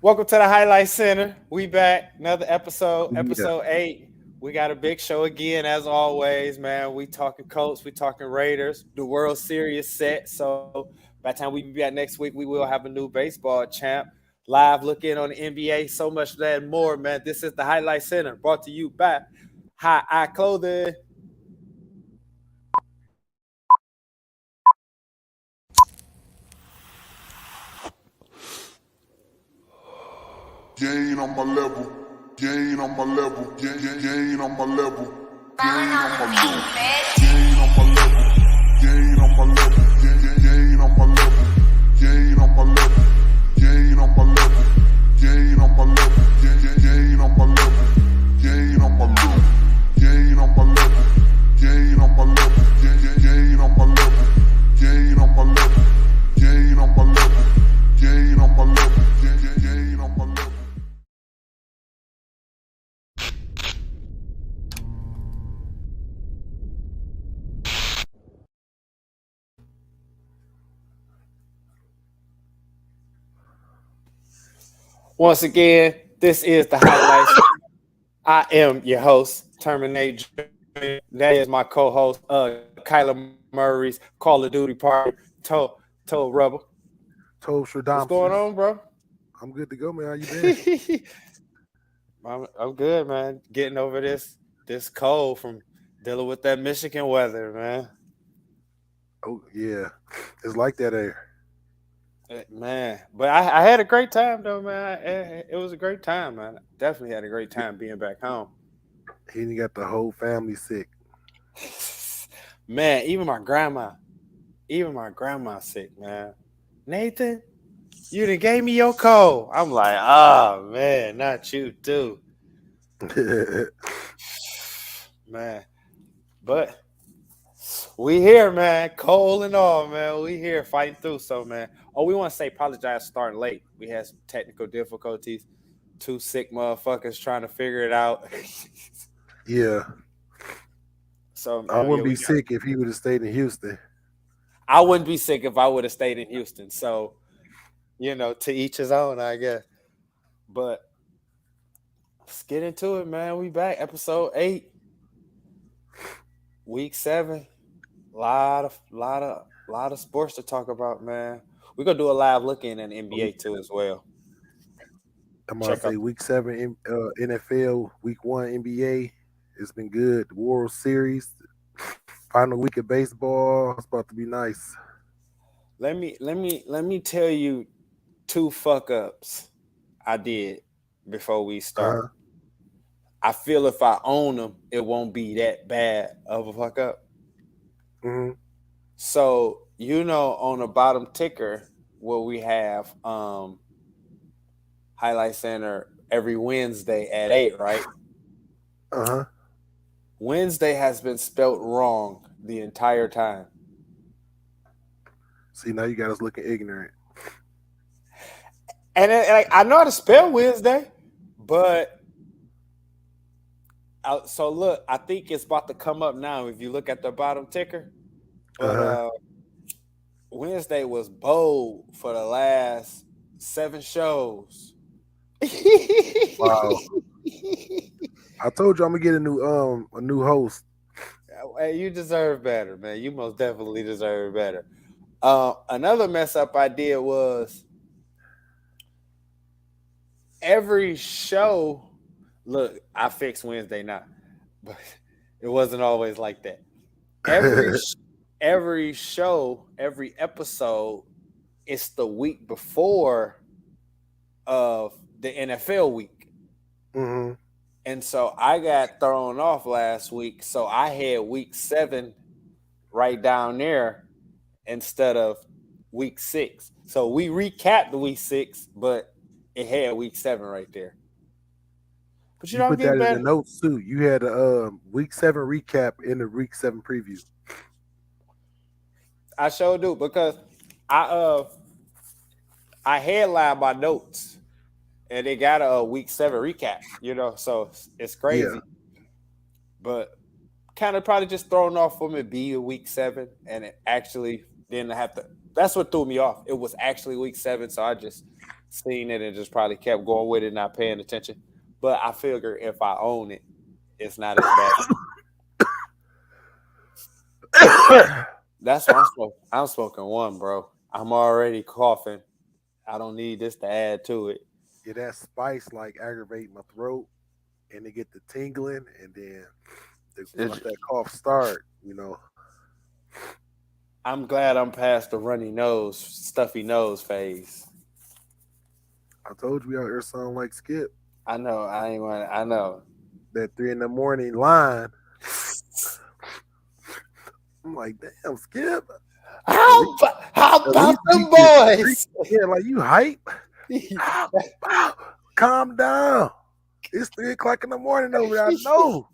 Welcome to the Highlight Center. We back, another episode, Yeah. episode 8. We got a big show again, as always, man. We talking Colts, we talking Raiders. The World Series set. So by the time we be back next week, we will have a new baseball champ. Live look in on the NBA. So much of that and more, man. This is the Highlight Center, brought to you by High Eye Clothing. Gain on my level, gain on my level, gain on my level, gain on my level, gain on my level, gain on my level, gain on my level, gain on my level, gain on my level, gain on my level, gain on my level, gain on my level, gain on my level, gain on my level, gain on my level, gain on my level, gain on my level, gain on my level, gain on my level. Once again, this is the Highlights. I am your host, Terminate. That is my co-host, Kyler Murray's Call of Duty party. Told Rebel. What's going TOMvsLAMAR. on, bro? I'm good to go, man. How you been? I'm good, man. Getting over this cold from dealing with that Michigan weather, man. Oh yeah, it's like that there. Man, but I had a great time though, man. It was a great time, man. Definitely had a great time being back home. He done got the whole family sick. Man, even my grandma's sick, man. Nathan, you done gave me your cold. I'm like, oh man, not you too, man. But we here, man. Cold and all, man. We here fighting through. So, man. Oh, we want to say apologize starting late. We had some technical difficulties. Two sick motherfuckers trying to figure it out. Yeah, So I wouldn't be sick if he would have stayed in Houston. I wouldn't be sick if I would have stayed in Houston. So, to each his own, I guess. But let's get into it, man. We back, episode 8, week 7. Lot of sports to talk about, man. We're gonna do a live look in the NBA too as well. I'm gonna say week 7 NFL, week 1 NBA. It's been good. The World Series, final week of baseball. It's about to be nice. Let me tell you 2 fuck ups I did before we start. I feel if I own them, it won't be that bad of a fuck up. Mm-hmm. So on the bottom ticker where we have Highlight Center every Wednesday at 8, right? Wednesday has been spelt wrong the entire time. See, now you got us looking ignorant. And I know how to spell Wednesday, but so look, I think it's about to come up now if you look at the bottom ticker. But Wednesday was bold for the last 7 shows. Wow. I told you I'm gonna get a new host. Hey, you deserve better, man. You most definitely deserve better. Another mess up I did was every show. Look, I fixed Wednesday now, but it wasn't always like that. Every show, every episode, it's the week before of the NFL week. Mm-hmm. And so I got thrown off last week. So I had week 7 right down there instead of week 6. So we recapped the week 6, but it had week 7 right there. But you put that in the notes too. You had a week 7 recap in the week 7 preview. I sure do, because I headline my notes and they got a week 7 recap, so it's crazy. Yeah. But kind of probably just thrown off for me be a week 7, and it actually didn't have to That's what threw me off. It was actually week 7, so I just seen it and just probably kept going with it, not paying attention. But I figure if I own it, it's not as bad. That's why I'm smoking one, bro. I'm already coughing. I don't need this to add to it. Yeah, that spice like aggravate my throat, and they get the tingling, and then once that cough start, I'm glad I'm past the runny nose, stuffy nose phase. I told you we out here sound like Skip. I know. I know. That 3 a.m. line. I'm like, damn, Skip. How about them boys? Yeah, like you hype. Calm down. It's 3 o'clock in the morning over there. I know.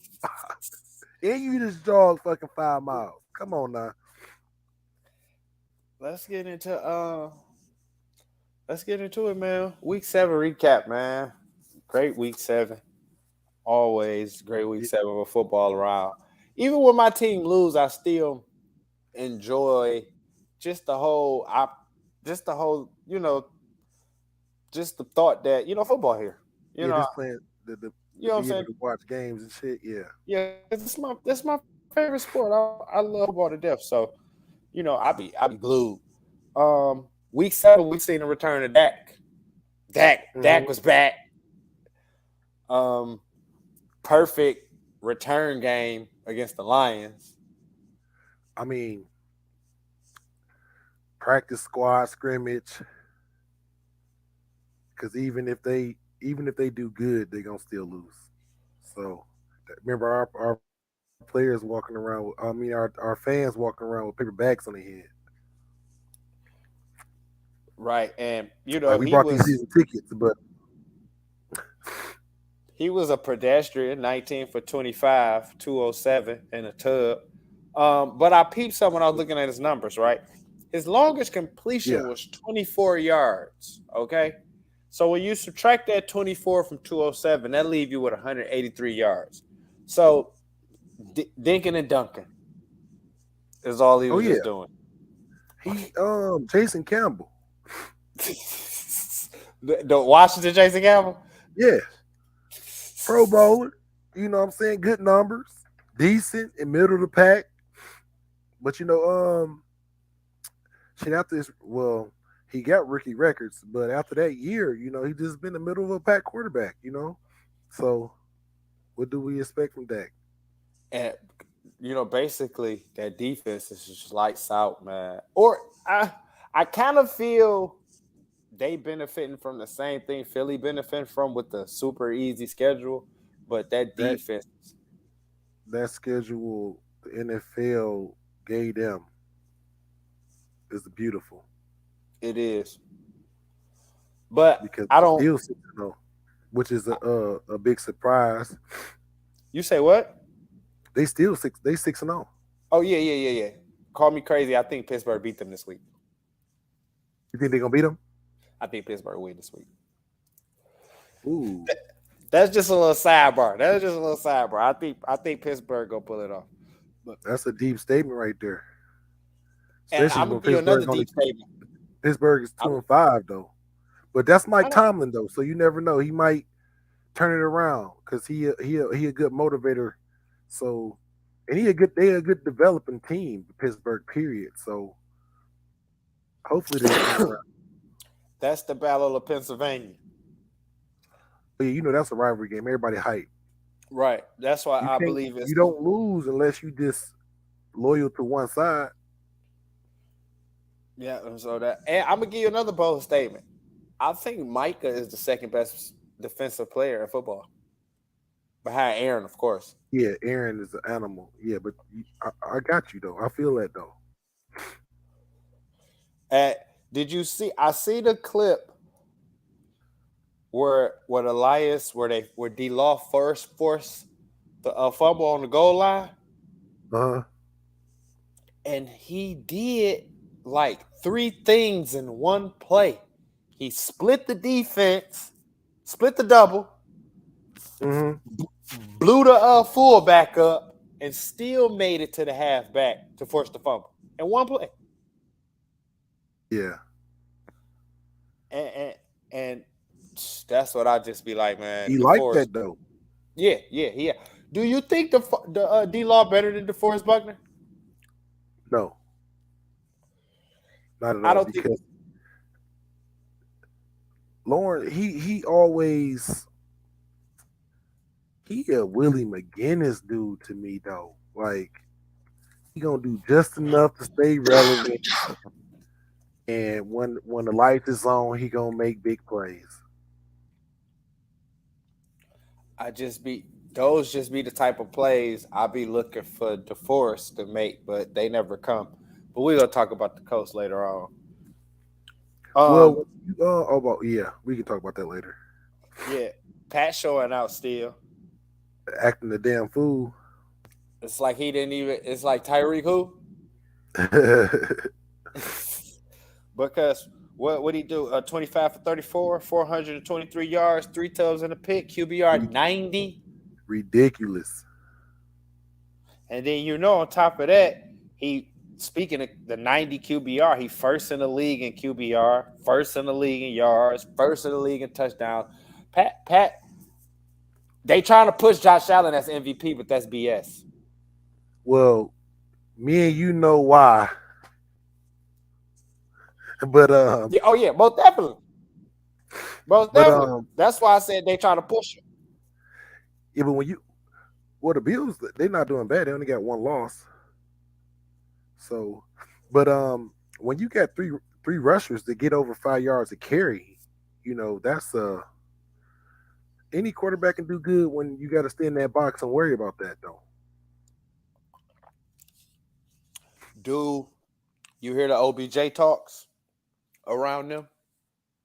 And you just jogged fucking 5 miles. Come on now. Let's get into it, man. Week 7 recap, man. Great week 7. Always great week 7 with football around. Even when my team lose, I still enjoy just the whole, just the thought that, football here. Just playing you know what I'm saying? To watch games and shit. Yeah. Yeah, that's my favorite sport. I love football to death. So, I be glued. Week 7, we seen a return of Dak. Dak was back. Perfect return game against the Lions. I mean, practice squad scrimmage. Because even if they do good, they're gonna still lose. So remember our players walking around. Our fans walking around with paper bags on their head. Right, and we bought these season tickets, but he was a pedestrian, 19 for 25, 207 in a tub. But I peeped something when I was looking at his numbers. Right, his longest completion was 24 yards. Okay. So when you subtract that 24 from 207, that leaves you with 183 yards. So dinking and dunking is all he was just doing. He Jason Campbell. The Washington Jason Campbell? Yeah. Pro Bowler. You know what I'm saying? Good numbers. Decent in middle of the pack. But shit after this, he got rookie records, but after that year, he just been the middle of a pack quarterback, So what do we expect from Dak? And basically that defense is just lights out, man. Or I kind of feel they benefiting from the same thing Philly benefiting from with the super easy schedule, but that defense, that schedule the NFL gave them is beautiful. It is, but because I don't. Still 6-0, which is a big surprise. You say what? They still 6-0. Oh yeah. Call me crazy. I think Pittsburgh beat them this week. You think they're gonna beat them? I think Pittsburgh win this week. Ooh, that's just a little sidebar. I think Pittsburgh gonna pull it off. But that's a deep statement right there. And I'm gonna give you another deep statement. Pittsburgh is 2-5 though, but that's Mike Tomlin though, so you never know. He might turn it around because he a good motivator. So, and they a good developing team, Pittsburgh. Period. So, hopefully they turn around. That's the Battle of Pennsylvania. But yeah, that's a rivalry game. Everybody hype. Right. That's why I believe you don't lose unless you just loyal to one side. Yeah, and I'm gonna give you another bold statement. I think Micah is the second best defensive player in football, behind Aaron, of course. Yeah, Aaron is an animal. Yeah, but I got you though. I feel that though. Did you see? I see the clip where D-Law first forced the fumble on the goal line, and he did like 3 things in one play. He split the defense, split the double, blew the fullback up, and still made it to the halfback to force the fumble in one play. Yeah, and that's what I just be like, man. he liked DeForest, that though. yeah. Do you think the D Law better than DeForest Buckner? No, not at I all. don't think. Because Lauren, he always he a Willie McGinnis dude to me though. Like he gonna do just enough to stay relevant, and when the light is on, he gonna make big plays. I just be those just be the type of plays I be looking for DeForest to make, but they never come. But we're gonna talk about the coast later on. Well, about yeah, we can talk about that later. Yeah, Pat showing out still. Acting the damn fool. It's like he didn't even. It's like Tyreek who? Because what he do? 25 for 34, 423 yards, 3 tubs in a pick, QBR 90. Ridiculous. And then on top of that, he speaking of the 90 QBR, he first in the league in QBR, first in the league in yards, first in the league in touchdowns. Pat, they trying to push Josh Allen as MVP, but that's BS. Well, me and you know why. But Yeah, most definitely. Most but definitely. That's why I said they trying to push him. yeah, but the Bills, they're not doing bad. They only got one loss. So, but when you got three rushers that get over 5 yards a carry, that's any quarterback can do good when you got to stay in that box and worry about that though. Do you hear the OBJ talks around them?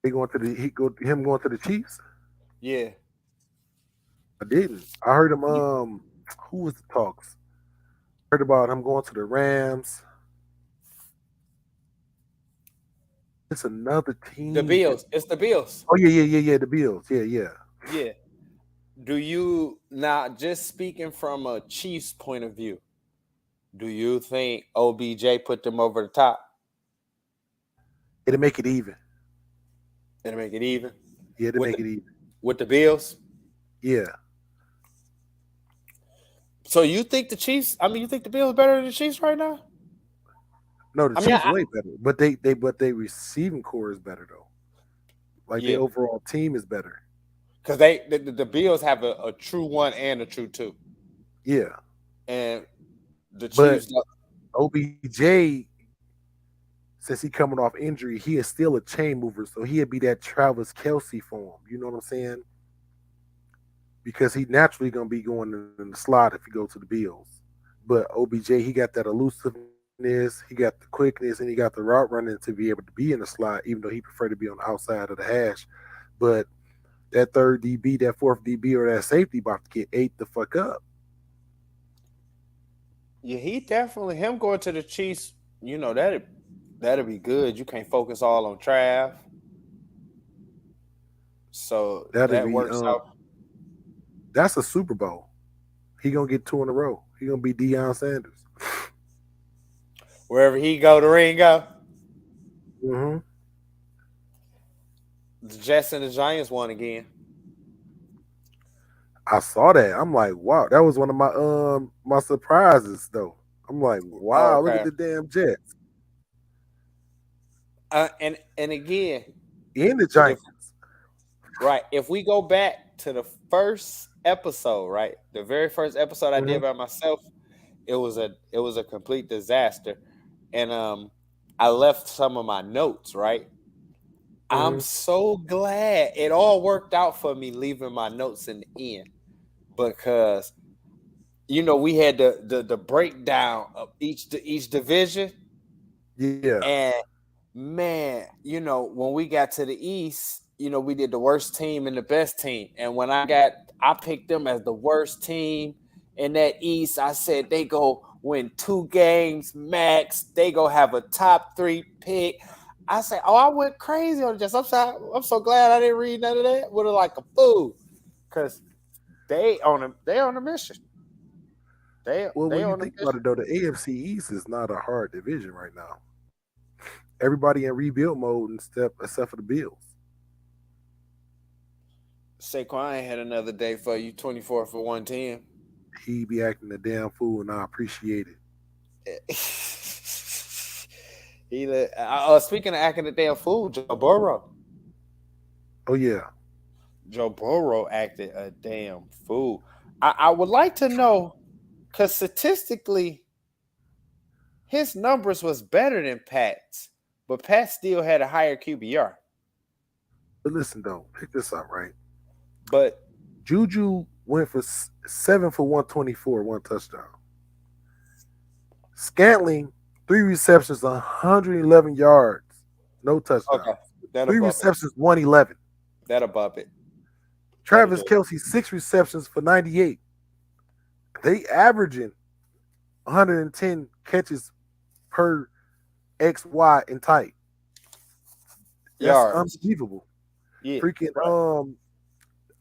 Him going to the Chiefs? Yeah. I didn't. I heard him. Who was the talks? Heard about him going to the Rams. It's another team. The Bills. It's the Bills. Oh yeah. The Bills. Yeah. Yeah. Do you now, just speaking from a Chiefs point of view, do you think OBJ put them over the top? It'll make it even. It'll make it even. Yeah, it'll make it even. With the Bills? Yeah. So you think the Chiefs? I mean, you think the Bills better than the Chiefs right now? No, the Chiefs way better, but they receiving core is better though. Like the overall team is better. Because the Bills have a true 1 and a true 2. Yeah. And the Chiefs. But OBJ, since he coming off injury, he is still a chain mover, so he'd be that Travis Kelce for him. You know what I'm saying? Because he naturally gonna be going in the slot if he go to the Bills. But OBJ, he got that elusiveness, he got the quickness, and he got the route running to be able to be in the slot, even though he prefer to be on the outside of the hash. But that third DB, that fourth DB, or that safety about to get ate the fuck up. Yeah, he definitely, him going to the Chiefs, that'd be good. You can't focus all on Trav. So that works out. That's a Super Bowl. He gonna get 2 in a row. He gonna be Deion Sanders. Wherever he go, the ring go. Mm-hmm. The Jets and the Giants won again. I saw that. I'm like, wow, that was one of my surprises though. I'm like, wow, Look at the damn Jets. And again, in the Giants. Right. If we go back to the first episode, right? The very first episode I did by myself, it was a complete disaster. And I left some of my notes, right? I'm so glad it all worked out for me leaving my notes in the end, because we had the breakdown of each division. Yeah. And man, when we got to the East, we did the worst team and the best team. And when I picked them as the worst team in that East, I said they go win 2 games max. They go have a top 3 pick. I said, I went crazy on this. I'm so glad I didn't read none of that. Would have like a fool, because they on a mission. When you think about it though, the AFC East is not a hard division right now. everybody in rebuild mode except for the Bills. Saquon ain't had another day for you. 24 for 110. He be acting a damn fool, and I appreciate it. Speaking of acting a damn fool, Joe Burrow. Oh yeah, Joe Burrow acted a damn fool. I would like to know, because statistically, his numbers was better than Pat's, but Pat still had a higher QBR. but listen though, pick this up, right? But Juju went for 7 for 124, 1 touchdown. Scantling, 3 receptions, 111 yards, no touchdown. okay, 3 receptions, 111. That above it. Travis Kelce, 6 receptions for 98. They averaging 110 catches per XY and tight. That's Yards. unbelievable. Yeah, Freaking right.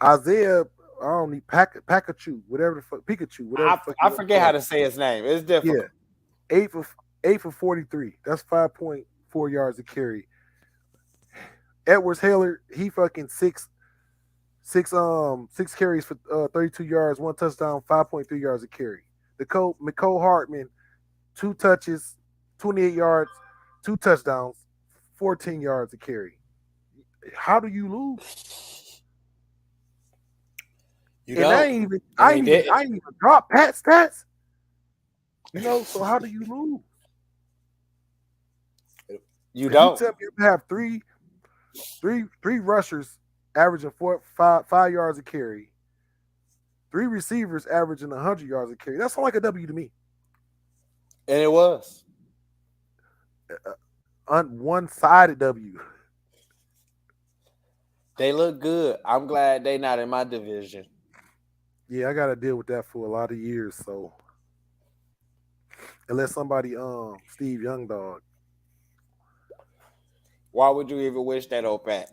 Isaiah, I don't need Pikachu, whatever the fuck, Pikachu, whatever. The fuck I forget how to say his name. It's difficult. Yeah, 8 for 43. That's 5.4 yards a carry. Edwards Haler, he fucking six carries for 32 yards, 1 touchdown, 5.3 yards a carry. McCole Hartman, 2 touches, 28 yards, 2 touchdowns, 14 yards a carry. How do you lose? I ain't even drop Pat stats. So how do you lose? You don't. You tell me you have three rushers averaging 5 yards a carry, 3 receivers averaging 100 yards a carry. That sounds like a W to me. And it was one-sided W. They look good. I'm glad they not in my division. Yeah, I got to deal with that for a lot of years. So unless somebody, Steve Young Dog. Why would you even wish that on Pat?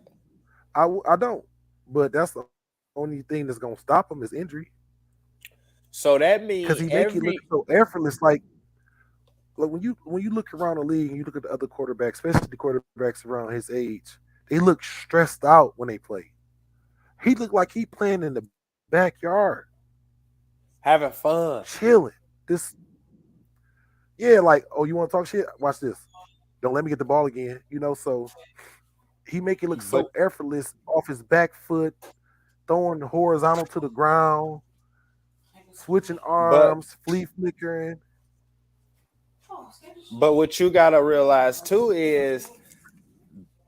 I don't. But that's the only thing that's gonna stop him is injury. So that means because he make it look so effortless. Like when you look around the league and you look at the other quarterbacks, especially the quarterbacks around his age, they look stressed out when they play. He looked like he playing in the backyard, having fun, chilling. Like, oh, you want to talk shit? Watch this. Don't let me get the ball again. So he make it look so effortless off his back foot, throwing horizontal to the ground, switching arms, flea flickering. But what you gotta realize too is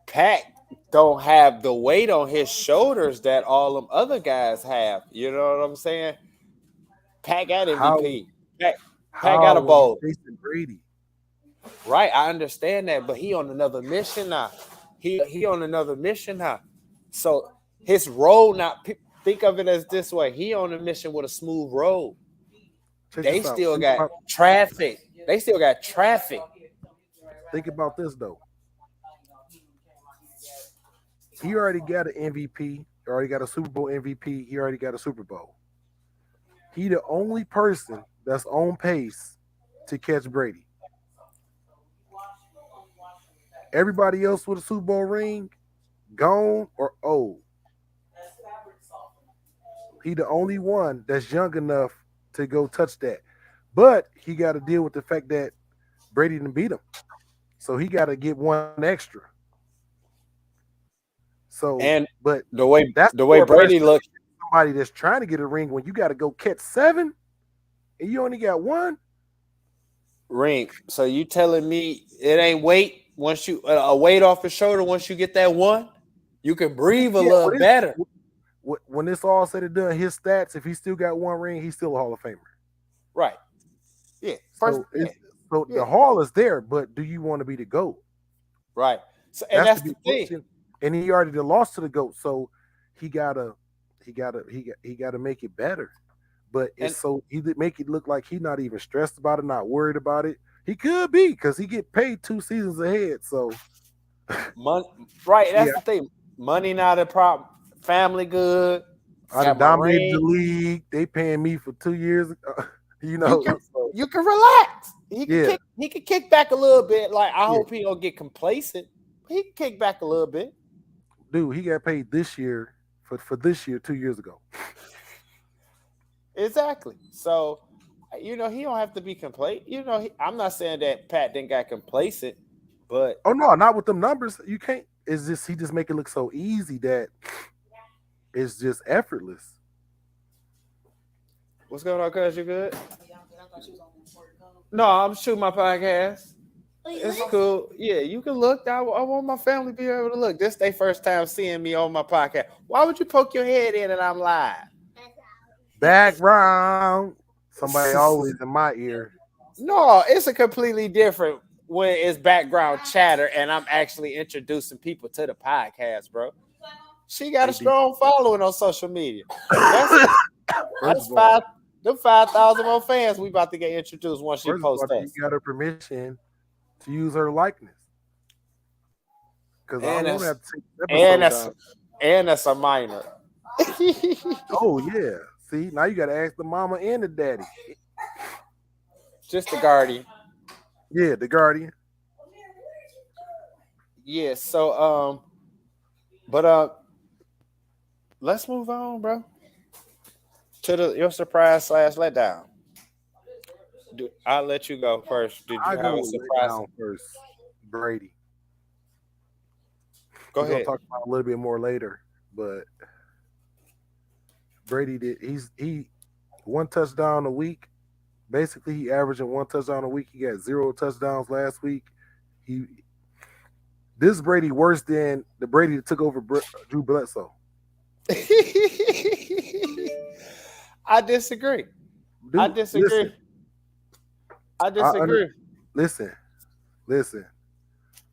Pat don't have the weight on his shoulders that all them other guys have. You know what I'm saying? Pat got MVP. Pat got a bowl. Facing Brady. Right, I understand that, but he on another mission now. He on another mission now. So his road now, think of it as this way. He on a mission with a smooth road. They still got traffic. Think about this though. He already got an MVP. He already got a Super Bowl MVP. He already got a Super Bowl. He the only person that's on pace to catch Brady. Everybody else with a Super Bowl ring, gone or old. He the only one that's young enough to go touch that. But he got to deal with the fact that Brady didn't beat him. So he got to get one extra. So, but the way Brady looked, somebody that's trying to get a ring when you got to go catch 7 and you only got 1 ring. So you telling me it ain't weight once you a weight off your shoulder once you get that 1, you can breathe a little better. When it's all said and done, his stats, if he still got 1 ring, he's still a Hall of Famer. Right. Yeah. The Hall is there, but do you want to be the GOAT? Right. So and that's the thing. And he already lost to the GOAT, so he gotta make it better. But he make it look like he's not even stressed about it, not worried about it. He could be because he get paid 2 seasons ahead. So, right, that's the thing. Money not a problem. Family good. I dominated the league. They paying me for 2 years. You can relax. He can Yeah. kick back a little bit. Like I Yeah. hope he don't get complacent. But he can kick back a little bit. Dude, he got paid this year for this year 2 years ago. Exactly. So, he don't have to be complacent. I'm not saying that Pat didn't got complacent, but Oh no, not with them numbers. You can't. It's just he just make it look so easy that it's just effortless. what's going on, cuz? You good? No, I'm shooting my podcast. It's cool. Yeah, you can look. I want my family to be able to look. This their first time seeing me on my podcast. Why would you poke your head in and I'm live? Background. Somebody always in my ear. No, it's a completely different when it's background chatter and I'm actually introducing people to the podcast, bro. She got a strong following on social media. That's 5,000 more fans we about to get introduced once she posts us. You got her permission to use her likeness. Because I don't have to take and that's a minor. Oh yeah. See, now you gotta ask the mama and the daddy. Just the guardian. Yeah, the guardian. Yeah, so but let's move on, bro. To your surprise / letdown. I'll let you go first. Did you have a surprise first? Brady. Go ahead. We'll talk about it a little bit more later, but Brady did. He 1 touchdown a week. Basically, he averaging 1 touchdown a week. He got 0 touchdowns last week. This Brady worse than the Brady that took over Drew Bledsoe. I disagree. Dude, I disagree. Listen.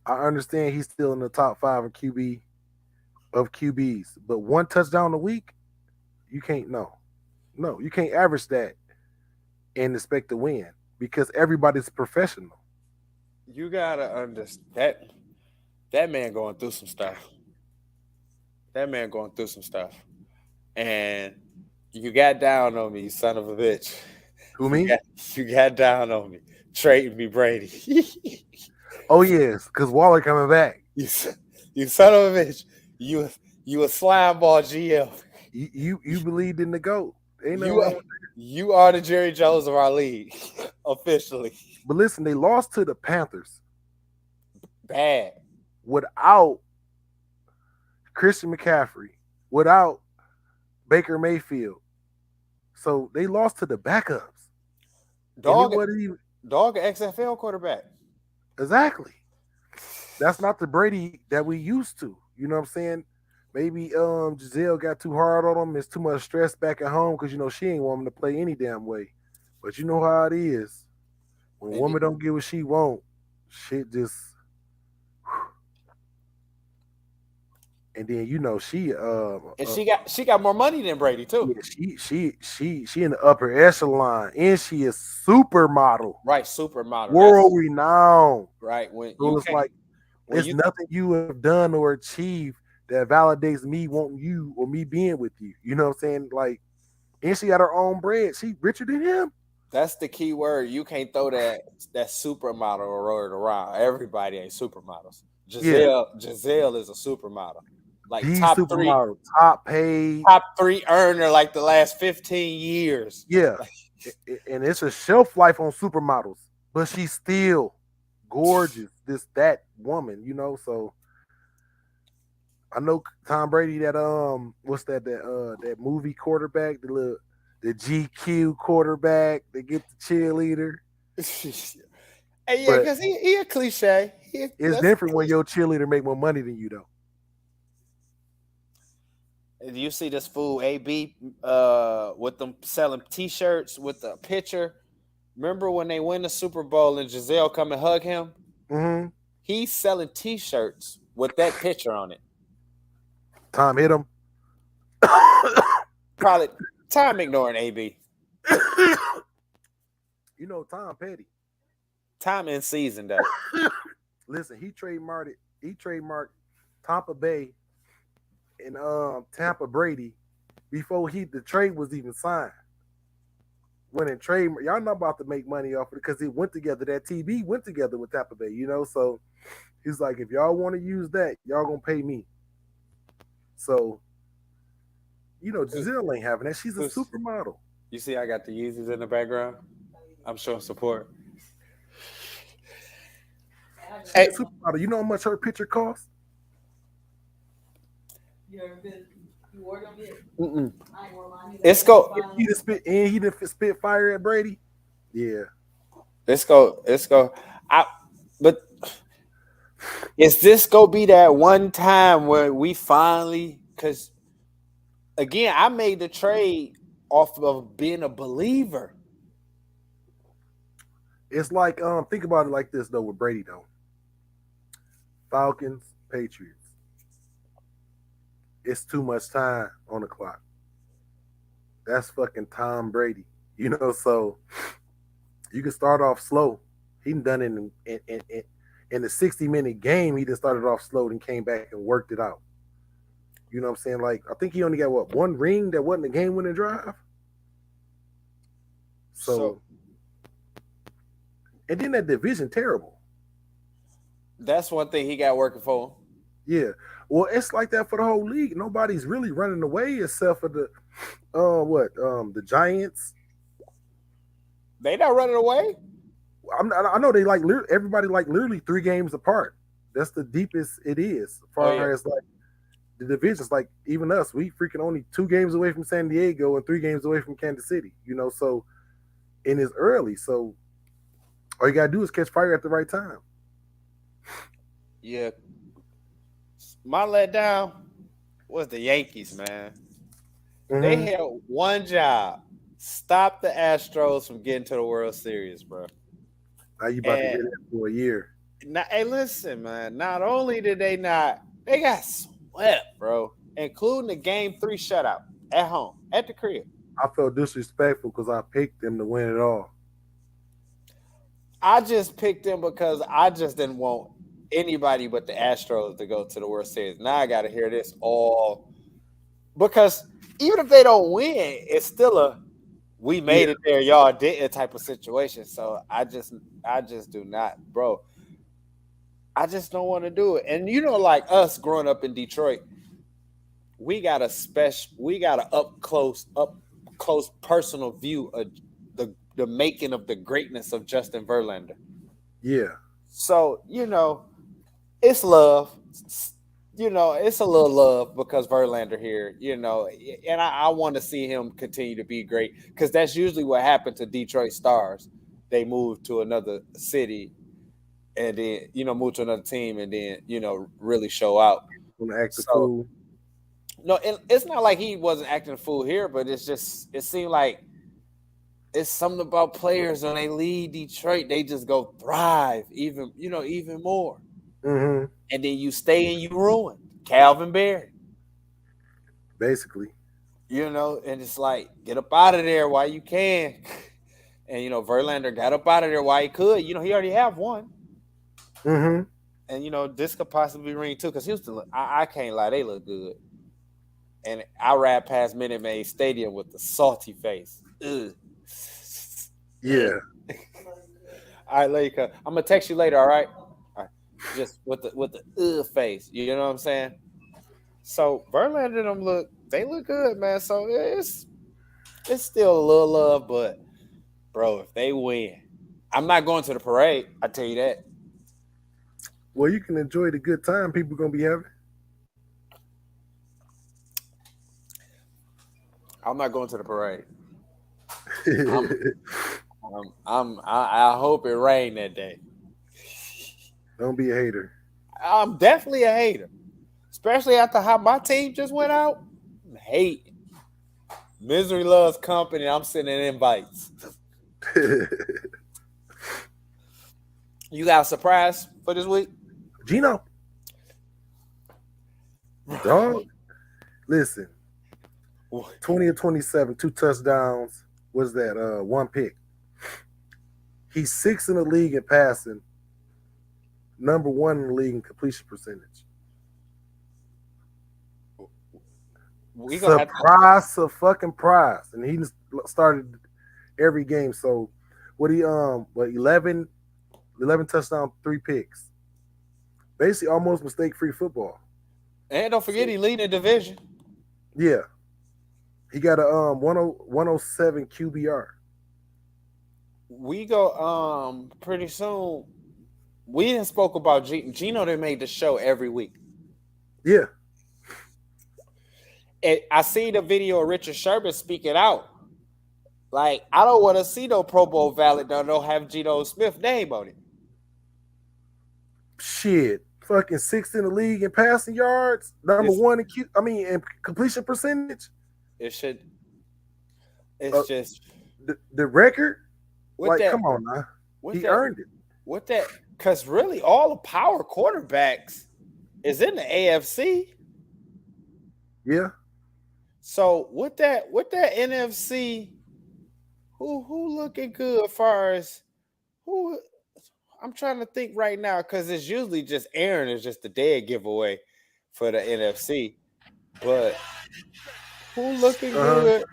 I understand he's still in the top 5 of QBs, but 1 touchdown a week, you can't. No, you can't average that and expect to win because everybody's professional. You gotta understand that man going through some stuff. And you got down on me, you son of a bitch. Who, me? You got down on me. Trading me, Brady. Oh, yes, because Waller coming back. You son of a bitch. You a slime ball GM. You believed in the GOAT. You are the Jerry Jones of our league, officially. But listen, they lost to the Panthers. Bad. Without Christian McCaffrey, without Baker Mayfield. So they lost to the backups. Dog XFL quarterback. Exactly. That's not the Brady that we used to. You know what I'm saying? Maybe Giselle got too hard on him. It's too much stress back at home because, she ain't want him to play any damn way. But you know how it is. When a woman don't get what she want, shit just... And then she got more money than Brady too. Yeah, she in the upper echelon, and she is supermodel. Right, supermodel, world renowned. Right, it's nothing you have done or achieved that validates me wanting you or me being with you. You know what I'm saying? And she got her own bread. She richer than him. That's the key word. You can't throw that supermodel word around. Everybody ain't supermodels. Giselle is a supermodel. Top supermodel, 3, top paid, top 3 earner the last 15 years. Yeah, and it's a shelf life on supermodels, but she's still gorgeous. That woman, So I know Tom Brady. That what's that? That movie quarterback, the GQ quarterback. They get the cheerleader. Hey, yeah, because he a cliche. It's different when your cheerleader make more money than you, though. Do you see this fool AB with them selling T-shirts with the picture? Remember when they win the Super Bowl and Giselle come and hug him? Mm-hmm. He's selling T-shirts with that picture on it. Tom hit him. Probably Tom ignoring AB. Tom petty. Time in season, though. Listen, he trademarked Tampa Bay and Tampa Brady before the trade was even signed. winning trade. Y'all not about to make money off it because it went together. That TB went together with Tampa Bay, So he's like, if y'all want to use that, y'all gonna pay me. So, Giselle ain't having that. She's a supermodel. You see, I got the Yeezys in the background. I'm showing support. Hey, supermodel. You know how much her picture costs? Let's go. He didn't spit fire at Brady. Yeah. Let's go. But is this gonna be that one time where we finally? Because again, I made the trade off of being a believer. It's like think about it like this though with Brady though. Falcons, Patriots. It's too much time on the clock. That's fucking Tom Brady. So you can start off slow. He done it in the 60-minute game. He just started off slow and came back and worked it out. You know what I'm saying? Like, I think he only got one ring that wasn't a game-winning drive. So and then that division terrible. That's one thing he got working for him. Yeah. Well, it's like that for the whole league. Nobody's really running away except for the Giants. They not running away. I know they like everybody like literally 3 games apart. That's the deepest it is. As far as like the divisions, like even us, we freaking only 2 games away from San Diego and 3 games away from Kansas City. So and it's early. So all you gotta do is catch fire at the right time. Yeah. My letdown was the Yankees, man. Mm-hmm. They had one job: stop the Astros from getting to the World Series, bro. Now you about to get it for a year. Now, hey, listen, man. Not only did they got swept, bro, including the Game 3 shutout at home, at the crib. I felt disrespectful because I picked them to win it all. I just picked them because I just didn't want anybody but the Astros to go to the World Series. Now I got to hear this all because even if they don't win, it's still a we made it there, y'all didn't type of situation. So I just do not, bro. I just don't want to do it. And like us growing up in Detroit, we got an up close personal view of the making of the greatness of Justin Verlander. Yeah. So, it's love. It's a little love because Verlander here, and I want to see him continue to be great because that's usually what happened to Detroit Stars. They move to another city and then, move to another team and then, really show out. Act a fool. No, it's not like he wasn't acting a fool here, but it seemed like it's something about players when they leave Detroit, they just go thrive even more. Mm-hmm. And then you stay and you ruin Calvin Berry. Basically. And it's like, get up out of there while you can. And, Verlander got up out of there while he could. He already have one. Mm-hmm. And, this could possibly ring too because Houston, I can't lie, they look good. And I ride past Minute Maid Stadium with the salty face. Ugh. Yeah. All right, Laker. I'm going to text you later, all right? Just with the face, you know what I'm saying? So Verlander they look good, man. So it's still a little love, but bro, if they win, I'm not going to the parade. I tell you that. Well, you can enjoy the good time people gonna be having. I'm not going to the parade. I hope it rained that day. Don't be a hater. I'm definitely a hater, especially after how my team just went out. I'm hating. Misery loves company. I'm sending invites. You got a surprise for this week? Gino. Dog. Listen. 20 or 27, 2 touchdowns. What's that? 1 pick. He's 6th in the league in passing. Number 1 in the league in completion percentage. Surprise. And he started every game. So what he 11 touchdowns, 3 picks. Basically almost mistake-free football. And don't forget, he leading the division. Yeah. He got a 107 QBR. We go pretty soon. We didn't spoke about Gino. They made the show every week. Yeah. And I see the video of Richard Sherman speaking out. Like, I don't want to see no Pro Bowl ballot that don't have Geno Smith name on it. Shit. Fucking 6th in the league in passing yards. Number 1 in completion percentage. It should. It's just the record. Like, that, come on now. He earned it. With that, because really all the power quarterbacks is in the AFC. Yeah. So with that NFC, who looking good as far as who? I'm trying to think right now because it's usually just Aaron is just the dead giveaway for the NFC. But who looking good?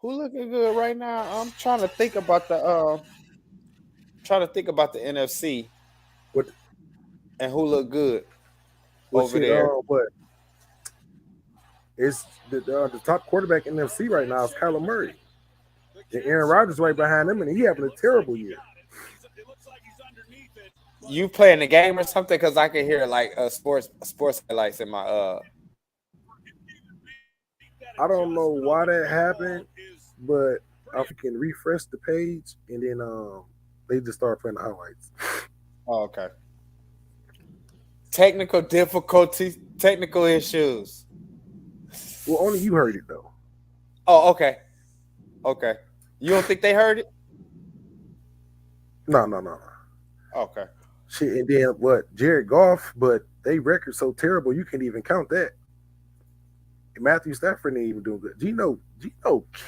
Who looking good right now? I'm trying to think about the NFC. What? And who look good over there? But it's the top quarterback in the NFC right now is Kyler Murray. And Aaron Rodgers right behind him, and he having a terrible year. You playing the game or something? Because I can hear like sports highlights in my I don't know why that happened, but I can refresh the page and then they just start playing the highlights. Oh, okay. Technical difficulties, technical issues. Well, only you heard it though. Oh, okay. Okay. You don't think they heard it? No. Okay. Shit, and then what? Jared Goff, but they record so terrible you can't even count that. And Matthew Stafford ain't even doing good. Gino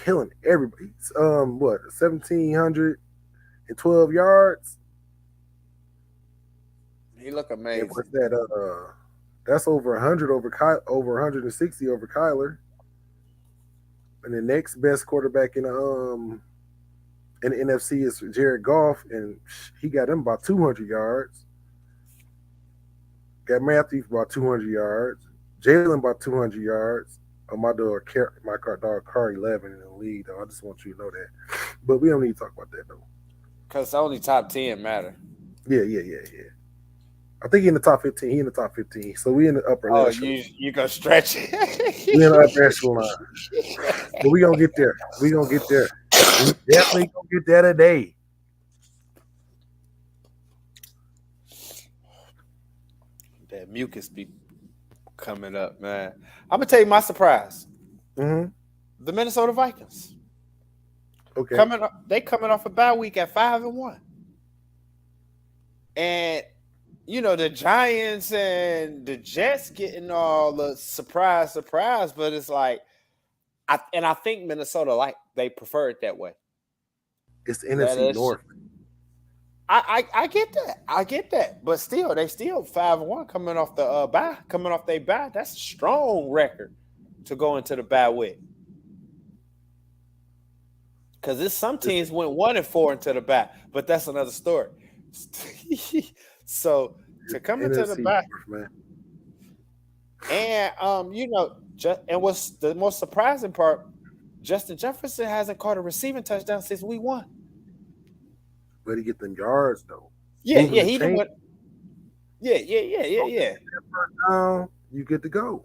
killing everybody. 1,712 yards. He look amazing. And what's that? That's over 100 over 160 over Kyler. And the next best quarterback in the NFC is Jared Goff, and he got him about 200 yards. Got Matthew about 200 yards. Jalen about 200 yards. My dog Car 11 in the league, though. I just want you to know that. But we don't need to talk about that, though. Because only top 10 matter. Yeah. I think he in the top 15. He in the top 15. So we in the upper echelon. You go stretch it. We in the upper echelon. But we gonna get there. We definitely gonna get there today. That mucus be coming up, man. I'm gonna tell you my surprise. Mm-hmm. The Minnesota Vikings. Okay. They coming off a bye week at 5-1. And the Giants and the Jets getting all the surprise, but it's like I think Minnesota they prefer it that way. It's NFC North. I get that. But still, they still 5-1 coming off the bye, coming off their bye. That's a strong record to go into the bye with. Because some teams went 1-4 into the bye, but that's another story. So to come into the bye, and and what's the most surprising part? Justin Jefferson hasn't caught a receiving touchdown since week 1. But he get them yards though. Yeah, he didn't win. Yeah. Now you get to go.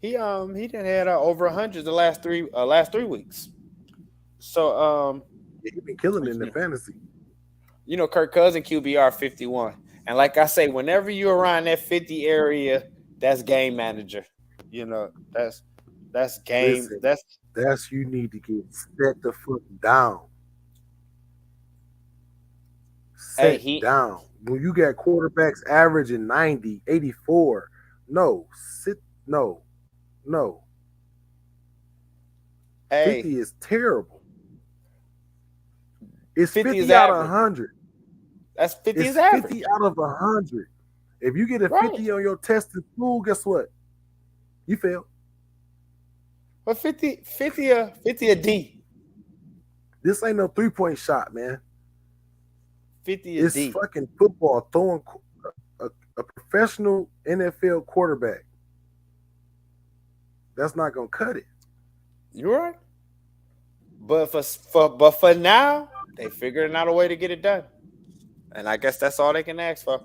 He didn't had over 100 the last three weeks. So he been killing it in the fantasy. Kirk Cousins QBR 51. And like I say, whenever you're around that 50 area, that's game manager. That's game. Listen, that's you need to get set the foot down. Down. When you got quarterbacks averaging 90, 84, no. 50 is terrible. It's 50 out of 100. That's 50 is average. 50 out of 100. If you get a 50 on your test in school, guess what? You fail. But 50 a D. This ain't no 3-point shot, man. 50 is It's deep. fucking football. Throwing a professional NFL quarterback. That's not gonna cut it. You're right. But for now, they figuring out a way to get it done. And I guess that's all they can ask for.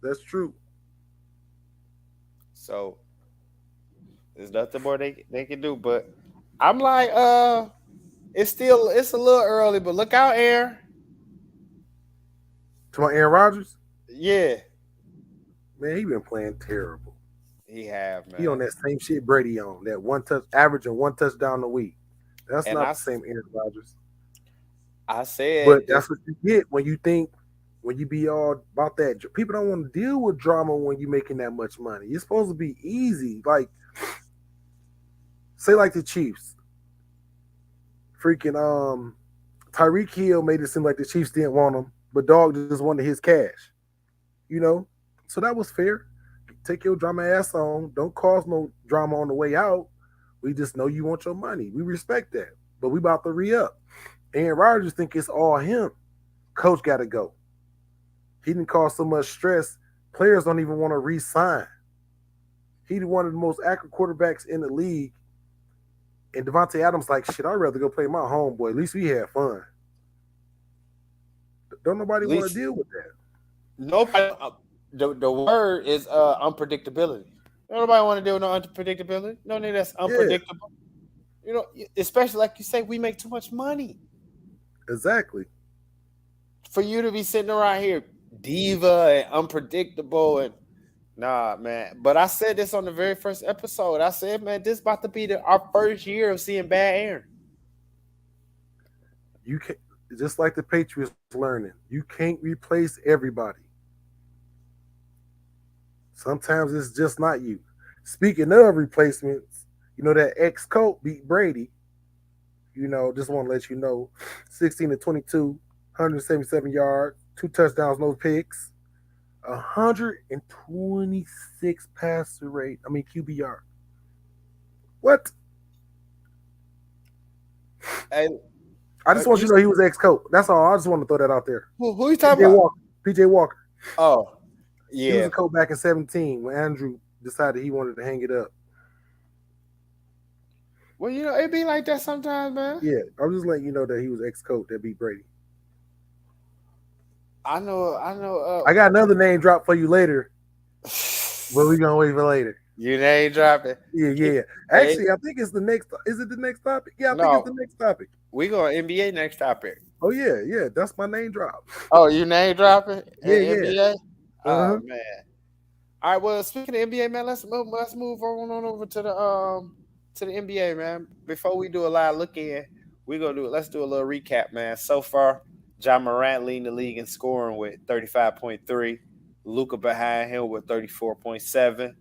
That's true. So there's nothing more they can do. But I'm like, it's a little early, but look out, Aaron. To my Aaron Rodgers, Yeah. man, he been playing terrible. He have, man. He on that same shit Brady on, that one touch average and one touchdown a week. That's And not the same Aaron Rodgers. I said, But that's what you get when you be all about that. People don't want to deal with drama when you making that much money. It's supposed to be easy. Like, say like the Chiefs. Freaking Tyreek Hill made it seem like the Chiefs didn't want him, but Dog just wanted his cash. You know? So that was fair. Take your drama ass on. Don't cause no drama on the way out. We just know you want your money. We respect that. But we about to re-up. Aaron Rodgers think it's all him. Coach got to go. He didn't cause so much stress. Players don't even want to re-sign. He's one of the most accurate quarterbacks in the league. And Devontae Adams like, shit, I'd rather go play my homeboy. At least we had fun. Don't nobody want to deal with that. Nobody. The word is unpredictability. Nobody want to deal with no unpredictability. No nigga that's unpredictable. Yeah. You know, especially like you say, we make too much money. Exactly. For you to be sitting around here, diva and unpredictable, and nah, man. But I said this on the very first episode. I said, man, this about to be our first year of seeing bad Aaron. You can't, just like the Patriots learning, you can't replace everybody. Sometimes it's just not you. Speaking of replacements, you know that ex-Colt beat Brady. You know, just want to let you know, 16-22, 177 yards, 2 touchdowns, no picks, 126 passer rate. I mean QBR. What? And I just want you to know he was ex-Colt. That's all. I just want to throw that out there. Who you talking about? PJ Walker. Oh, yeah. He was a Colt back in 2017 when Andrew decided he wanted to hang it up. Well, you know, it be like that sometimes, man. Yeah, I'm just letting you know that he was ex-Colt that beat Brady. I know. I got another name drop for you later, but we're gonna wait for later. You name dropping? Yeah. Actually, I think it's the next. Is it the next topic? Yeah, I think it's the next topic. We going NBA next topic. Oh yeah. That's my name drop. Oh, you name dropping? Yeah. NBA. Oh man. All right. Well, speaking of NBA, man, let's move on over to the NBA, man. Before we do a live look in, let's do a little recap, man. So far, Ja Morant leading the league in scoring with 35.3. Luka behind him with 34.7.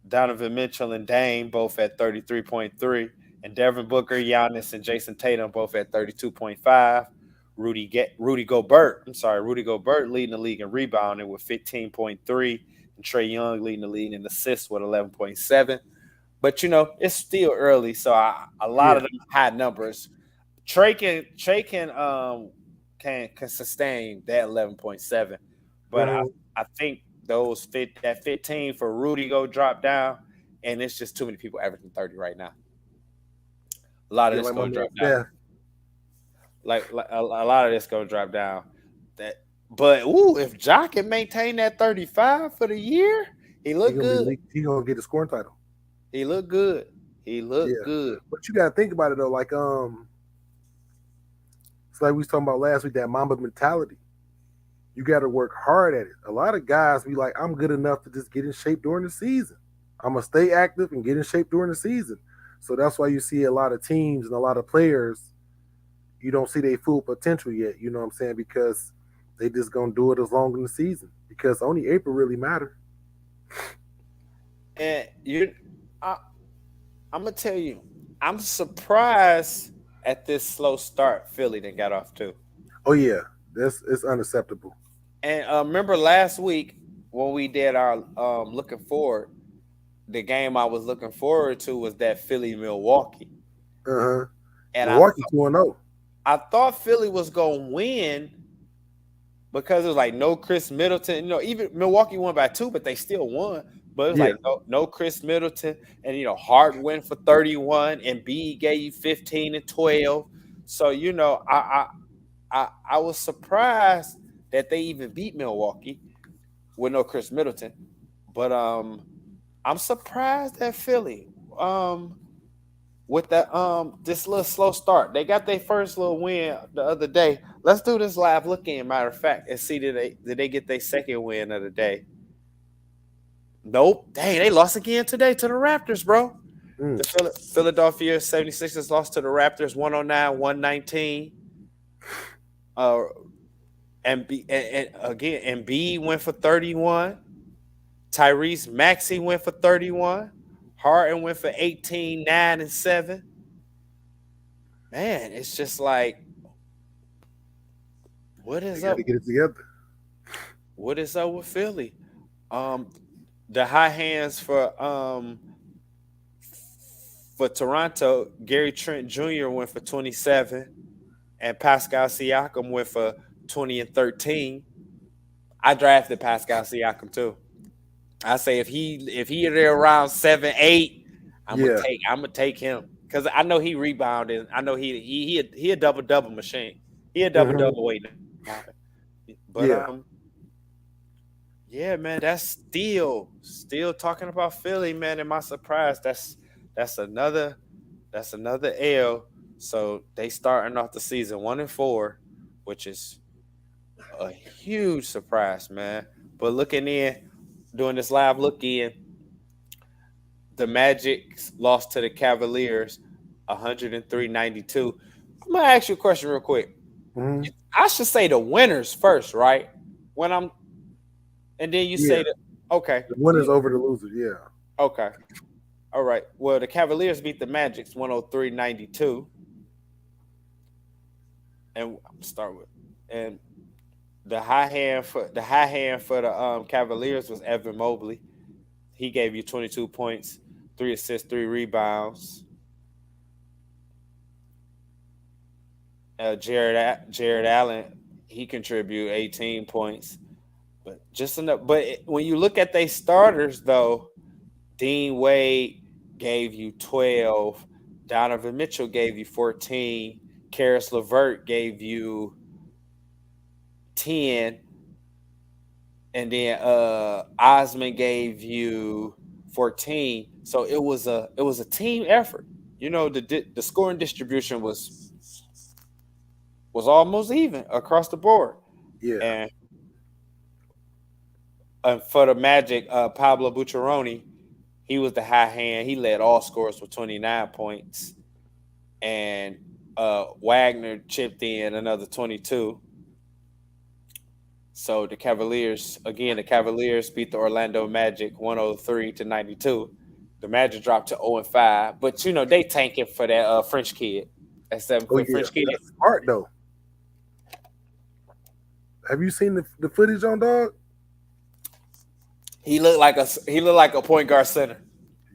Donovan Mitchell and Dame both at 33.3. And Devin Booker, Giannis, and Jason Tatum both at 32.5. Rudy Gobert leading the league in rebounding with 15.3. And Trae Young leading the league in assists with 11.7. But, you know, it's still early, so a lot of them high numbers. Trae can sustain that 11.7. But I think that 15 for Rudy go drop down, and it's just too many people averaging 30 right now. A lot of this going to drop down. Like a lot of this going to drop down. But if Ja can maintain that 35 for the year, he look good. He gonna get the scoring title. He look good. Good. But you gotta think about it though, like it's like we was talking about last week, that Mamba mentality. You gotta work hard at it. A lot of guys be like, I'm good enough to just get in shape during the season. I'm gonna stay active and get in shape during the season. So that's why you see a lot of teams and a lot of players, you don't see their full potential yet. You know what I'm saying? Because they just gonna do it as long in the season. Because only April really matter. And I'm gonna tell you, I'm surprised at this slow start Philly that got off to. Oh yeah, it's unacceptable. And remember last week when we did our looking forward, the game I was looking forward to was that Philly Milwaukee. And Milwaukee 2-0. I thought Philly was gonna win because it was like no Chris Middleton. You know, even Milwaukee won by 2, but they still won. But it was like no Chris Middleton, and Hart went for 31, and B gave you 15 and 12. So I was surprised that they even beat Milwaukee with no Chris Middleton. But I'm surprised at Philly. With that this little slow start. They got their first little win the other day. Let's do this live look in, matter of fact, and see did they get their second win of the day. Nope. Dang, they lost again today to the Raptors, bro. The Philadelphia 76ers lost to the Raptors 109-119. And Embiid went for 31. Tyrese Maxey went for 31. Harden went for 18, 9, and 7. Man, it's just like, what is up? To get it together. What is up with Philly? The high hands for Toronto, Gary Trent Jr. went for 27, and Pascal Siakam went for 20 and 13. I drafted Pascal Siakam too. I say if he there around 7, 8, I'm gonna take him because I know he rebounded. I know he a double machine. He a double waiting. But yeah, man, that's still talking about Philly, man. Am I surprised? That's another L. So they starting off the season 1-4, which is a huge surprise, man. But looking in. Doing this live look in, the Magic lost to the Cavaliers 103-92. I'm gonna ask you a question real quick. I should say the winners first, right? And then you say that okay. The winners over the losers, yeah. Okay. All right. Well, the Cavaliers beat the Magic 103-92. And start with the high hand for the Cavaliers was Evan Mobley. He gave you 22 points, 3 assists, 3 rebounds. Jared Allen, he contributed 18 points, but just enough. But when you look at their starters, though, Dean Wade gave you 12, Donovan Mitchell gave you 14, Karis LeVert gave you 10, and then Osman gave you 14. So it was a team effort. The scoring distribution was almost even across the board. Yeah. And for the Magic, Pablo Bucciaroni, he was the high hand. He led all scorers with 29 points, and Wagner chipped in another 22. So the Cavaliers beat the Orlando Magic 103-92. The Magic dropped to 0-5, but they tanking for that French kid. That 7-foot French kid. That's smart though. Have you seen the footage on dog? He looked like a point guard center.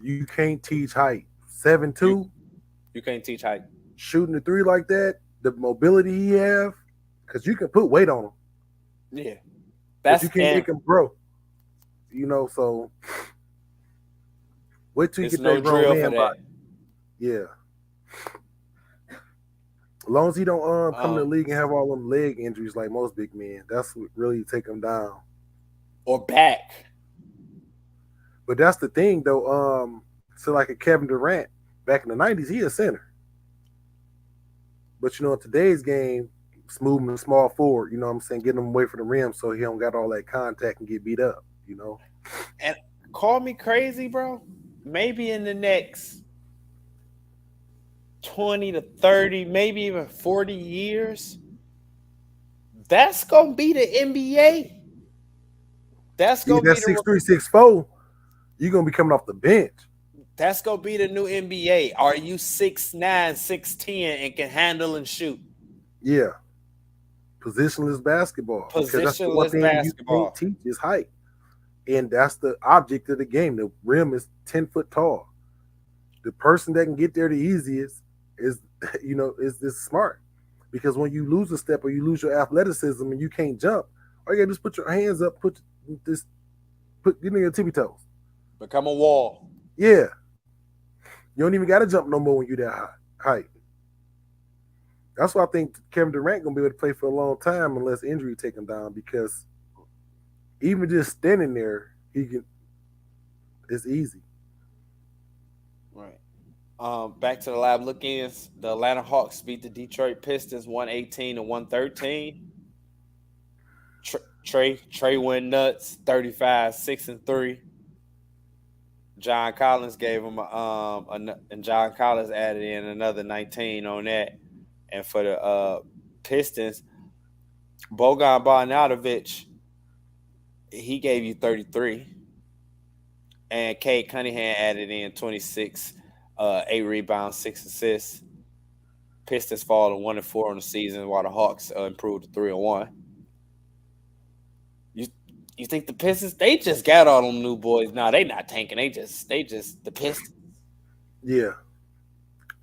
You can't teach height. 7'2". You can't teach height. Shooting the 3 like that, the mobility he have, because you can put weight on him. Yeah, but you can't make him grow. So wait till you get that grown man body. Yeah. As long as he don't come to the league and have all them leg injuries like most big men, that's what really take him down. Or back. But that's the thing though. So like a Kevin Durant back in the 90s, he a center. But in today's game, smoothing the small forward, you know what I'm saying, getting him away from the rim so he don't got all that contact and get beat up, And call me crazy, bro. Maybe in the next 20 to 30, maybe even 40 years, that's gonna be the NBA. That's gonna be that 6'3", 6'4", you're gonna be coming off the bench. That's gonna be the new NBA. Are you 6'9", 6'10", and can handle and shoot? Yeah. Positionless basketball. Positionless basketball. You can't teach is height. And that's the object of the game. The rim is 10 foot tall. The person that can get there the easiest is is smart because when you lose a step or you lose your athleticism and you can't jump, all you gotta do is put your hands up, get in your tippy toes. Become a wall. Yeah, you don't even gotta jump no more when you're that height. That's why I think Kevin Durant gonna be able to play for a long time unless injury take him down because even just standing there, he can. It's easy. Right. Back to the live look-ins. The Atlanta Hawks beat the Detroit Pistons 118-113. Trey went nuts, 35, 6-3. John Collins gave him and John Collins added in another 19 on that. And for the Pistons, Bogan Bogdanovic, he gave you 33. And Cade Cunningham added in 26, 8 rebounds, 6 assists. Pistons fall to 1-4 on the season, while the Hawks improved to 3-1. You think the Pistons? They just got all them new boys. No, they not tanking. They just the Pistons. Yeah.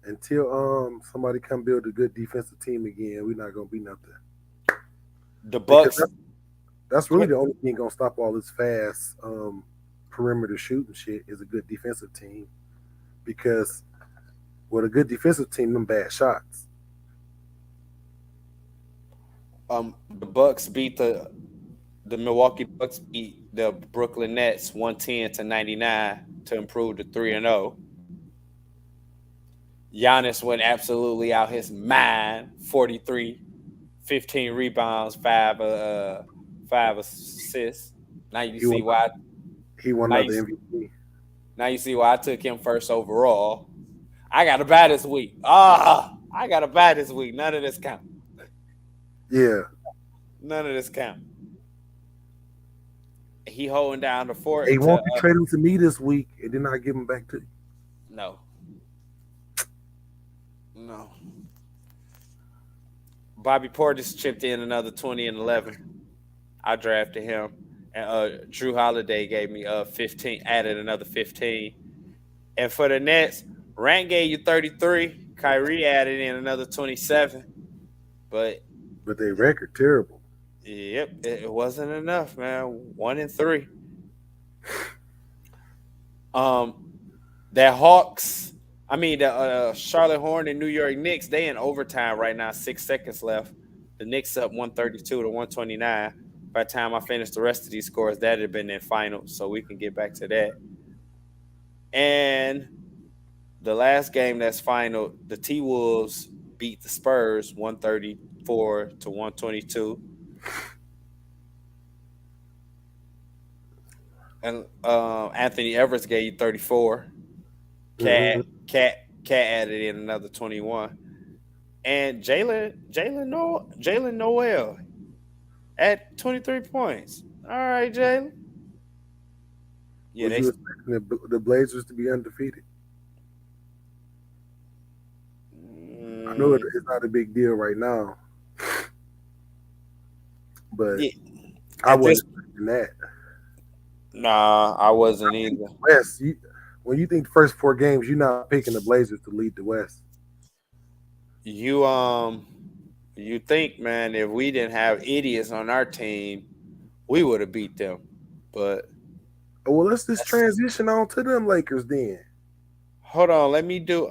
Until somebody come build a good defensive team again, we're not gonna be nothing. The Bucks. That's really the only thing gonna stop all this fast perimeter shooting shit is a good defensive team. Because with a good defensive team, them bad shots. The Bucks beat the Milwaukee Bucks beat the Brooklyn Nets 110-99 to improve to 3-0. Giannis went absolutely out his mind. 43, 15 rebounds, 5 assists. Now you see why he won another MVP. Now you see why I took him first overall. I got a bad this week. I got a bad this week. None of this count. Yeah. None of this count. He holding down the fort. He won't be trading to me this week, and then I give him back to you. No. Bobby Portis chipped in another 20 and 11. I drafted him. And Drew Holiday gave me 15, added another 15. And for the Nets, Rand gave you 33. Kyrie added in another 27. But their record terrible. Yep, it wasn't enough, man. 1-3. The Hawks, the Charlotte Hornets and New York Knicks, they in overtime right now, 6 seconds left. The Knicks up 132-129. By the time I finish the rest of these scores, that had been in finals, so we can get back to that. And the last game that's final, the T-Wolves beat the Spurs 134-122. And Anthony Edwards gave you 34. Cat added in another 21. And Jalen Noel at 23 points. All right, Jalen. Yeah, you expecting the Blazers to be undefeated? I know it's not a big deal right now, but yeah, I wasn't expecting that. Nah, I wasn't either. West, when you think the first 4 games, you're not picking the Blazers to lead the West. You think, man, if we didn't have idiots on our team, we would have beat them. But let's just transition on to them Lakers then. Hold on, let me do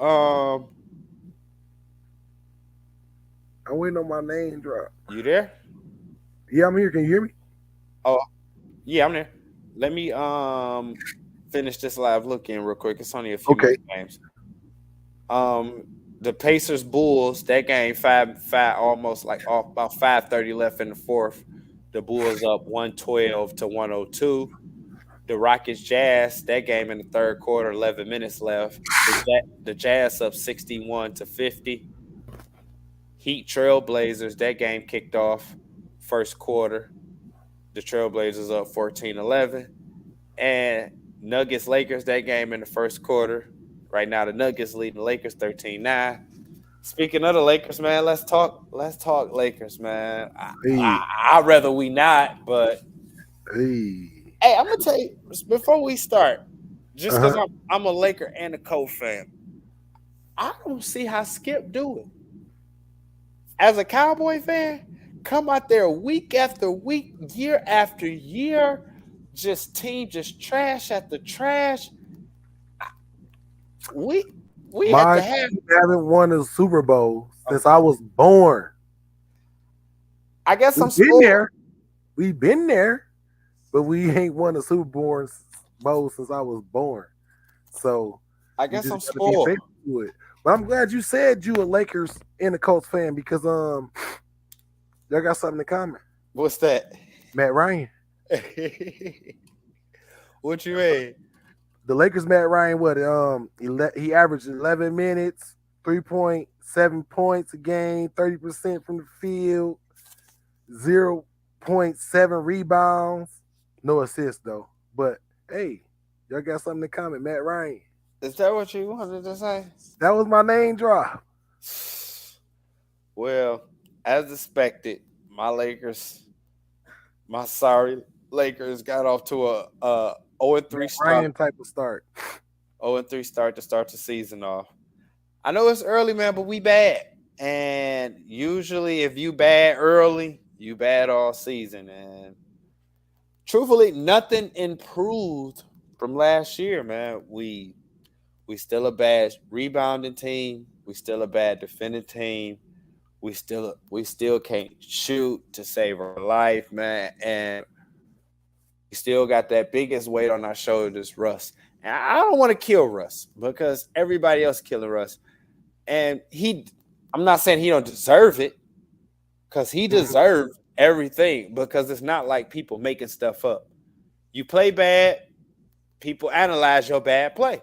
I'm waiting on my name drop. You there? Yeah, I'm here. Can you hear me? Oh, yeah, I'm there. Let me finish this live look in real quick. It's only a few more games. The Pacers Bulls, that game five almost like about 5:30 left in the fourth. The Bulls up 112-102. The Rockets Jazz, that game in the third quarter, 11 minutes left. The Jazz up 61-50. Heat Trailblazers, that game kicked off first quarter. The Trailblazers up 14-11. And Nuggets Lakers, that game in the first quarter. Right now, the Nuggets leading the Lakers 13-9. Speaking of the Lakers, man, let's talk Lakers, man. I'd rather we not, but hey, I'm gonna tell you before we start, just because I'm a Laker and a Colts fan. I don't see how Skip do it. As a Cowboy fan, come out there week after week, year after year, just trash after trash. We we at My the half. team haven't won a Super Bowl since I was born. I guess I'm We've been spoiled. there. We've been there, but we ain't won a Bowl since I was born. So I you guess just I'm got to be spoiled. faithful to it. But I'm glad you said you a Lakers and a Colts fan because y'all got something in common. What's that? Matt Ryan. What you mean? The Lakers, Matt Ryan, he averaged 11 minutes, 3.7 points a game, 30% from the field, 0.7 rebounds, no assists though. But hey, y'all got something in common, Matt Ryan. Is that what you wanted to say? That was my name drop. Well, as expected, my sorry Lakers got off to a 0-3 Matt start. Ryan type of start. 0-3 start to start the season off. I know it's early, man, but we bad. And usually if you bad early, you bad all season. And truthfully, nothing improved from last year, man. We still a bad rebounding team. We still a bad defending team. We still can't shoot to save our life, man. And we still got that biggest weight on our shoulders, Russ. And I don't want to kill Russ because everybody else killing Russ. And I'm not saying he don't deserve it, because he deserved everything, because it's not like people making stuff up. You play bad, people analyze your bad play,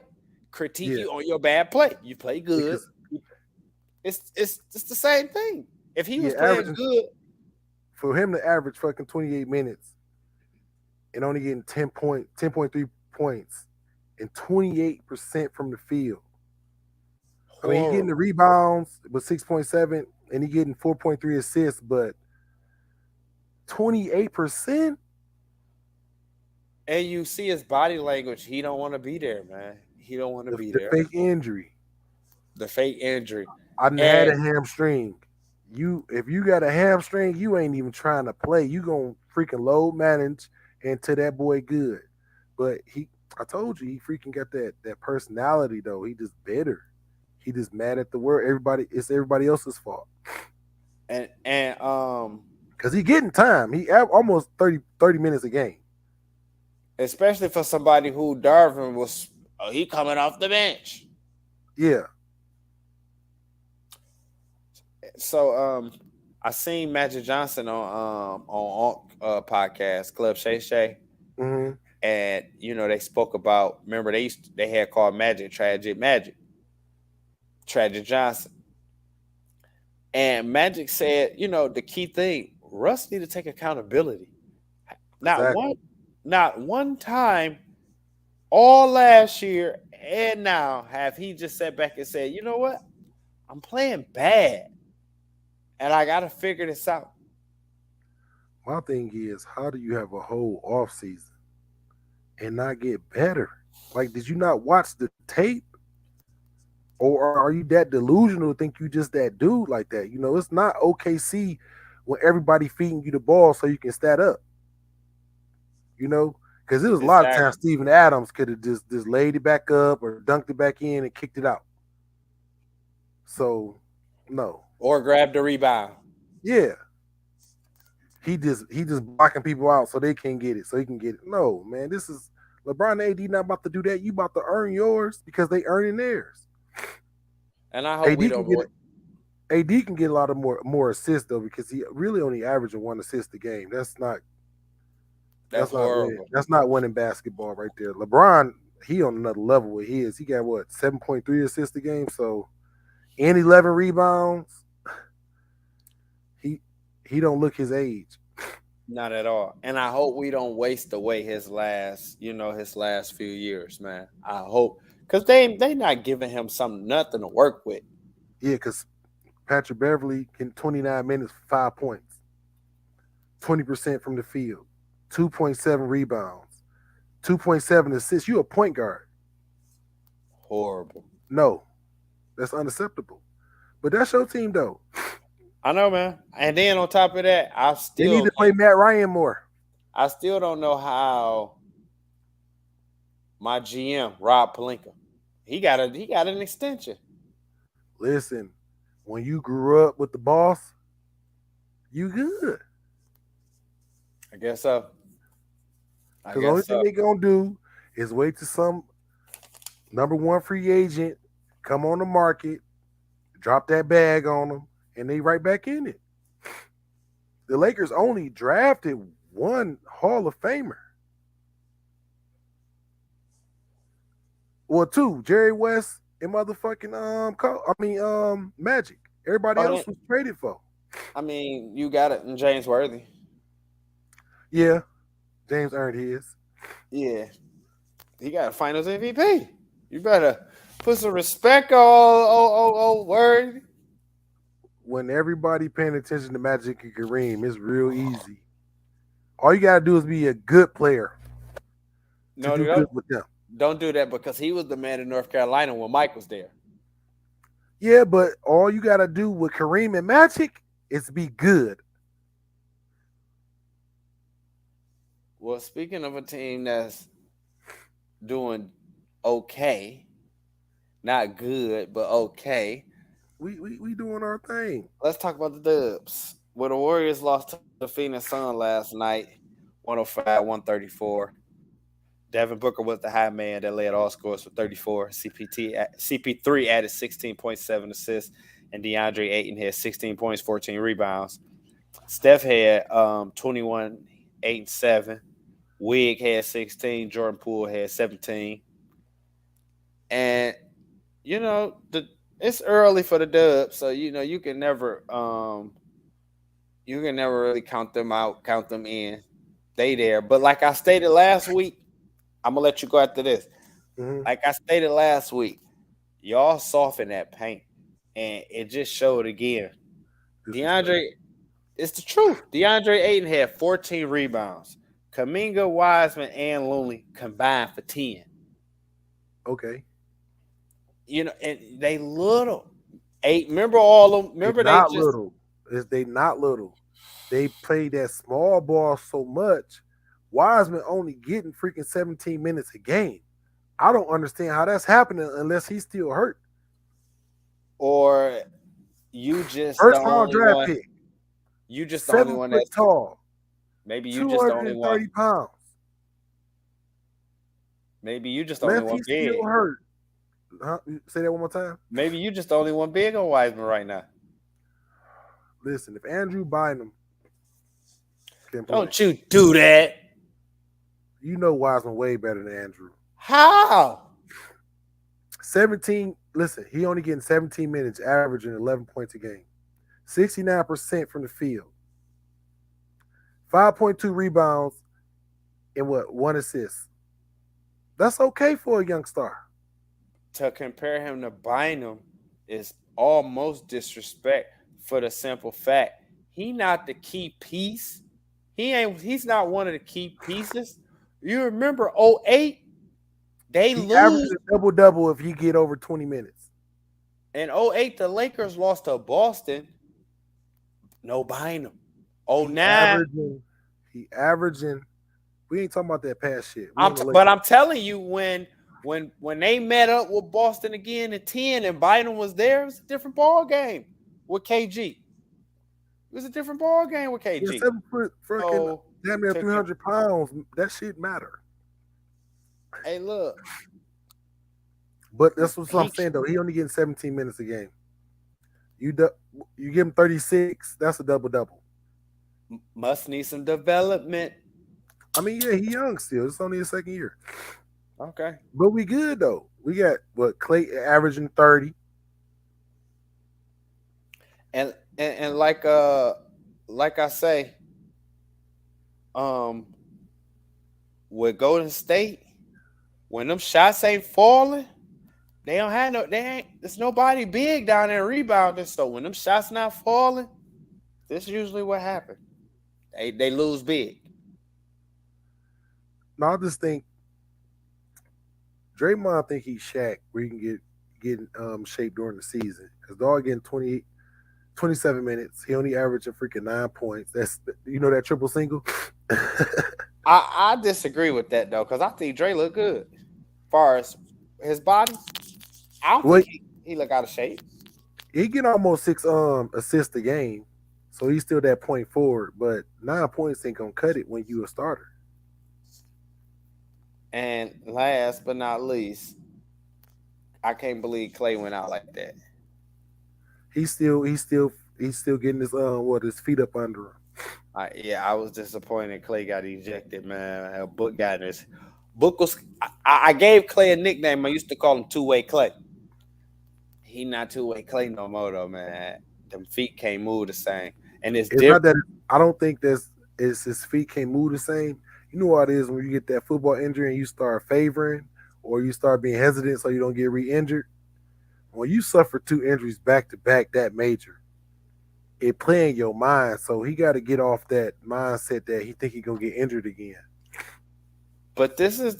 critique you on your bad play. You play good. It's the same thing. If he was playing good, for him to average fucking 28 minutes and only getting 10.3 points and 28% from the field. I mean, he getting the rebounds with 6.7 and he getting 4.3 assists, but 28%. And you see his body language. He don't want to be there, man. He don't want to be there. The fake injury. I had a hamstring. If you got a hamstring, you ain't even trying to play. You gonna freaking load manage until that boy good. But I told you, he freaking got that personality though. He just bitter. He just mad at the world. It's everybody else's fault. And because he getting time. He almost 30 minutes a game. Especially for somebody who Darvin was, he coming off the bench. Yeah. So I seen Magic Johnson on podcast Club Shay Shay, and they spoke about. Remember they had called Magic Tragic Johnson, and Magic said, the key thing, Russ need to take accountability. Not one time all last year and now have he just sat back and said, you know what, I'm playing bad. And I got to figure this out. My thing is, how do you have a whole off season and not get better? Like, did you not watch the tape? Or are you that delusional to think you just that dude like that? It's not OKC when everybody feeding you the ball so you can stat up. Because there was a lot of times Steven Adams could have just laid it back up or dunked it back in and kicked it out. So, no. Or grabbed the rebound. Yeah. He just blocking people out so they can't get it, so he can get it. No, man, this is LeBron and AD not about to do that. You about to earn yours because they earning theirs. And I hope AD can get a lot of more assists though, because he really only averaging 1 assist a game. That's horrible. That's not winning basketball right there. LeBron, he on another level with his. He got 7.3 assists a game, so and 11 rebounds. He don't look his age. Not at all. And I hope we don't waste away his last few years, man. I hope, because they not giving him nothing to work with. Yeah, because Patrick Beverly can 29 minutes, 5 points, 20% from the field, 2.7 rebounds, 2.7 assists. You a point guard. Horrible. No. That's unacceptable. But that's your team though. I know, man. And then on top of that, They need to play Matt Ryan more. I still don't know how my GM Rob Pelinka, he got an extension. Listen, when you grew up with the boss, you good. I guess so. Because the only thing they gonna do is wait till some number one free agent come on the market, drop that bag on them, and they right back in it. The Lakers only drafted one Hall of Famer. Well, two, Jerry West and motherfucking Magic. Everybody else was traded for. I mean, you got it in James Worthy. Yeah, James earned his. Yeah, he got a Finals MVP. You better put some respect on Worthy. When everybody paying attention to Magic and Kareem, it's real easy. All you gotta do is be a good player to do good with them. Don't do that because he was the man in North Carolina when Mike was there. Yeah, but all you gotta do with Kareem and Magic is be good. Well, speaking of a team that's doing okay, not good, but okay. We doing our thing. Let's talk about the Dubs. Well, the Warriors lost to the Phoenix Suns last night, 105-134. Devin Booker was the high man that led all scores for 34. CP3 added 16.7 assists, and DeAndre Ayton had 16 points, 14 rebounds. Steph had 21, 8, and 7. Wig had 16. Jordan Poole had 17. And, it's early for the Dubs, so, you can never really count them out, count them in. They there. But like I stated last week, I'm going to let you go after this. Mm-hmm. Like I stated last week, y'all soften that paint. And it just showed again. It's the truth. DeAndre Ayton had 14 rebounds. Kuminga, Wiseman, and Looney combined for 10. Okay. And they little. Remember all of them? Remember they not little. They not little. They play that small ball so much. Wiseman only getting freaking 17 minutes a game. I don't understand how that's happening unless he's still hurt. Or you just first round draft pick. You just the only one that's tall. Maybe you just the only one. 230 pounds. Maybe you just the only one big. Still hurt. Huh? Say that one more time. Maybe you just the only one big on Wiseman right now. Listen, if Andrew Bynum can play, don't you do that. You know Wiseman way better than Andrew. How? 17. Listen, he only getting 17 minutes, averaging 11 points a game. 69% from the field. 5.2 rebounds and 1 assist. That's okay for a young star. To compare him to Bynum is almost disrespect for the simple fact he not the key piece. He's not one of the key pieces. You remember 08? They lose. Averaged a double-double if he get over 20 minutes. In 08, the Lakers lost to Boston. No Bynum. 09. He averaging. We ain't talking about that past shit. But I'm telling you, when they met up with Boston again in 10 and Bynum was there, it was a different ball game with KG. It was a different ball game with KG. Yeah, 7 foot, freaking damn near 300 pounds. That shit matter. Hey, look. But that's what I'm saying though. He only getting 17 minutes a game. You give him 36. That's a double-double. Must need some development. I mean, yeah, he young still. It's only his second year. Okay. But we good though. We got Clay averaging 30. And like I say, with Golden State, when them shots ain't falling, there's nobody big down there rebounding. So when them shots not falling, this is usually what happens. They lose big. No, I just think Draymond think he's Shaq, where he can getting shape during the season. Because dog getting 27 minutes. He only averaged a freaking 9 points. That's that triple single. I disagree with that though, because I think Dre look good. As far as his body, I don't Well, think he look out of shape. he get almost 6 assists a game, so he's still that point forward. But 9 points ain't gonna cut it when you a starter. And last but not least, I can't believe Clay went out like that. He's still getting his feet up under him. I was disappointed Clay got ejected, man. A book got in his book was. I gave Clay a nickname. I used to call him Two-Way Clay. He not Two-Way Clay no more though, man. Them feet can't move the same, and it's It's different. not that I don't think it's his feet can't move the same. You know what it is when you get that football injury and you start favoring or you start being hesitant so you don't get re-injured. When you suffer 2 injuries back to back that major, it play in your mind. So he got to get off that mindset that he think he gonna get injured again. But this is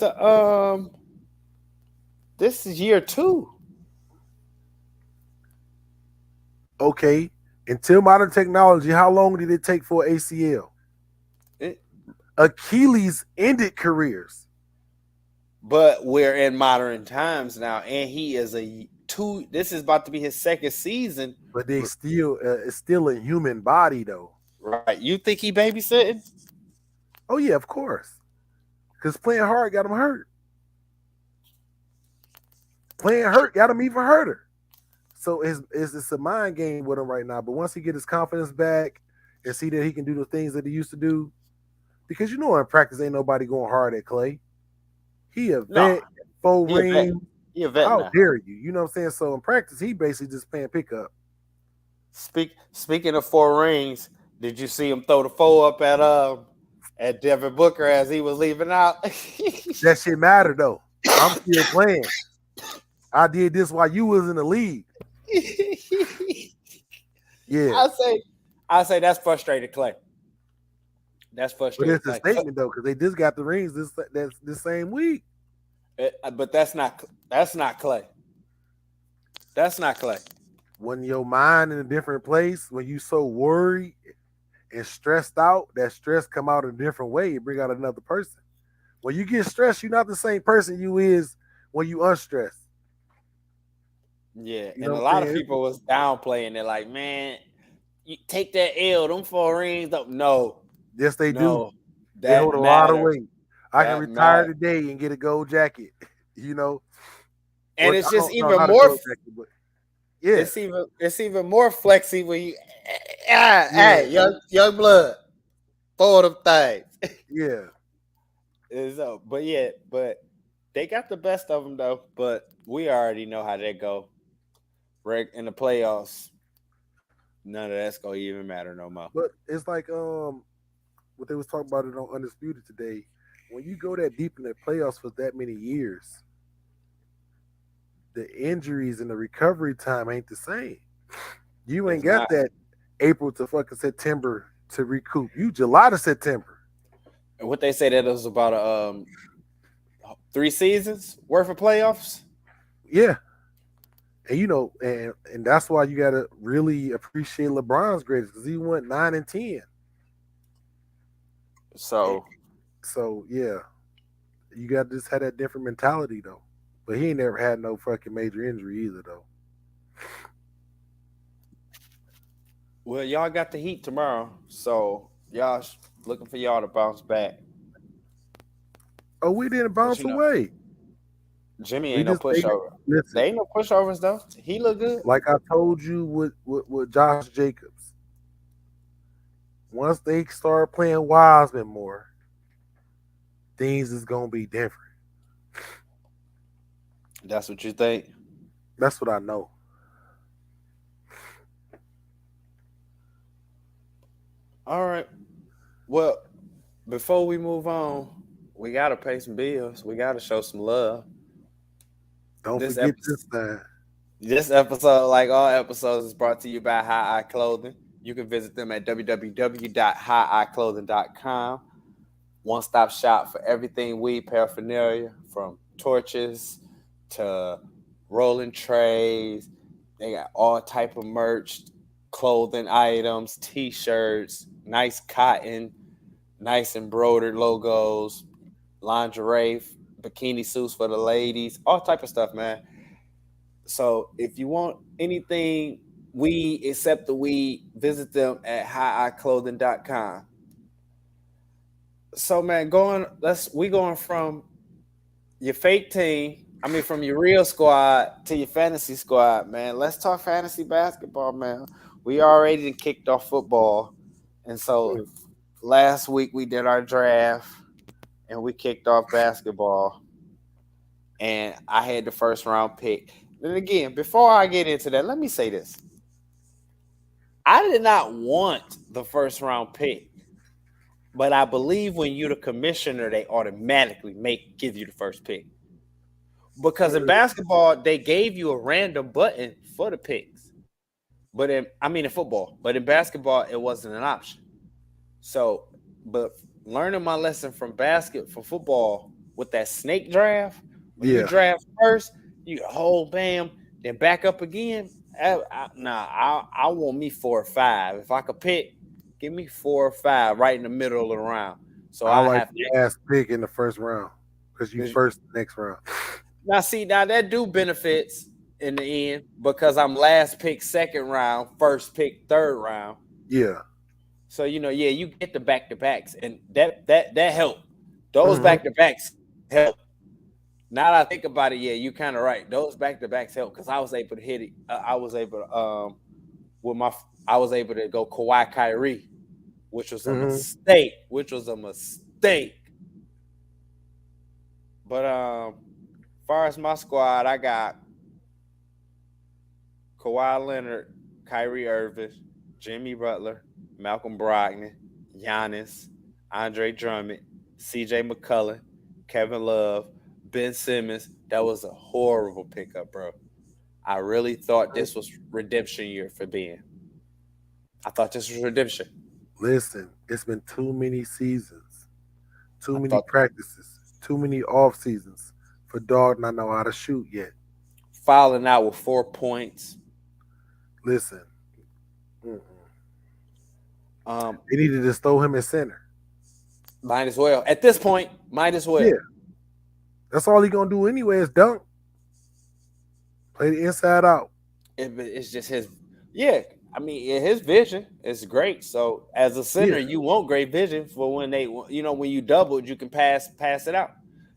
this is year 2. Okay, until modern technology, how long did it take for ACL? Achilles ended careers. But we're in modern times now, and he is this is about to be his second season. But they still, it's still a human body though. Right? You think he babysitting? Oh yeah, of course. Because playing hard got him hurt. Playing hurt got him even hurter. So it's a mind game with him right now. But once he get his confidence back and see that he can do the things that he used to do, because in practice ain't nobody going hard at Clay. He a vet, 4 rings. He a vet. How now. dare you? You know what I'm saying? So in practice, he basically just playing pickup. Speaking of 4 rings, did you see him throw the 4 up at Devin Booker as he was leaving out? That shit matter though. I'm still playing. I did this while you was in the league. Yeah. I say that's frustrated Clay. That's But frustrating. it's a statement though, because they just got the rings this same week. But that's not Clay. That's not Clay. When your mind in a different place, when you so worried and stressed out, that stress come out in a different way. It bring out another person. When you get stressed, you're not the same person you is when you unstressed. Yeah, and a lot of people was downplaying it, like, man, you take that L, them 4 rings up. No. Yes, they do. They hold a lot of weight. I can retire today and get a gold jacket, And it's just even more. Yeah, it's even more flexy when you, hey, young blood, 4 of them things. Yeah. But they got the best of them though. But we already know how they go. In the playoffs, none of that's gonna even matter no more. But it's like what they was talking about it on Undisputed today. When you go that deep in the playoffs for that many years, the injuries and the recovery time ain't the same. You ain't got that April to fucking September to recoup. You July to September. And what they say that it was about 3 seasons worth of playoffs. Yeah. And and that's why you gotta really appreciate LeBron's greatest, because he went 9 and 10. So yeah, you got to just have that different mentality though. But he ain't never had no fucking major injury either though. Well, y'all got the Heat tomorrow, so y'all looking for y'all to bounce back. Oh, we didn't bounce away. Jimmy ain't no pushover. They ain't no pushovers though. He look good. Like I told you with Josh Jacobs. Once they start playing Wiseman more, things is gonna be different. That's what you think? That's what I know. All right. Well, before we move on, we gotta pay some bills. We gotta show some love. Don't forget this time. This episode, like all episodes, is brought to you by High Eye Clothing. You can visit them at www.higheyeclothing.com. One-stop shop for everything weed paraphernalia, from torches to rolling trays. They got all type of merch, clothing items, t-shirts, nice cotton, nice embroidered logos, lingerie, bikini suits for the ladies, all type of stuff, man. So if you want anything weed except the weed, visit them at highiclothing.com. So man, we going from your fake team, I mean from your real squad to your fantasy squad, man. Let's talk fantasy basketball, man. We already kicked off football. And so last week we did our draft and we kicked off basketball. And I had the first round pick. And again, before I get into that, let me say this. I did not want the first round pick, but I believe when you're the commissioner, they automatically give you the first pick. Because in basketball, they gave you a random button for the picks. But in football, but in basketball, it wasn't an option. So, but learning my lesson from football with that snake draft, when you draft first, you hold bam, then back up again. I want me 4 or 5. If I could pick, give me 4 or 5 right in the middle of the round. So I like the last pick in the first round because you first next round. Now that do benefits in the end because I'm last pick second round, first pick third round. Yeah. So you get the back-to-backs, and that helped. Those back-to-backs help. Now that I think about it, yeah, you kind of right. Those back-to-backs help because I was able to hit it. I was able to go Kawhi Kyrie, which was a mistake. But as far as my squad, I got Kawhi Leonard, Kyrie Irving, Jimmy Butler, Malcolm Brogdon, Giannis, Andre Drummond, CJ McCollum, Kevin Love, Ben Simmons. That was a horrible pickup, bro. I really thought this was redemption year for Ben. I thought this was redemption. Listen, it's been too many seasons, too many practices, too many off seasons for dog not know how to shoot yet. Fouling out with 4 points. Listen. They needed to throw him in center. Might as well. At this point, might as well. Yeah. That's all he gonna do anyway is dunk. Play the inside out. It's just his. Yeah, I mean, his vision is great. So as a center, you want great vision for when when you doubled, you can pass it out.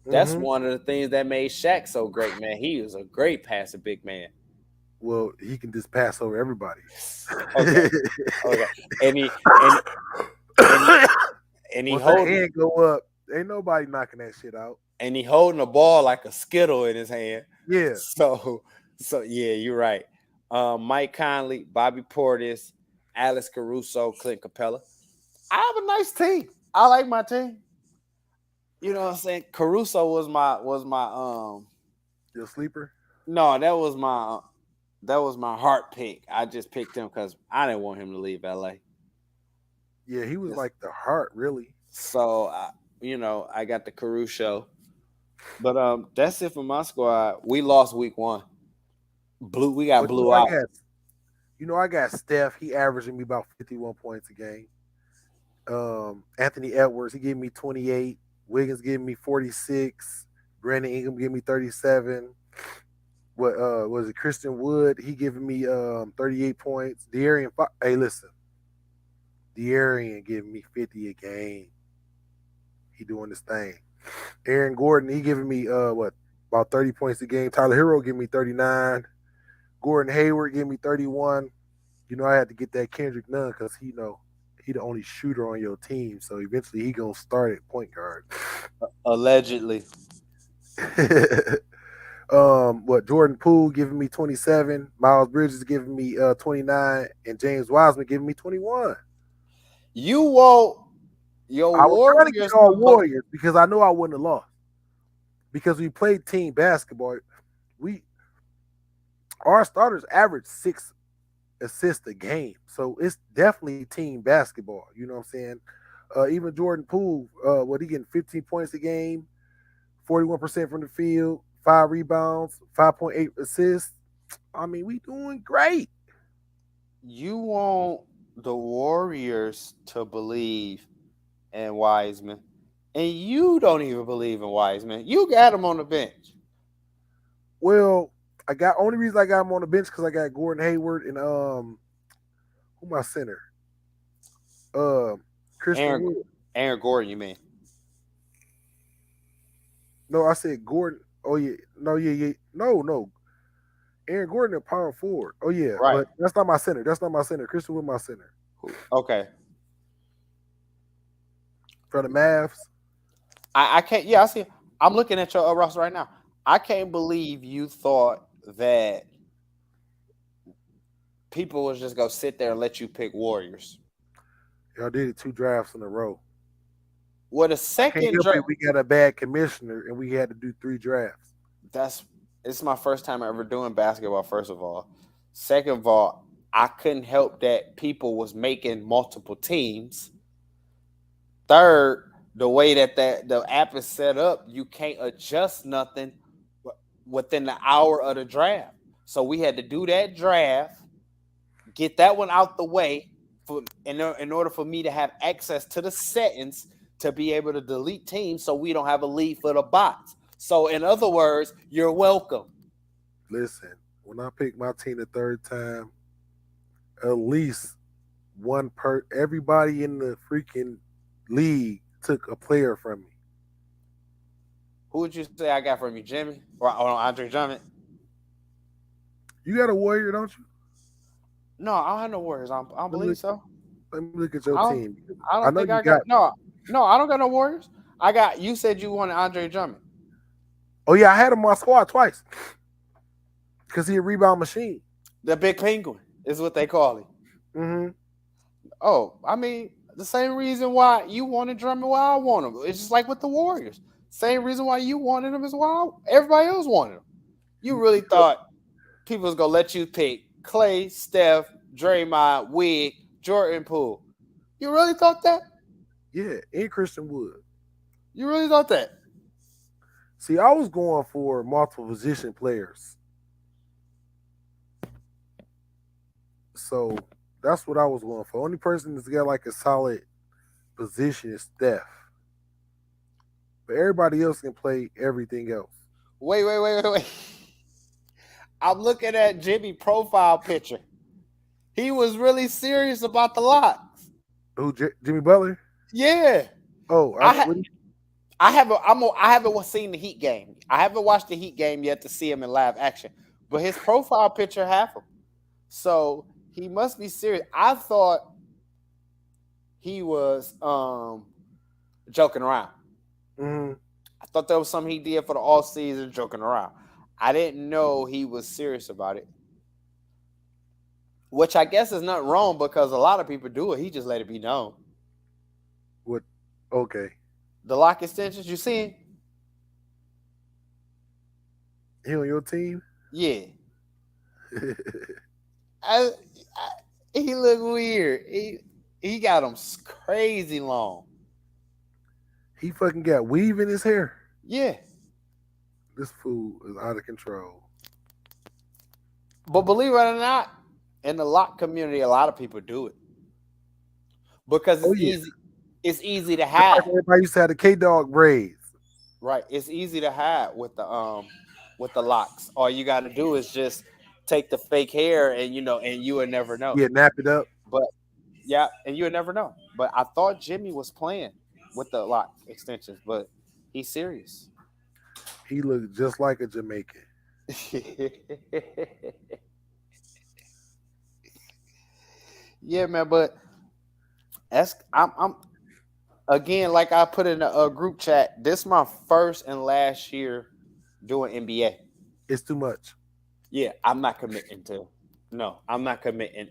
That's one of the things that made Shaq so great, man. He was a great passer, big man. Well, he can just pass over everybody. Okay. And he once that hand go up, ain't nobody knocking that shit out. And he holding the ball like a skittle in his hand. Yeah. So yeah, you're right. Mike Conley, Bobby Portis, Alex Caruso, Clint Capella. I have a nice team. I like my team. You know what I'm saying? Caruso was my your sleeper? No, that was my heart pick. I just picked him because I didn't want him to leave LA. Yeah, he was like the heart, really. So I got the Caruso. But that's it for my squad. We lost week 1. We got blew out. I got Steph. He averaging me about 51 points a game. Anthony Edwards, he gave me 28. Wiggins gave me 46. Brandon Ingram gave me 37. What was it? Christian Wood, he giving me 38 points. De'Aaron, hey, listen. De'Aaron giving me 50 a game. He doing this thing. Aaron Gordon, he giving me about 30 points a game. Tyler Hero giving me 39. Gordon Hayward gave me 31. I had to get that Kendrick Nunn because he the only shooter on your team. So eventually he gonna start at point guard. Allegedly. Jordan Poole giving me 27. Miles Bridges giving me 29, and James Wiseman giving me 21. You won't. I was trying to get all Warriors because I know I wouldn't have lost. Because we played team basketball. Our starters average 6 assists a game. So it's definitely team basketball. You know what I'm saying? Even Jordan Poole, he getting 15 points a game, 41% from the field, 5 rebounds, 5.8 assists. I mean, we doing great. You want the Warriors to believe in Wiseman, and you don't even believe in Wiseman. You got him on the bench. Well, only reason I got him on the bench because I got Gordon Hayward and who my center? Christian Wood. Aaron Gordon, you mean? No, I said Gordon. Oh yeah, no. Aaron Gordon at power forward. Oh yeah, Right. But that's not my center. Christian Wood, my center. Okay. For the Mavs. I can't. Yeah, I see. I'm looking at your roster right now. I can't believe you thought that people was just gonna sit there and let you pick Warriors. Y'all did it 2 drafts in a row. What a second draft. We got a bad commissioner and we had to do 3 drafts. It's my first time ever doing basketball, first of all. Second of all, I couldn't help that people was making multiple teams. Third, the way that the app is set up, you can't adjust nothing within the hour of the draft. So we had to do that draft, get that one out the way in order for me to have access to the settings to be able to delete teams so we don't have a lead for the bots. So in other words, you're welcome. Listen, when I picked my team the 3rd time, at least everybody in the freaking league took a player from me. Who would you say I got from you, Jimmy? Or Andre Drummond? You got a Warrior, don't you? No, I don't have no Warriors. I don't believe so. Let me look at your team. I don't think I got no, I don't got no Warriors. You said you wanted Andre Drummond. Oh yeah, I had him on my squad twice. Because he a rebound machine. The big penguin is what they call him. Mm-hmm. Oh, I mean, the same reason why you wanted Drummond, why I want him. It's just like with the Warriors. Same reason why you wanted him as why everybody else wanted him. You really thought people was gonna let you pick Clay, Steph, Draymond, Wig, Jordan Poole. You really thought that? Yeah, and Christian Wood. You really thought that? See, I was going for multiple position players. So that's what I was going for. Only person that's got like a solid position is Steph. But everybody else can play everything else. Wait. I'm looking at Jimmy's profile picture. He was really serious about the locks. Who, Jimmy Butler? Yeah. Oh, I haven't seen the Heat game. I haven't watched the Heat game yet to see him in live action. But his profile picture have him. So he must be serious. I thought he was joking around. Mm-hmm. I thought that was something he did for the all season, joking around. I didn't know he was serious about it. Which I guess is not wrong because a lot of people do it. He just let it be known. What? Okay. The lock extensions, you seen? He on your team? Yeah. He look weird. He got them crazy long. He fucking got weave in his hair. Yeah. This fool is out of control. But believe it or not, in the lock community, a lot of people do it because it's easy. It's easy to hide. Everybody used to have the K-Dog braids. Right. It's easy to hide with the locks. All you got to do is just take the fake hair and you would never know. Yeah, nap it up. But yeah, and you would never know. But I thought Jimmy was playing with the lock extensions, but he's serious. He looked just like a Jamaican. Yeah, man, but I'm again, like I put in a group chat, this is my first and last year doing NBA. It's too much. Yeah, I'm not committing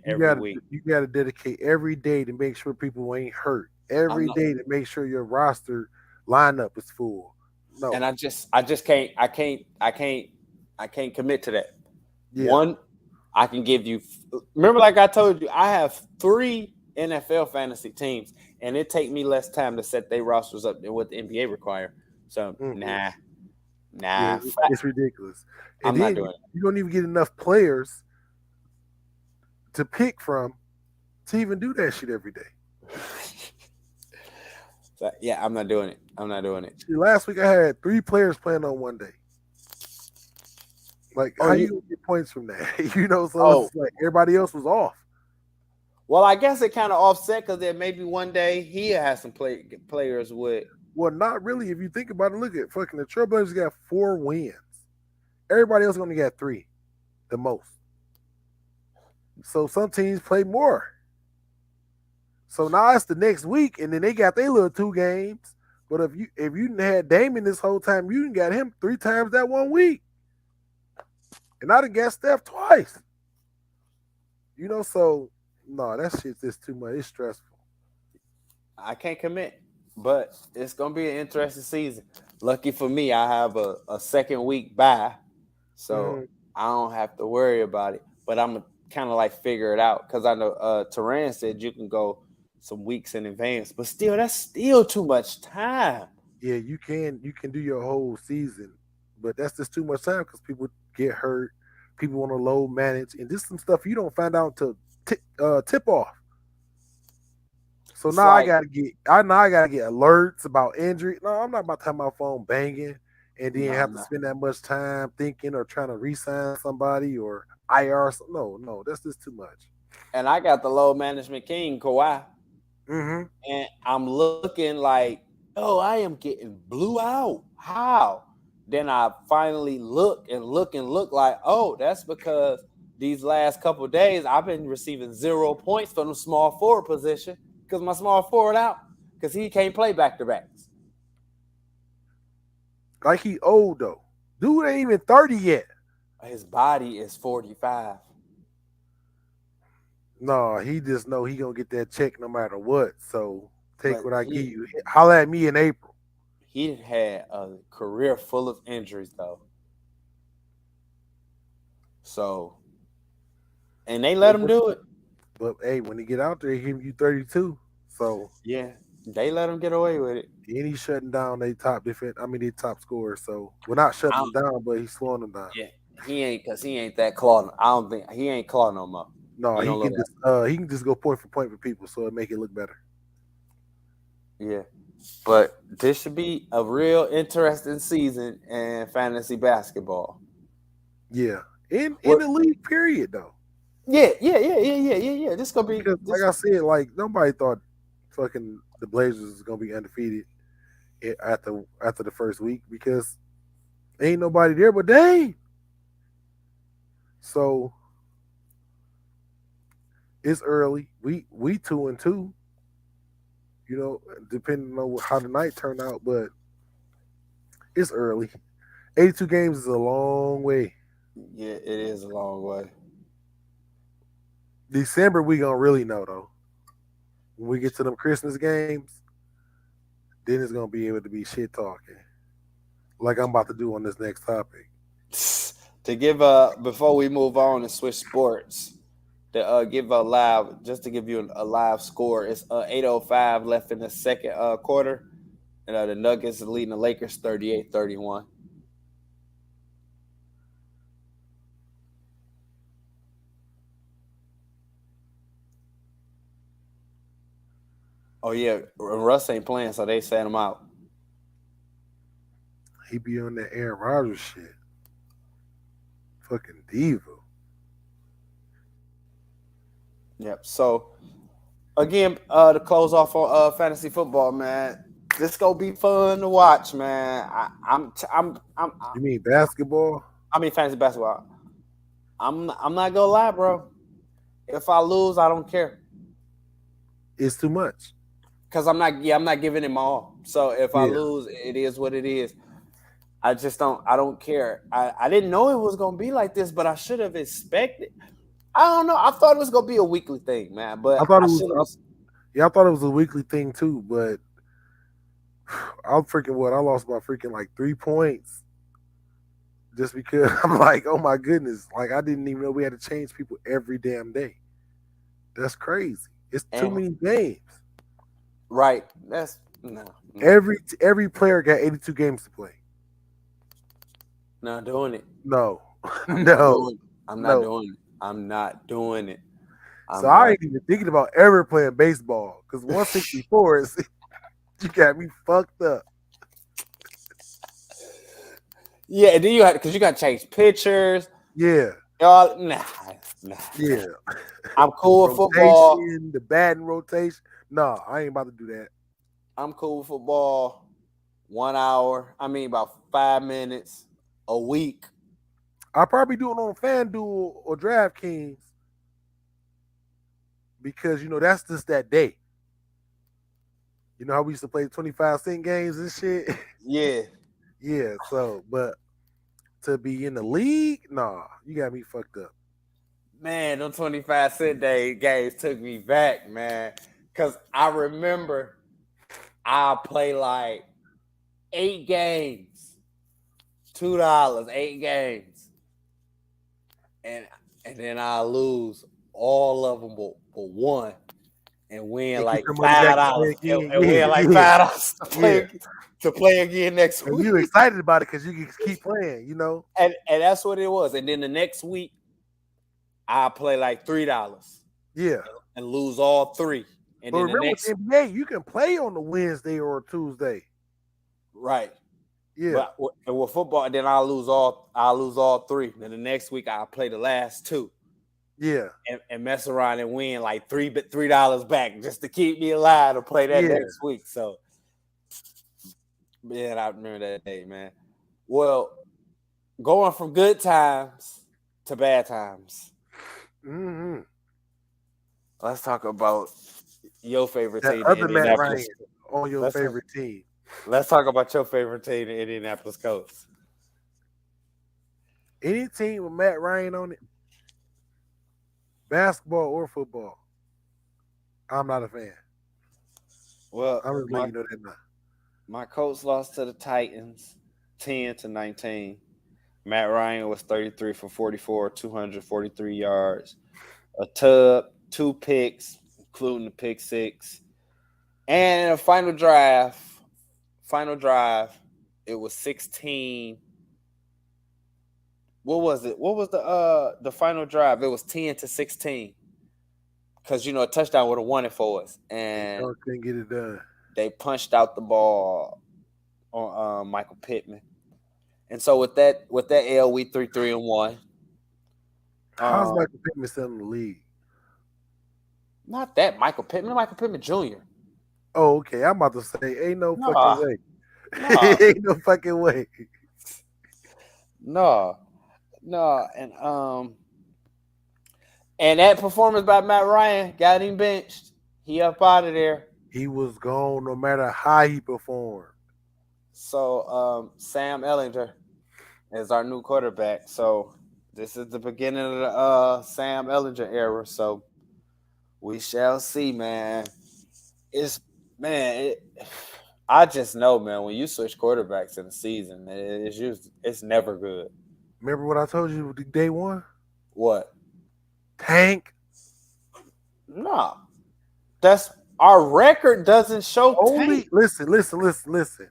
every week. You got to dedicate every day to make sure people ain't hurt. Every day to make sure your roster lineup is full. No, and I just can't. I can't commit to that. Yeah. One, I can give you. Remember, like I told you, I have 3 NFL fantasy teams, and it take me less time to set their rosters up than what the NBA require. So nah, Nah, it's ridiculous. And I'm not then doing you don't even get enough players to pick from to even do that shit every day. it. So, yeah, I'm not doing it. I'm not doing it. See, last week I had 3 players playing on one day. Like, how you gonna get points from that? So it's like everybody else was off. Well, I guess it kind of offset because then maybe one day he has some players with. Well, not really. If you think about it, look at fucking the Trailblazers got 4 wins. Everybody else only got 3, the most. So some teams play more. So now it's the next week, and then they got their little 2 games. But if you didn't had Damon this whole time, you didn't got him 3 times that 1 week. And I done got Steph twice. So no, that shit's just too much. It's stressful. I can't commit, but it's gonna be an interesting season. Lucky for me, I have a second week bye, so I don't have to worry about it. But I'm kind of like figure it out because I know Teran said you can go some weeks in advance, but still, that's still too much time. Yeah, you can do your whole season, but that's just too much time because people get hurt, people want to load manage, and this is some stuff you don't find out until tip off. So now I gotta get alerts about injury. No, I'm not about to have my phone banging and then have to spend that much time thinking or trying to re-sign somebody or IR. No, that's just too much. And I got the load management king, Kawhi. And I'm looking like, oh, I am getting blew out. How? Then I finally look like, oh, that's because these last couple of days I've been receiving 0 points from the small forward position because my small forward out because he can't play back-to-backs. Like he old though. Dude ain't even 30 yet. His body is 45. No, he just know he gonna get that check no matter what. So take what I give you. Holla at me in April. He had a career full of injuries though. So, and they let him do it. But hey, when he get out there, he give you 32. So yeah, they let him get away with it. And he's shutting down their top top scorers. So we're not shutting them down, but he's slowing them down. Yeah, he ain't that claw. I don't think he ain't claw no more. No, he can just go point for point for people, so it make it look better. Yeah, but this should be a real interesting season in fantasy basketball. Yeah, in the league period though. Yeah. This gonna be like I said, like nobody thought fucking the Blazers was gonna be undefeated after the first week because ain't nobody there but Dame. So it's early. We 2-2. Depending on how the night turned out, but it's early. 82 games is a long way. Yeah, it is a long way. December we gonna really know though. When we get to them Christmas games, then it's gonna be able to be shit talking, like I'm about to do on this next topic. To give before we move on and switch sports, to give a live, just to give you a live score, it's 8:05 left in the second quarter, and the Nuggets are leading the Lakers 38-31. Oh yeah, Russ ain't playing, so they sat him out. He be on that Aaron Rodgers shit. Fucking diva. Yep. So again, to close off on fantasy football, man, this gonna be fun to watch, man. You mean basketball? I mean fantasy basketball. I'm not gonna lie, bro. If I lose, I don't care. It's too much. Cause I'm not giving it my all. So if I lose, it is what it is. I don't care. I didn't know it was gonna be like this, but I should have expected. I don't know. I thought it was gonna be a weekly thing, man. But I thought it was a weekly thing too. But I'm freaking what? I lost by freaking like 3 points just because I'm like, oh my goodness, like I didn't even know we had to change people every damn day. That's crazy. It's too many games. Right. That's no. Every player got 82 games to play. Not doing it. No, I'm no, not no. doing it. I'm not doing it. So I'm I not. ain't even thinking about ever playing baseball because 164 is you got me fucked up. Yeah, and then you have because you got to change pictures. Yeah, Y'all, nah. yeah. I'm cool with football. Rotation, the batting rotation. No, I ain't about to do that. I'm cool with football. 1 hour. I mean, about 5 minutes a week. I'll probably do it on FanDuel or DraftKings because that's just that day. You know how we used to play 25-cent games and shit? Yeah. Yeah, so but to be in the league, nah, you got me fucked up. Man, them 25-cent day games took me back, man. Cause I remember I play like 8 games, $2, 8 games, and then I lose all of them but one, and win And get like your money back to play $5, again. and Yeah, win like yeah, $5 to play again next and week. you excited about it because you can keep playing, And that's what it was. And then the next week, I play like $3. Yeah. And lose all 3. And But then the remember with next the NBA, you can play on the Wednesday or Tuesday. right. Yeah. But with football, then I'll lose all 3. Then the next week I'll play the last 2. Yeah. And mess around and win like $3 back just to keep me alive to play that next week. So man, I remember that day, man. Well, going from good times to bad times. Mm-hmm. Let's talk about your favorite That team, other the Matt Indianapolis. Ryan on your favorite team. Let's talk about your favorite team, the Indianapolis Colts. Any team with Matt Ryan on it, basketball or football, I'm not a fan. Well, I'm just letting you know that now. My Colts lost to the Titans 10-19. Matt Ryan was 33 for 44, 243 yards, a tub, 2 picks, including the pick 6. And a final drive, it was 16. What was it? What was the final drive? It was 10-16. Because a touchdown would have won it for us. And couldn't get it done. They punched out the ball on Michael Pittman. And so with that L, we 3-1. How's Michael Pittman still in the league? Not that Michael Pittman Jr. Oh, okay. I'm about to say, ain't no fucking way. Nah. Ain't no fucking way. No. And that performance by Matt Ryan got him benched. He up out of there. He was gone no matter how he performed. So Sam Ehlinger is our new quarterback. So this is the beginning of the Sam Ehlinger era. So we shall see, man. I just know, man, when you switch quarterbacks in the season, it's never good. Remember what I told you day one? What? Tank? No. That's our record doesn't show only tank. Listen.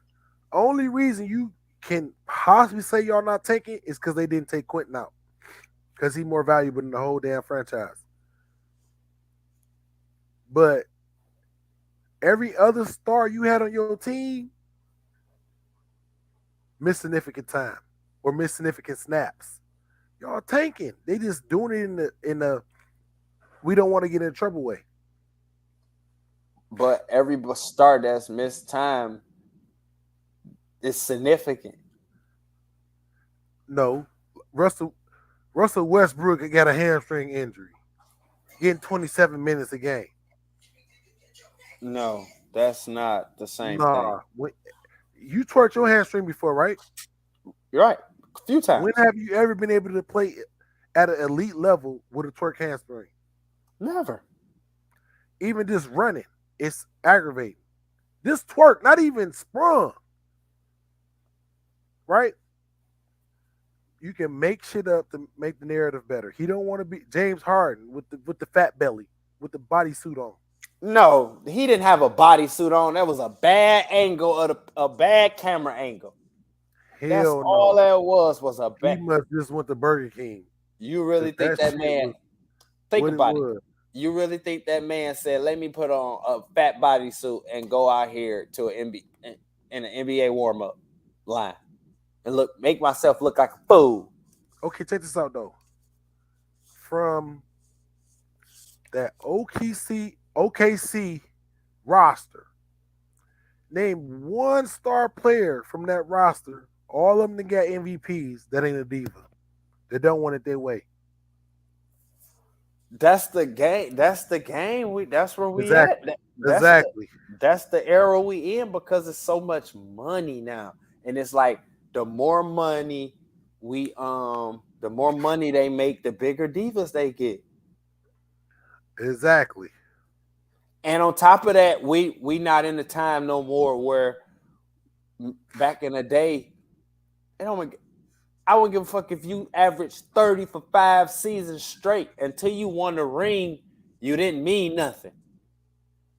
Only reason you can possibly say y'all not taking is because they didn't take Quentin out. Because he's more valuable than the whole damn franchise. But every other star you had on your team missed significant time or missed significant snaps. Y'all tanking. They just doing it in the we don't want to get in trouble way. But every star that's missed time is significant. No. Russell Westbrook got a hamstring injury. Getting 27 minutes a game. No, that's not the same thing. You twerked your hamstring before, right? You're right. A few times. When have you ever been able to play at an elite level with a twerk hamstring? Never. Even just running, it's aggravating. This twerk, not even sprung. Right? You can make shit up to make the narrative better. He don't want to be James Harden with the fat belly, with the bodysuit on. No, he didn't have a bodysuit on. That was a bad angle of a bad camera angle. That's Hell all no. that was a He bet. must just went to Burger King. You really think That that shit man? was Think what it about it. was. You really think that man said, "Let me put on a fat bodysuit and go out here to an NBA warm up line and make myself look like a fool"? Okay, check this out though. From that OKC roster, name one star player from that roster. All of them that got MVPs that ain't a diva. They don't want it their way. That's the game. That's the game. That's where we Exactly. at. Exactly. That's the era we in because it's so much money now, and it's like the more money the more money they make, the bigger divas they get. Exactly. And on top of that, we not in the time no more where back in the day, I wouldn't give a fuck if you averaged 30 for 5 seasons straight until you won the ring. You didn't mean nothing.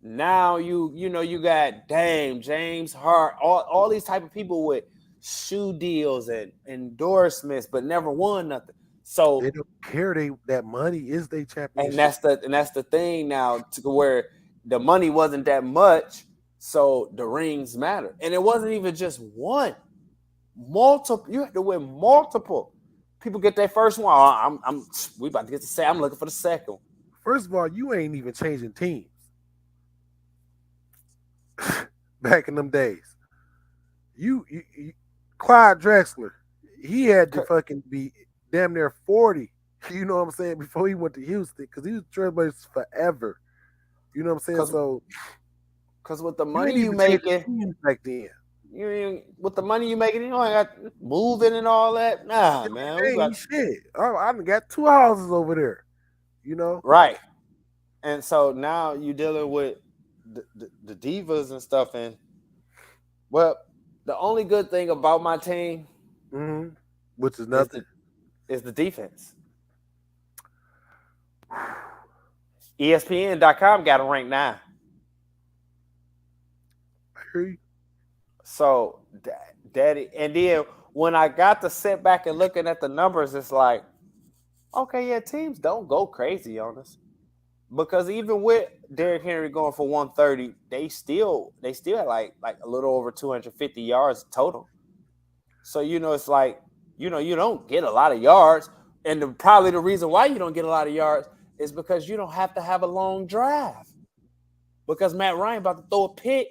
Now you got Dame, James Hart, all these type of people with shoe deals and endorsements, but never won nothing. So they don't care. That money is their championship, and that's the thing now, to where the money wasn't that much, so the rings matter, and it wasn't even just one, multiple. You had to win multiple. People get their first one. We about to get to say. I'm looking for the second one. First of all, you ain't even changing teams. Back in them days, you Clyde Drexler, he had to fucking be damn near 40. You know what I'm saying? Before he went to Houston, because he was Trailblazers forever. You know what I'm saying? So, because with the money you making back then, with the money you making, you know, I got moving and all that. Nah, man, we got shit. I got 2 houses over there. You know, right? And so now you dealing with the divas and stuff, and well, the only good thing about my team, which is nothing, is the defense. ESPN.com got a rank 9. I hear you. So, daddy, and then when I got to sit back and looking at the numbers, it's like, okay, yeah, teams don't go crazy on us, because even with Derrick Henry going for 130, they still had like a little over 250 yards total. So it's like you don't get a lot of yards, and probably the reason why you don't get a lot of yards is because you don't have to have a long drive. Because Matt Ryan about to throw a pick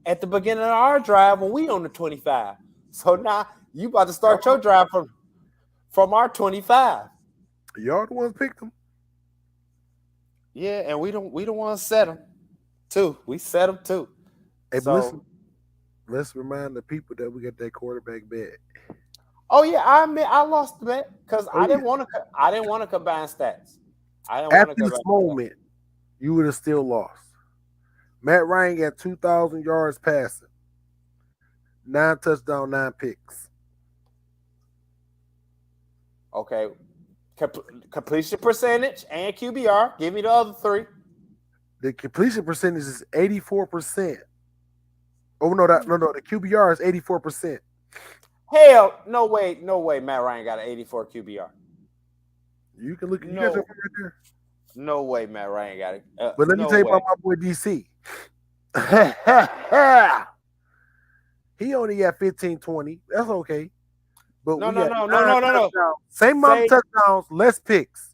at the beginning of our drive when we on the 25. So now you about to start your drive from our 25. Y'all the ones picked them. Yeah, and we don't want to set them too. We set them too. Hey, so, listen, let's remind the people that we got that quarterback bet. Oh yeah, I admit I lost the bet because I didn't want to combine stats. At this moment, you would have still lost. Matt Ryan got 2,000 yards passing, 9 touchdowns, 9 picks. Okay, completion percentage and QBR. Give me the other 3. The completion percentage is 84%. Oh no, the QBR is 84%. Hell, no way, Matt Ryan got an 84 QBR. You can look at right there. No way, Matt Ryan got it. But let me tell you about my boy DC. He only got 15-20. That's okay. But no. Same amount of touchdowns, less picks.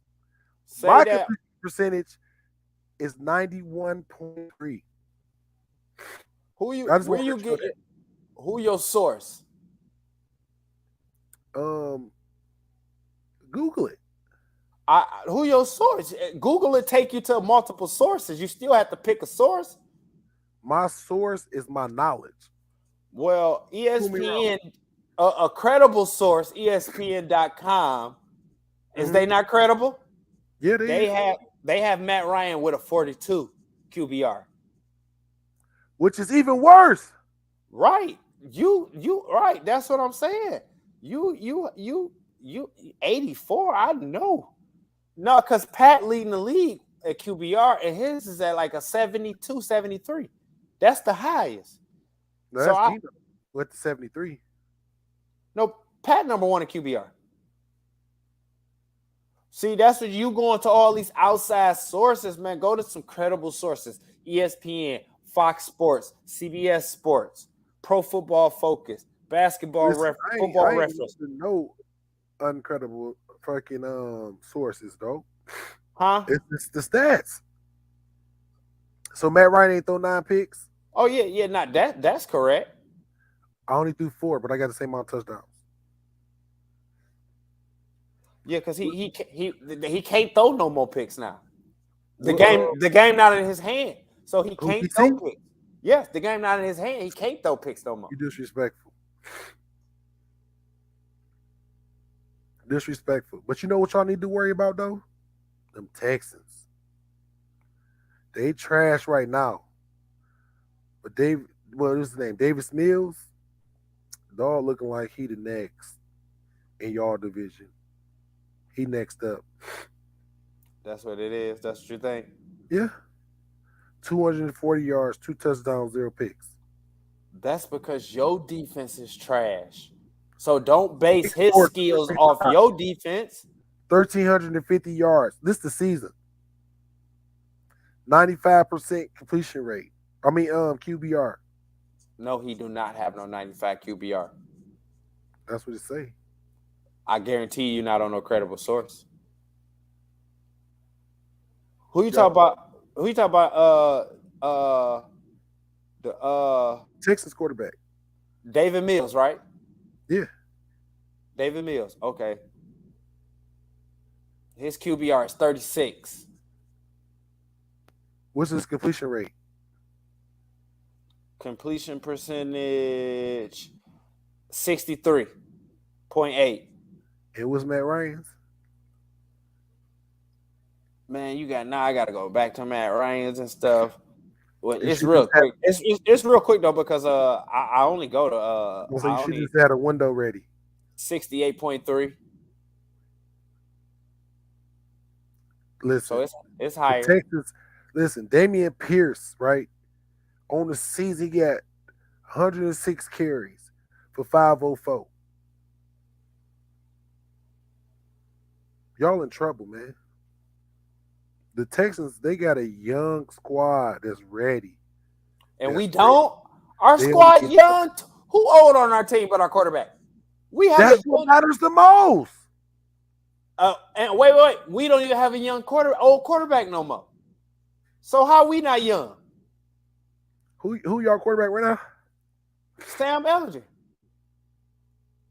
My completion percentage is 91.3. Who your source? Google it. Who your source? Google it, take you to multiple sources. You still have to pick a source. My source is my knowledge. Well, ESPN, a credible source, ESPN.com, is they not credible? Yeah, they have Matt Ryan with a 42 QBR, which is even worse. Right? You right? That's what I'm saying. You 84. I know. No, because Pat leading the league at QBR, and his is at like a 72, 73. That's the highest. No, that's Gino with the 73. No, Pat number 1 in QBR. See, that's what you going to all these outside sources, man. Go to some credible sources. ESPN, Fox Sports, CBS Sports, Pro Football Focus, Listen, Football I ain't Reference. no uncredible fucking sources though. Huh? It's the stats. So Matt Ryan ain't throw 9 picks. Oh yeah, not that's correct. I only threw 4, but I got the same amount of touchdowns. Yeah, because he can't throw no more picks now. The game not in his hand, so he can't throw picks. Yes, the game not in his hand. He can't throw picks no more. You disrespectful. Disrespectful. But you know what y'all need to worry about though? Them Texans. They trash right now. But what is his name? Davis Mills. Dog looking like he the next in y'all division. He next up. That's what it is. That's what you think. Yeah. 240 yards, 2 touchdowns, 0 picks. That's because your defense is trash. So don't base his skills off your defense. 1,350 yards. This is the season. 95% completion rate. QBR. No, he do not have no 95 QBR. That's what it say. I guarantee you not on no credible source. Who you talk about? Who you talk about? The Texas quarterback. David Mills, right? Yeah. David Mills. Okay. His QBR is 36. What's his completion rate? Completion percentage 63.8. It was Matt Ryan's. Man, I gotta go back to Matt Ryan's and stuff. Well, it's real quick. It's real quick though, because I only go to so you should just had a window ready. 68.3. Listen, so it's higher. Texas, listen, Damian Pierce, right? On the season, he got 106 carries for 504. Y'all in trouble, man. The Texans, they got a young squad that's ready. And we don't. Our squad young. Who old on our team but our quarterback? That's what matters the most. And wait. We don't even have a old quarterback no more. So how we not young? Who y'all quarterback right now? Sam Ellinger.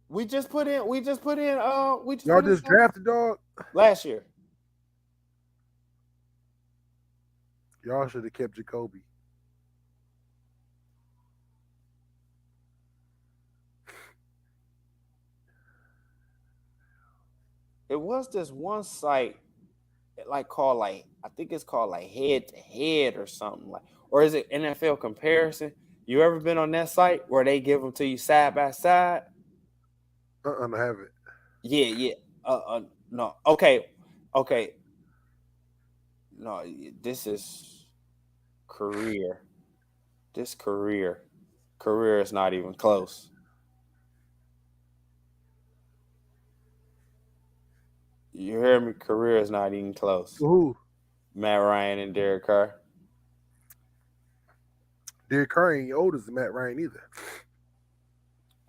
We just put in. Y'all just drafted dog last year. Y'all should have kept Jacoby. It was this one site, I think it's called Head to Head or something or is it NFL Comparison? You ever been on that site where they give them to you side by side? I haven't. Yeah. No. Okay. No, this is career. This career is not even close. You hear me? Career is not even close. Who? Matt Ryan and Derek Carr. Derek Carr ain't old as Matt Ryan either.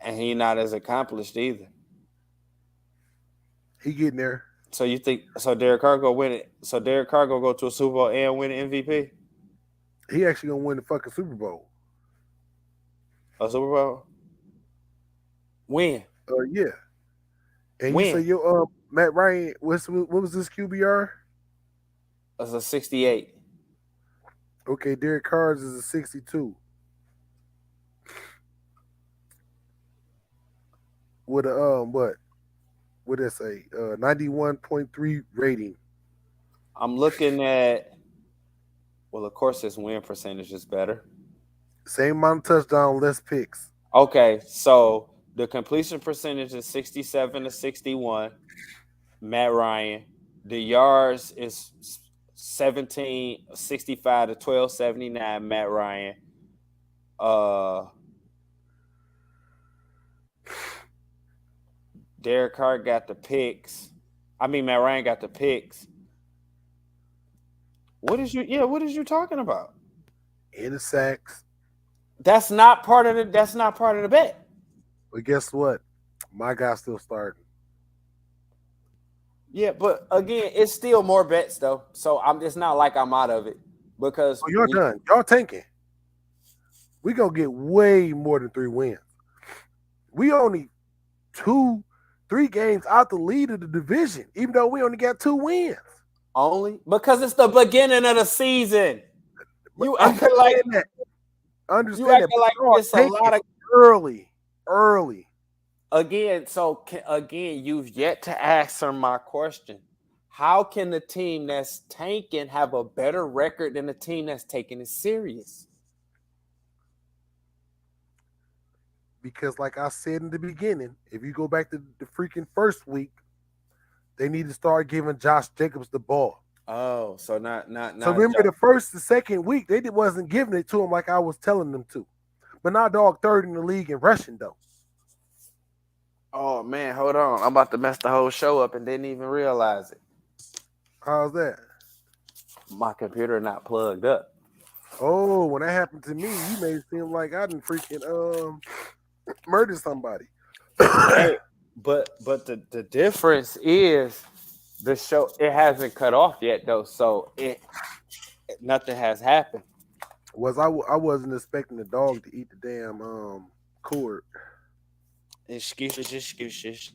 And he not as accomplished either. He getting there. So you think Derek Carr go win it? So Derek Carr go to a Super Bowl and win an MVP? He actually gonna win the fucking Super Bowl. A Super Bowl? When? Yeah. And when? You say your Matt Ryan, what was this QBR? It's a 68. Okay, Derek Carr's is a 62. With a what did it say? 91.3 rating. I'm looking at, well, of course his win percentage is better. Same amount of touchdown, less picks. Okay, so the completion percentage is 67 to 61. Matt Ryan. The yards is 1765 to 1279. Matt Ryan. Derek Carr got the picks. I mean, Matt Ryan got the picks. What is you talking about? In the sacks. That's not part of the bet. But guess what? My guy's still starting. Yeah, but again, it's still more bets though. So it's not like I'm out of it because You're done. Y'all tanking. We gonna get way more than 3 wins. We only 3 games out the lead of the division, even though we only got 2 wins. Only because it's the beginning of the season. You acting like that. Understand you acting that, like it's a lot of early. Again, you've yet to answer my question. How can the team that's tanking have a better record than the team that's taking it serious? Because like I said in the beginning, if you go back to the freaking first week, they need to start giving Josh Jacobs the ball. Oh, so not. So remember the second week, they wasn't giving it to him like I was telling them to. But now dog 3rd in the league in rushing though. Oh man, hold on. I'm about to mess the whole show up and didn't even realize it. How's that? My computer not plugged up. Oh, when that happened to me, you made it seem like I didn't freaking murder somebody. Hey, but the difference is the show, it hasn't cut off yet though, so nothing has happened. I wasn't expecting the dog to eat the damn cord. Excuses.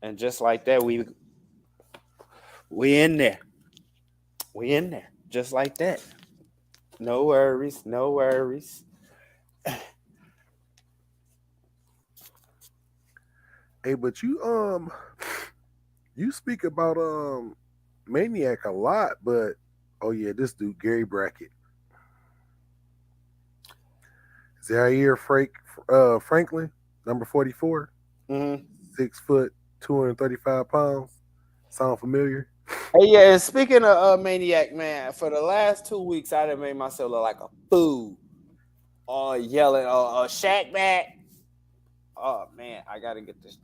And just like that, we in there. We in there. Just like that. No worries. Hey, but you speak about Maniac a lot, but oh yeah, this dude Gary Brackett. Zaire Franklin, number 44, 6 foot, 235 pounds. Sound familiar? Hey, yeah, and speaking of Maniac, man, for the last 2 weeks, I done made myself look like a fool. Yelling, Shaq back. Oh, man, I got to get this.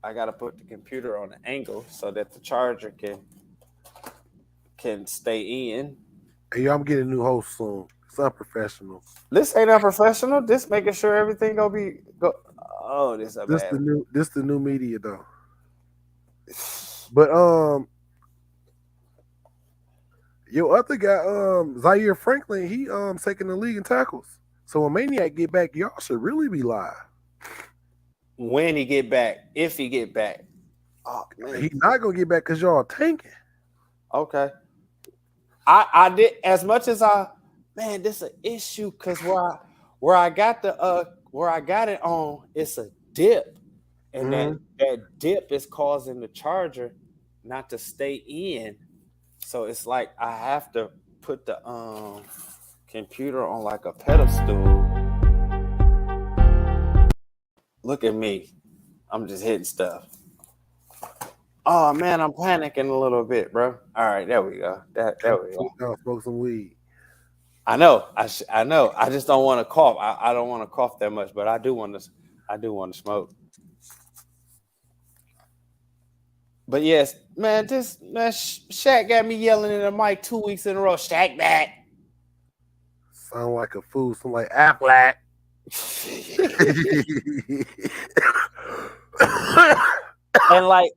I got to put the computer on an angle so that the charger can stay in. Hey, I'm getting a new host soon. It's unprofessional. This ain't unprofessional. This making sure everything go. Oh, this the new media though. But your other guy, Zaire Franklin, he taking the league in tackles. So when Maniac get back, y'all should really be live. When he get back, if he get back. Oh man, he's not gonna get back because y'all tanking. Okay. I did as much as man, this is an issue because where I got it on, it's a dip. And that dip is causing the charger not to stay in. So it's like I have to put the computer on like a pedestal. Look at me. I'm just hitting stuff. Oh man, I'm panicking a little bit, bro. All right, there we go. There we go. Y'all smoke some weed. I know. I know. I just don't want to cough. I don't want to cough that much, but I do want to smoke. But yes, man, Shaq got me yelling in the mic 2 weeks in a row. Shaq back. Sound like a fool. Sound like Affleck. And like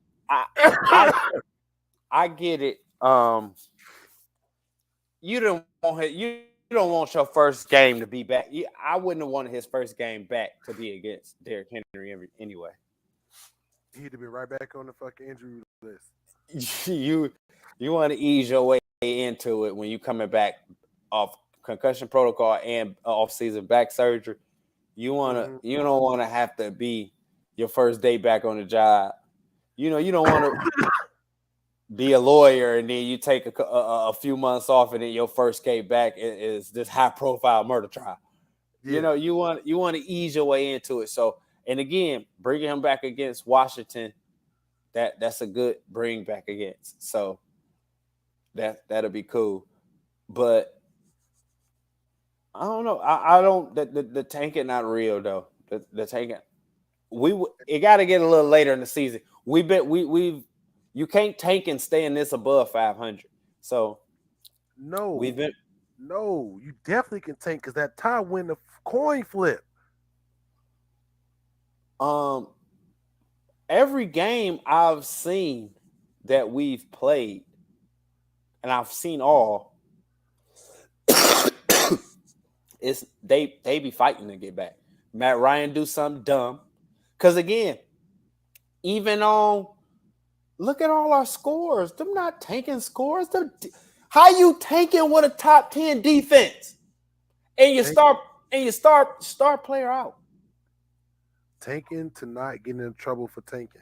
I get it. You don't want your first game to be back. I wouldn't have wanted his first game back to be against Derrick Henry anyway. He had to be right back on the fucking injury list. You want to ease your way into it when you coming back off concussion protocol and off-season back surgery. You don't want to have to be your first day back on the job. You don't want to be a lawyer and then you take a few months off and then your first case back is this high-profile murder trial. Yeah. You want to ease your way into it. So, and again, bringing him back against Washington, that's a good bring back against. So that'll be cool. But I don't know. I don't. The tanking not real though. The tanking. it got to get a little later in the season. You can't tank and stay in this above 500. So No, we've been no, you definitely can tank because that tie win the coin flip. every game I've seen that we've played, and I've seen all, it's they be fighting to get back. Matt Ryan do something dumb. Because again, even on look at all our scores. Them not tanking scores. How you tanking with a top 10 defense? And you start player out. Tanking to not getting in trouble for tanking.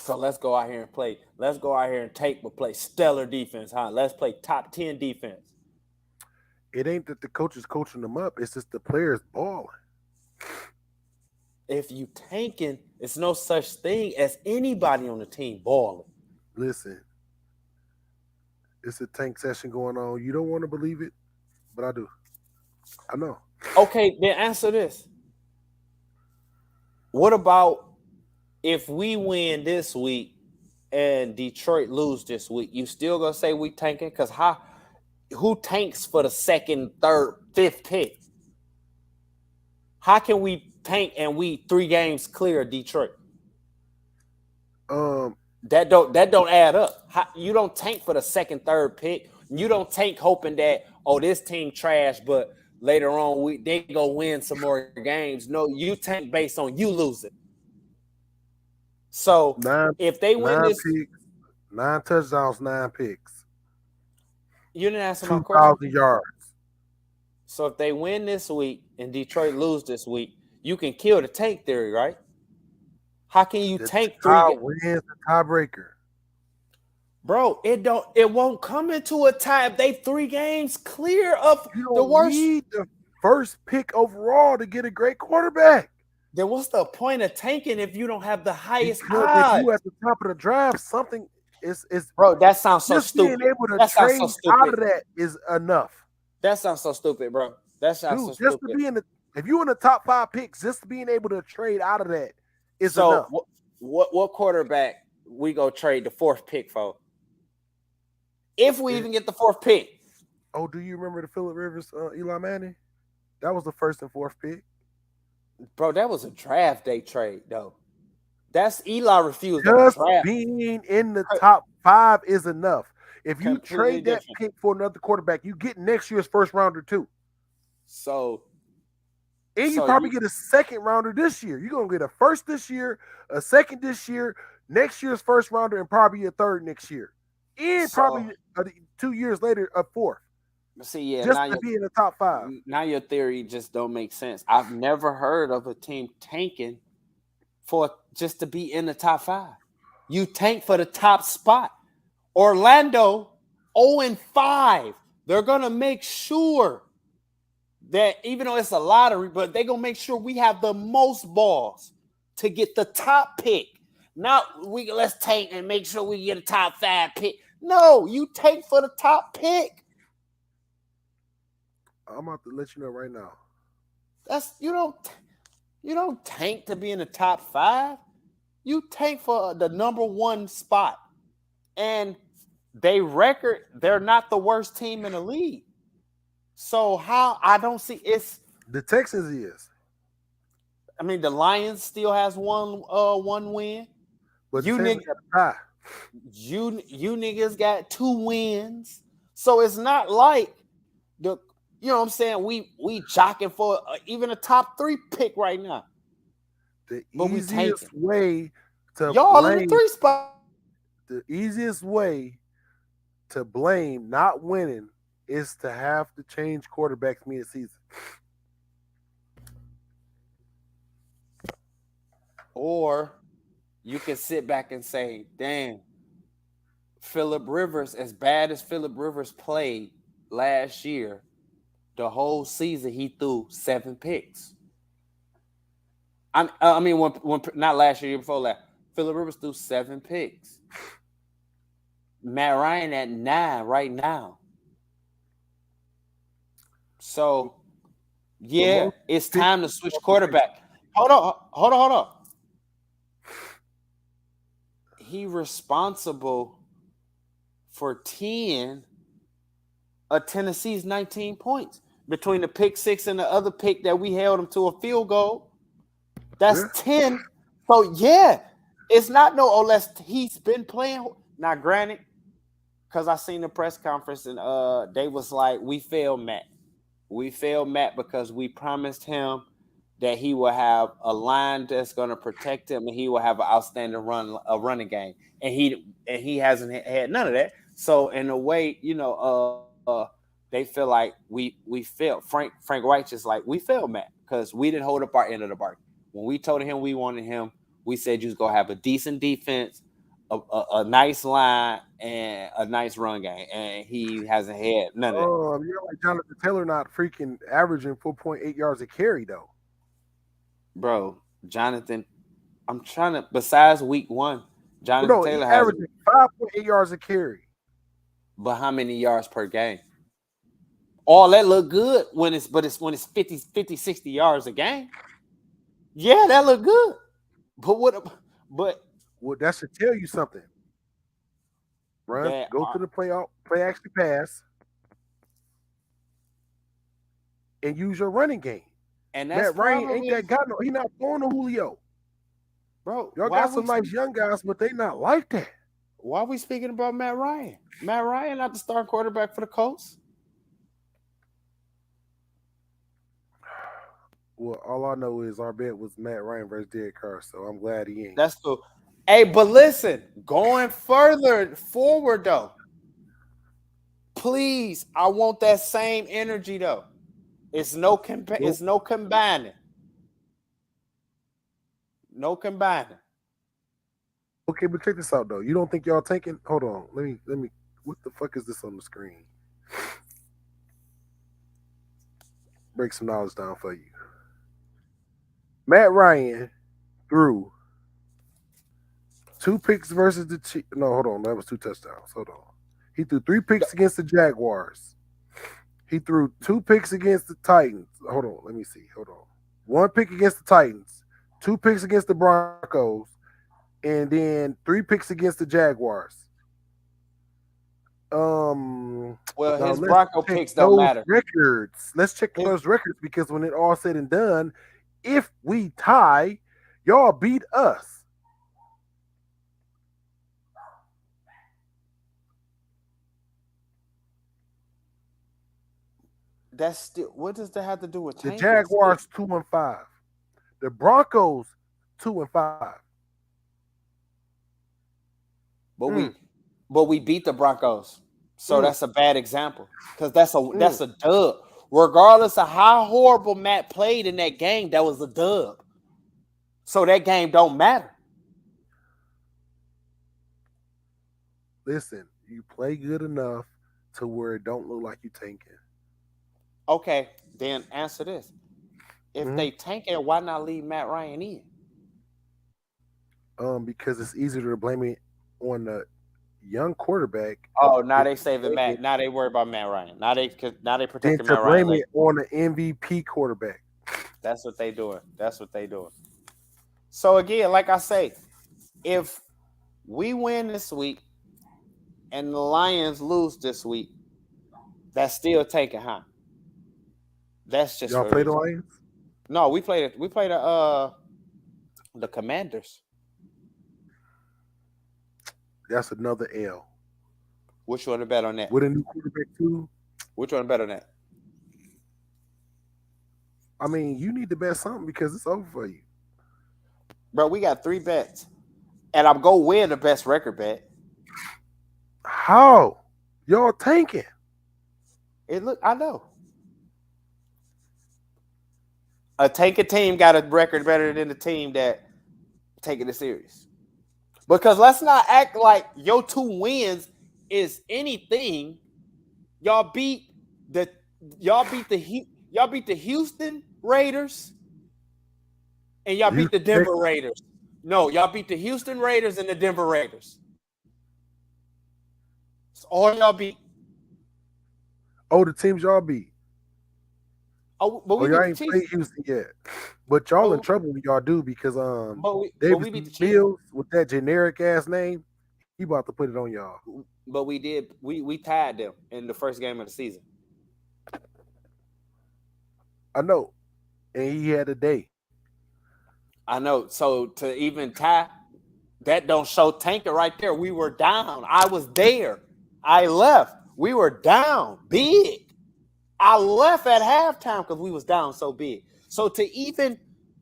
So let's go out here and play. Let's go out here and tank, but play stellar defense, huh? Let's play top 10 defense. It ain't that the coach is coaching them up. It's just the players balling. If you tanking, it's no such thing as anybody on the team balling. Listen, it's a tank session going on. You don't want to believe it, but I do. I know. Okay, then answer this. What about if we win this week and Detroit lose this week? You still gonna say we tanking? Because who tanks for the second, third, fifth pick? How can we tank and we 3 games clear of Detroit? That don't add up. You don't tank for the second, third pick. You don't tank hoping that this team trash, but later on they go win some more games. No, you tank based on you losing. So if they win this, picks, 9 touchdowns, 9 picks. You didn't answer my question. 2,000 yards. So if they win this week and Detroit lose this week, you can kill the tank theory, right? How can you tank 3 games? Wins the tiebreaker. Bro, it won't come into a tie if they 3 games clear of the worst. You need the first pick overall to get a great quarterback. Then what's the point of tanking if you don't have the highest because odds? If you at the top of the draft, something is bro. That sounds so just stupid. Being able to trade out of that is enough. That sounds so stupid, bro. That sounds so just stupid. To be if you're in the top 5 picks, just being able to trade out of that is enough. So what quarterback we go trade the 4th pick for? If we even get the 4th pick. Oh, do you remember the Phillip Rivers, Eli Manning? That was the 1st and 4th pick. Bro, that was a draft day trade, though. That's Eli refused. Just being in the top 5 is enough. If you trade that pick for another quarterback, you get next year's first rounder too. And you probably get a second rounder this year. You're gonna get a first this year, a second this year, next year's first rounder, and probably a third next year. And probably 2 years later, a 4th. See, yeah, just to be in the top 5. Now your theory just don't make sense. I've never heard of a team tanking for just to be in the top 5. You tank for the top spot. Orlando 0-5. They're gonna make sure that even though it's a lottery, but they're gonna make sure we have the most balls to get the top pick. Not let's tank and make sure we get a top 5 pick. No, you tank for the top pick. I'm about to let you know right now. You don't tank to be in the top 5. You tank for the number 1 spot. And they're not the worst team in the league. So how I don't see it's the Texans is. I mean, the Lions still has one win. But you niggas got 2 wins. So it's not like you know what I'm saying? We jockeying for even a top 3 pick right now. The easiest way to y'all in the 3 spot. The easiest way to blame not winning is to have to change quarterbacks mid-season. Or you can sit back and say, damn, Phillip Rivers, as bad as Phillip Rivers played last year, the whole season he threw 7 picks. I mean, when not last year before last, Phillip Rivers threw 7 picks. Matt Ryan at 9 right now. So Yeah, most it's picks time to switch quarterback. Hold on. He responsible for 10 of Tennessee's 19 points between the pick 6 and the other pick that we held him to a field goal. That's 10. So yeah, it's not unless he's been playing. Now, granted, because I seen the press conference and they was like, we failed Matt. We failed Matt because we promised him that he will have a line that's going to protect him and he will have an outstanding running game. And he hasn't had none of that. So in a way, they feel like we failed. Frank White just like, we failed Matt because we didn't hold up our end of the bargain. When we told him we wanted him, we said you was going to have a decent defense, a nice line, and a nice run game. And he hasn't had none of that. You're like Jonathan Taylor not freaking averaging 4.8 yards a carry though. Bro, Jonathan, I'm trying to. Besides week 1, Jonathan Taylor has averaging 5.8 yards a carry. But how many yards per game? All that look good when it's 50, 60 yards a game. Yeah, that look good. Well, that should tell you something. Run, go to the play action pass, and use your running game. And that's Matt Ryan ain't that guy. No, he not throwing to Julio. Bro, y'all got some nice young guys, but they not like that. Why are we speaking about Matt Ryan? Matt Ryan not the starting quarterback for the Colts. Well, all I know is our bet was Matt Ryan versus Derek Carr, so I'm glad he ain't. That's cool. Hey, but listen, going further forward though, please, I want that same energy though. It's no combining. No combining. Okay, but check this out though. You don't think y'all tanking? Hold on. Let me. What the fuck is this on the screen? Break some knowledge down for you. Matt Ryan threw 2 picks versus the Chiefs. No, hold on. That was 2 touchdowns. Hold on. He threw 3 picks against the Jaguars. He threw 2 picks against the Titans. Hold on. Let me see. Hold on. 1 pick against the Titans. 2 picks against the Broncos. And then 3 picks against the Jaguars. Well, his Bronco picks don't matter. Records. Let's check those records because when it all said and done, if we tie, y'all beat us. That's still. What does that have to do with the Jaguars? 2-5. The Broncos 2-5. But we beat the Broncos, so that's a bad example because that's a dub. Regardless of how horrible Matt played in that game, that was a dub. So that game don't matter. Listen, you play good enough to where it don't look like you tanking. Okay, then answer this. If they tank it, why not leave Matt Ryan in? Because it's easier to blame it on the young quarterback. Oh, now they saving Matt. Now they worry about Matt Ryan. Now they protecting Matt Ryan. Blame it on the MVP quarterback. That's what they doing. So again, like I say, if we win this week and the Lions lose this week, that's still taking, huh? That's just y'all play the Lions? No, we played it. We played the Commanders. That's another L. Which one to bet on that? With a new quarterback too. Which one to bet on that? I mean, you need to bet something because it's over for you. Bro, we got 3 bets. And I'm going to win the best record bet. How? Y'all tanking. I know. A tanking team got a record better than the team that taking it serious. Because let's not act like your 2 wins is anything. Y'all beat the Houston Raiders and y'all beat the Denver Raiders. No, y'all beat the Houston Raiders and the Denver Raiders. It's all y'all beat. Oh, the teams y'all beat. but Oh, we y'all beat the ain't Chiefs. played Houston yet, but y'all in But, trouble when y'all do because but Davis we beat the Chiefs. Mills with that generic ass name, he about to put it on y'all. But we tied them in the first game of the season. I know, and he had a day. I know. So to even tie, that don't show tanker right there. We were down. I was there. I left. We were down big. I left at halftime because we was down so big. So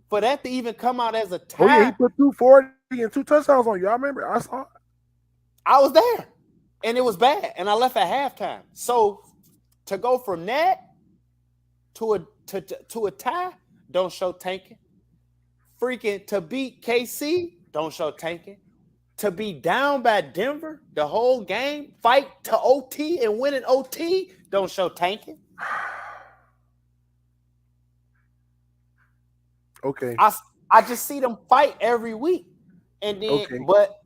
for that to even come out as a Oh yeah, he tie, put 240 and 2 touchdowns on you. I remember. I saw it. I was there. And it was bad. And I left at halftime. So to go from that to a tie, don't show tanking. Freaking to beat KC, don't show tanking. To be down by Denver the whole game, fight to OT and win an OT, don't show tanking. Okay. I just see them fight every week. And then, but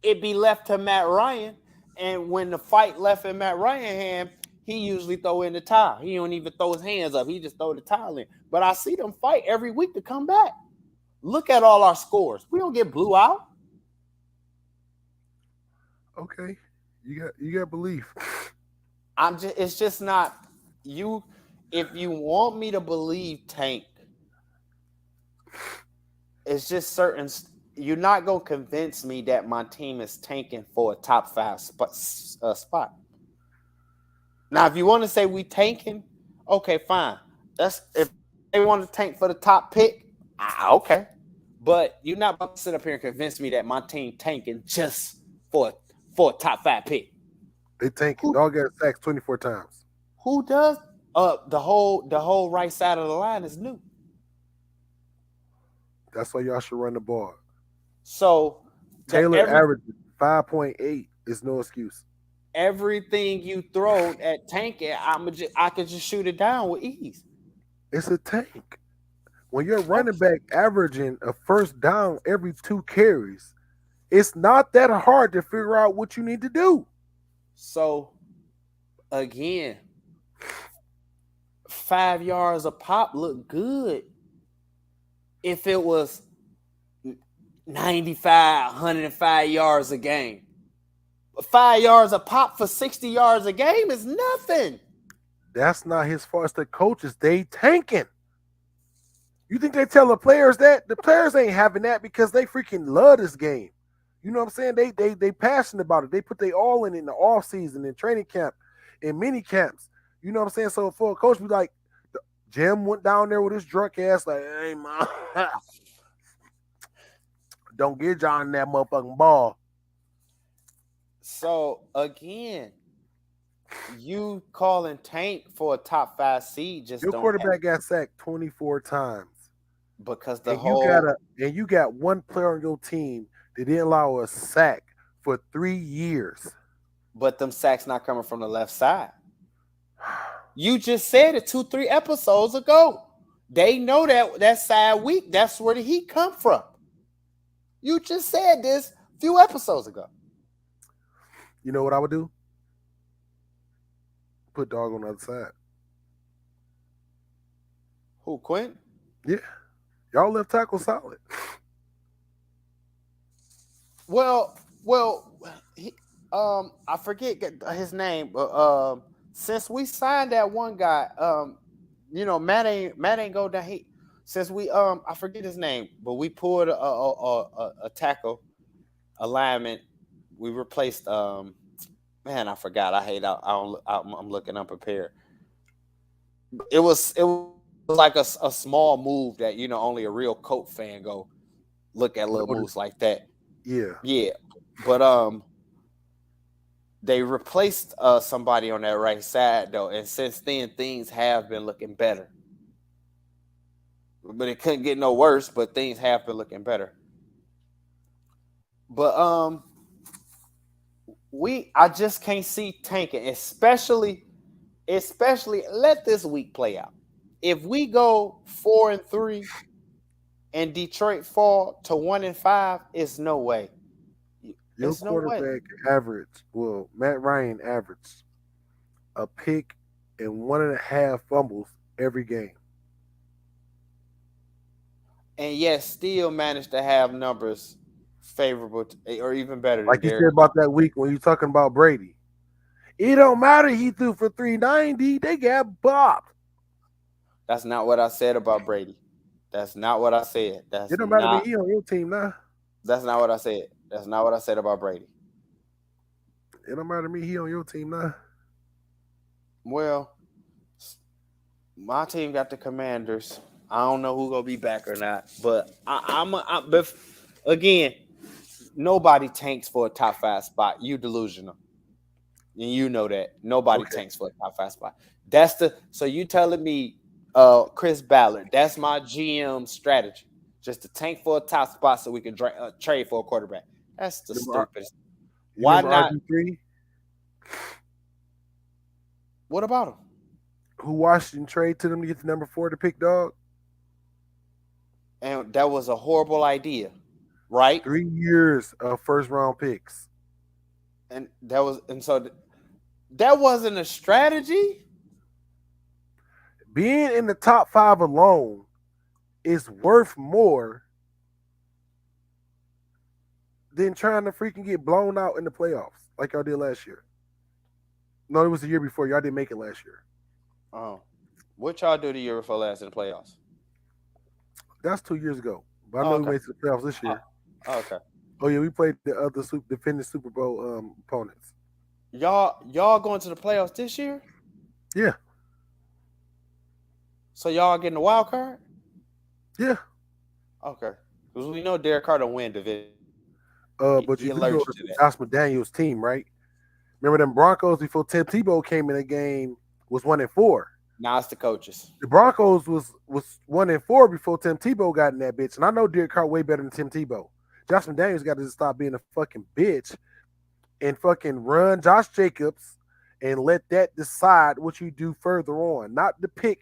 it be left to Matt Ryan. And when the fight left in Matt Ryan's hand, he usually throw in the towel. He don't even throw his hands up. He just throw the towel in. But I see them fight every week to come back. Look at all our scores. We don't get blew out. Okay. You got belief. It's just not you. If you want me to believe Tank, it's just certain. You're not gonna convince me that my team is tanking for a top 5 spot. Now, if you want to say we tanking, okay, fine. That's if they want to tank for the top pick, okay. But you're not about to sit up here and convince me that my team tanking just for a top 5 pick. They tanking. Dog got sacked 24 times. Who does? The whole right side of the line is new. That's why y'all should run the ball. So Taylor averaging 5.8 is no excuse. Everything you throw at tanking, I could just shoot it down with ease. It's a tank. When you're running back averaging a first down every 2 carries, it's not that hard to figure out what you need to do. So, again, 5 yards a pop look good if it was 95, 105 yards a game. 5 yards a pop for 60 yards a game is nothing. That's not his fault. It's the coaches. They tanking. You think they tell the players that? The players ain't having that because they freaking love this game. You know what I'm saying? They passionate about it. They put their all in the off season, in training camp, in mini camps. You know what I'm saying? So for a coach be like, Jim went down there with his drunk ass like, hey man, don't get John that motherfucking ball. So again, you calling Tank for a top 5 seed just your don't quarterback got sacked 24 times because you got one player on your team that didn't allow a sack for 3 years. But them sacks not coming from the left side. You just said it 2-3 episodes ago. They know that side weak. That's where the heat come from. You just said this a few episodes ago. You know what I would do? Put dog on the other side. Who, Quinn? Yeah. Y'all left tackle solid. Well, I forget his name, but since we signed that one guy, Matt ain't go down. Since we I forget his name, but we pulled a tackle alignment. We replaced I forgot. I hate I'm looking unprepared. It was like a small move that only a real Colt fan go look at little moves like that. Yeah. But they replaced somebody on that right side though, and since then things have been looking better. But it couldn't get no worse. But things have been looking better. But I just can't see tanking, especially let this week play out. If we go 4-3 and Detroit fall to 1-5, it's no way. Your quarterback Matt Ryan averaged a pick and 1.5 fumbles every game. and yet still managed to have numbers favorable or even better than Like you Derek said about Carr. that week when you talking about Brady. It don't matter. He threw for 390. They got bopped. That's not what I said about Brady. That's not what I said. It don't matter to me. He on your team now. That's not what I said. That's not what I said about Brady. It don't matter to me. He on your team now. Well, my team got the Commanders. I don't know who gonna be back or not, but but again, nobody tanks for a top 5 spot. You delusional, and you know that nobody tanks for a top 5 spot. So you telling me, Chris Ballard? That's my GM strategy, just to tank for a top spot so we can trade for a quarterback. That's the stupidest. Why not? RG3? What about him? Who Washington trade to them to get the number 4 to pick dog? And that was a horrible idea, right? 3 years of first round picks. And so that wasn't a strategy. Being in the top 5 alone is worth more than trying to freaking get blown out in the playoffs like y'all did last year. No, it was the year before. Y'all didn't make it last year. Oh, what y'all do the year before last in the playoffs? That's 2 years ago. But I know we made it to the playoffs this year. Okay. Oh yeah, we played the other defending Super Bowl opponents. Y'all going to the playoffs this year? Yeah. So y'all getting a wild card? Yeah. Okay. Because we know Derek Carr don't win division. But you do know Josh McDaniels' team, right? Remember them Broncos before Tim Tebow came in the game was 1-4. Now it's the coaches. The Broncos was 1-4 before Tim Tebow got in that bitch. And I know Derek Carr way better than Tim Tebow. Josh McDaniels got to stop being a fucking bitch and fucking run Josh Jacobs and let that decide what you do further on. Not the pick.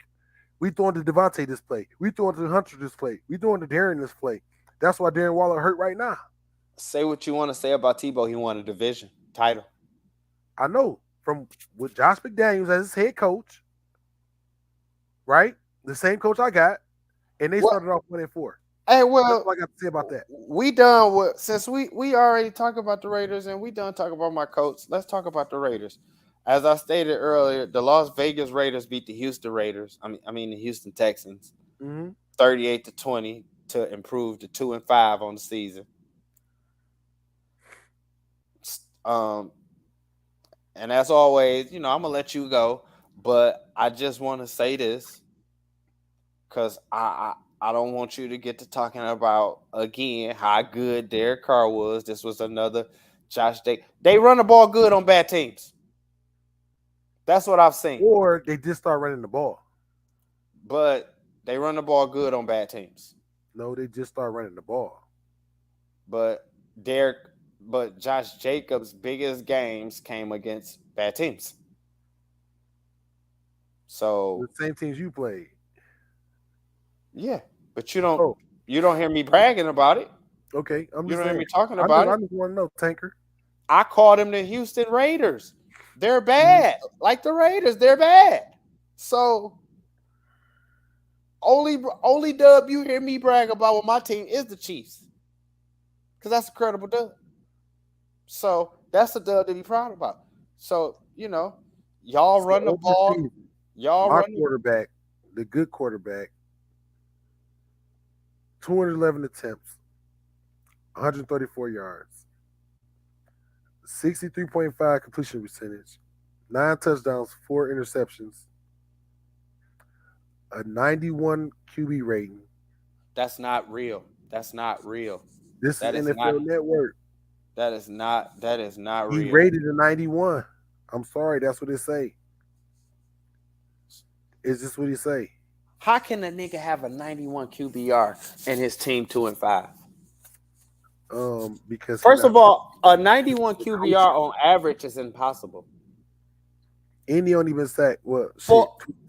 We throwing to Devontae this play. We throwing to Hunter this play. We throwing to Darren this play. That's why Darren Waller hurt right now. Say what you want to say about Tebow. He won a division title. I know. From with Josh McDaniels as his head coach, right? The same coach I got, and they started off 1-4. Hey, well, that's all I got to say about that. We done with since we already talked about the Raiders and we done talking about my coach. Let's talk about the Raiders. As I stated earlier, the Las Vegas Raiders beat the Houston Raiders. I mean the Houston Texans, 38-20 to improve to 2-5 on the season. And as always, I'm gonna let you go, but I just want to say this because I don't want you to get to talking about again how good Derek Carr was. This was another Josh. They run the ball good on bad teams. That's what I've seen. Or they just start running the ball. But they run the ball good on bad teams. No, they just start running the ball. But Josh Jacobs' biggest games came against bad teams. So the same teams you played. Yeah, but you don't hear me bragging about it. Okay, you don't hear me talking about it. I just want to know, Tanker. I called them the Houston Raiders. They're bad, like the Raiders. They're bad. So only dub you hear me brag about with my team is the Chiefs, because that's a credible dub. So that's a dub to be proud about. So y'all run the ball. Y'all run quarterback, the good quarterback. 211 attempts, 134 yards, 63.5 completion percentage, 9 touchdowns, 4 interceptions, a 91 QB rating. That's not real. That's not real. This is NFL Network. That is not real. He rated a 91. I'm sorry, that's what it say. Is this what he say? How can a nigga have a 91 QBR and his team 2-5? Because first of all, a 91 QBR on average is impossible. And he only been sacked 2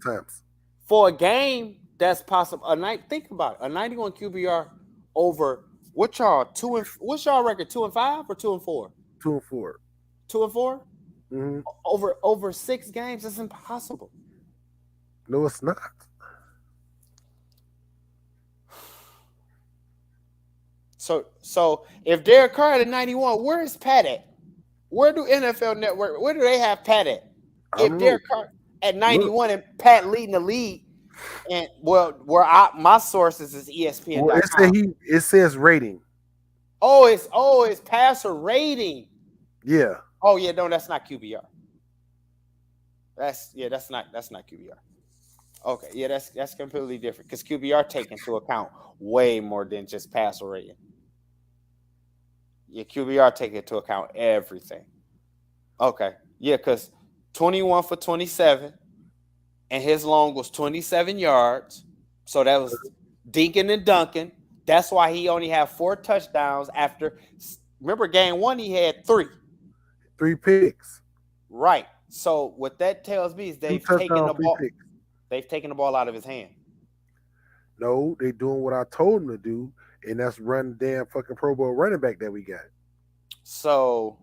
times. For a game, that's possible. Think about it. A 91 QBR over what's y'all record? 2-5 or 2-4? 2-4. 2-4? Mm-hmm. Over 6 games, it's impossible. No, it's not. So if Derek Carr at 91, where is Pat at? Where do NFL Network? Where do they have Pat at? I If don't know. Derek Carr at Look, 91 and Pat leading the league, and my sources is ESPN.com. well, it says rating. It's passer rating. Yeah. Oh yeah, no, that's not QBR. That's not QBR. Okay, yeah, that's completely different because QBR take into account way more than just passer rating. Yeah, QBR take into account everything. Okay, yeah, because 21 for 27, and his long was 27 yards. So that was dinking and dunking. That's why he only had 4 touchdowns after. Remember, game 1 he had 3. 3 picks. Right. So what that tells me is they've taken the ball. They've taken the ball out of his hand. No, they doing what I told them to do, and that's run the damn fucking Pro Bowl running back that we got. So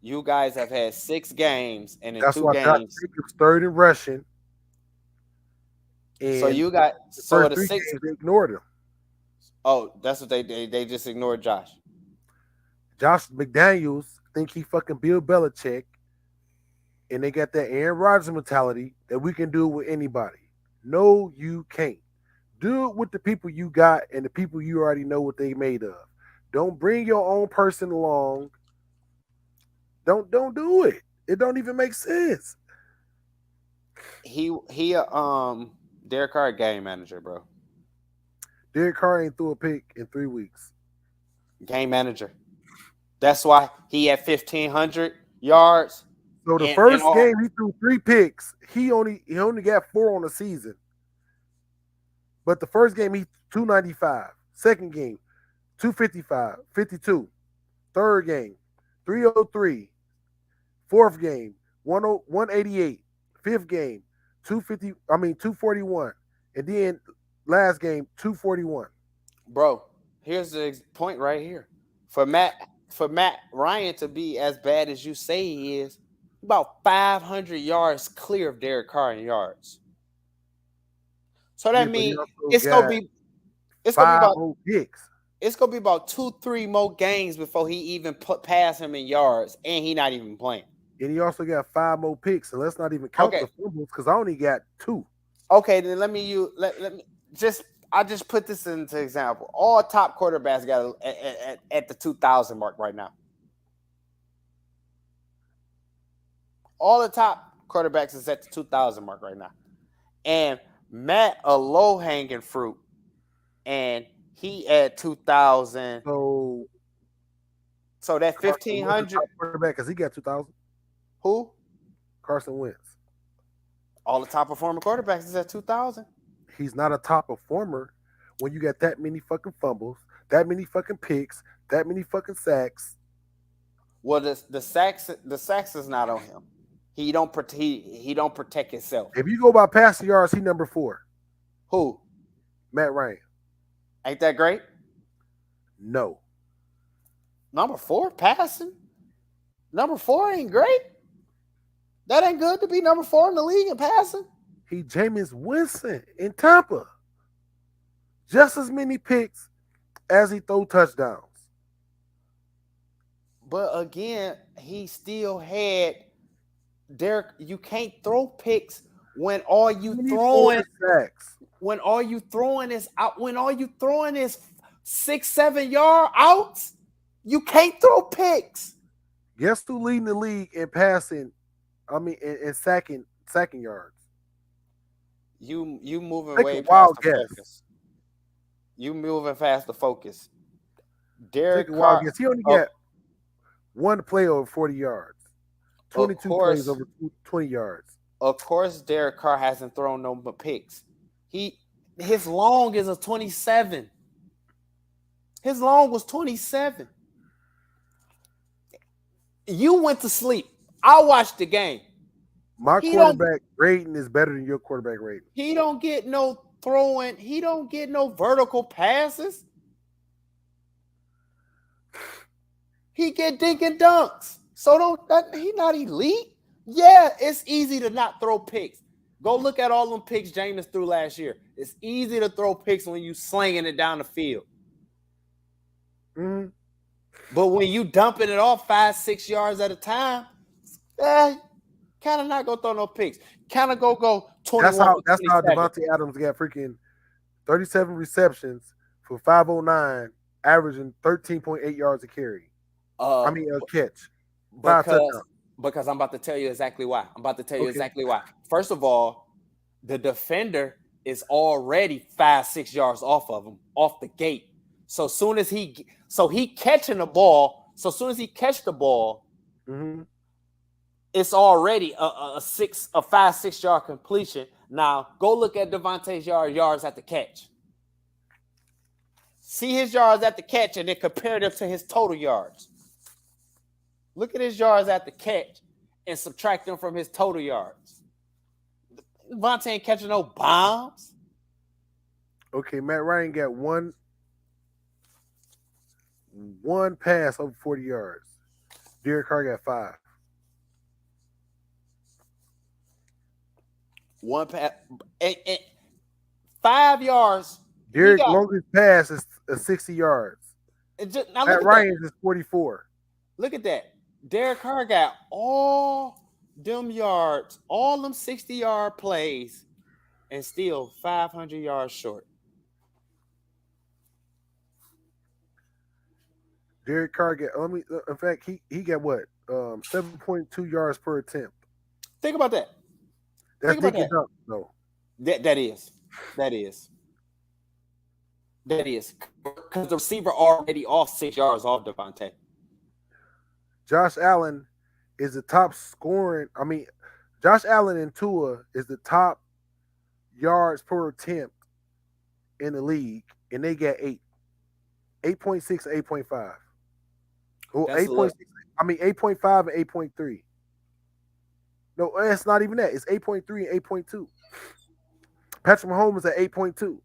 you guys have had 6 games, and in that's 2 why games, Jacobs third in rushing. And so you got the 6 games, they ignored him. Oh, that's what they just ignored Josh. Josh McDaniels think he fucking Bill Belichick, and they got that Aaron Rodgers mentality that we can do it with anybody. No, you can't. Do it with the people you got and the people you already know what they made of. Don't bring your own person along. Don't do it. It don't even make sense. Derek Carr game manager, bro. Derek Carr ain't threw a pick in 3 weeks. Game manager. That's why he had 1,500 yards. So the first game he threw 3 picks. He only got 4 on the season. But the first game he 295. Second game 255, 52. Third game 303. Fourth game 188. Fifth game 241. And then last game 241. Bro, here's the point right here. For Matt Ryan to be as bad as you say he is, about 500 yards clear of Derek Carr in yards. So that means it's gonna be about picks. It's gonna be about 2-3 more games before he even pass him in yards, and he not even playing. And he also got 5 more picks, and let's not even count the fumbles because I only got 2. Okay, then let me just put this into example. All top quarterbacks got at the 2,000 mark right now. All the top quarterbacks is at the 2,000 mark right now. And Matt, a low-hanging fruit, and he at 2,000. So that 1,500 quarterback, because he got 2,000. Who? Carson Wentz. All the top performing quarterbacks is at 2,000. He's not a top performer when you got that many fucking fumbles, that many fucking picks, that many fucking sacks. Well, the sacks is not on him. He don't protect himself. If you go by passing yards, he number 4. Who? Matt Ryan. Ain't that great? No. Number 4 passing? Number 4 ain't great? That ain't good to be number 4 in the league in passing? He Jameis Winston in Tampa. Just as many picks as he throw touchdowns. But again, he still had Derek. You can't throw picks when all you throwing is 6-7 yard outs. You can't throw picks. Guess who leading the league in passing? I mean, in sacking yards. You moving way past the focus. You moving fast to focus. Derek Carr. He only got 1 play over 40 yards. 22 plays over 20 yards. Of course, Derek Carr hasn't thrown no picks. His long is a 27. His long was 27. You went to sleep. I watched the game. My quarterback rating is better than your quarterback rating. He don't get no throwing. He don't get no vertical passes. He get dink and dunks. So he not elite. Yeah, it's easy to not throw picks. Go look at all them picks Jameis threw last year. It's easy to throw picks when you slinging it down the field. Mm-hmm. But when you dumping it off 5-6 yards at a time, kind of not gonna throw no picks. Kind of go 21. That's how Devontae Adams got freaking 37 receptions for 509, averaging 13.8 yards a carry. A catch. Because I'm about to tell you exactly why. First of all, the defender is already 5-6 yards off of him, off the gate. So soon as he catching the ball, mm-hmm. it's already a 5-6 yard completion. Now go look at Devontae's yards at the catch. See his yards at the catch and then compare them to his total yards. Look at his yards at the catch and subtract them from his total yards. Devontae ain't catching no bombs. Okay, Matt Ryan got one pass over 40 yards. Derek Carr got 5. One pass, 5 yards. Derek's longest pass is 60 yards. Matt Ryan's is 44. Look at that. Derek Carr got all them yards, all them 60-yard plays, and still 500 yards short. Derek Carr got. In fact, he got what? 7.2 yards per attempt. Think about that. That's thinking up, though. That is. Because the receiver already off 6 yards off Devontae. Josh Allen is the top scoring. Josh Allen and Tua is the top yards per attempt in the league, and they got 8.6 and 8.5. Oh, 8.6. 8.5 and 8.3. No, it's not even that. It's 8.3 and 8.2. Patrick Mahomes at 8.2.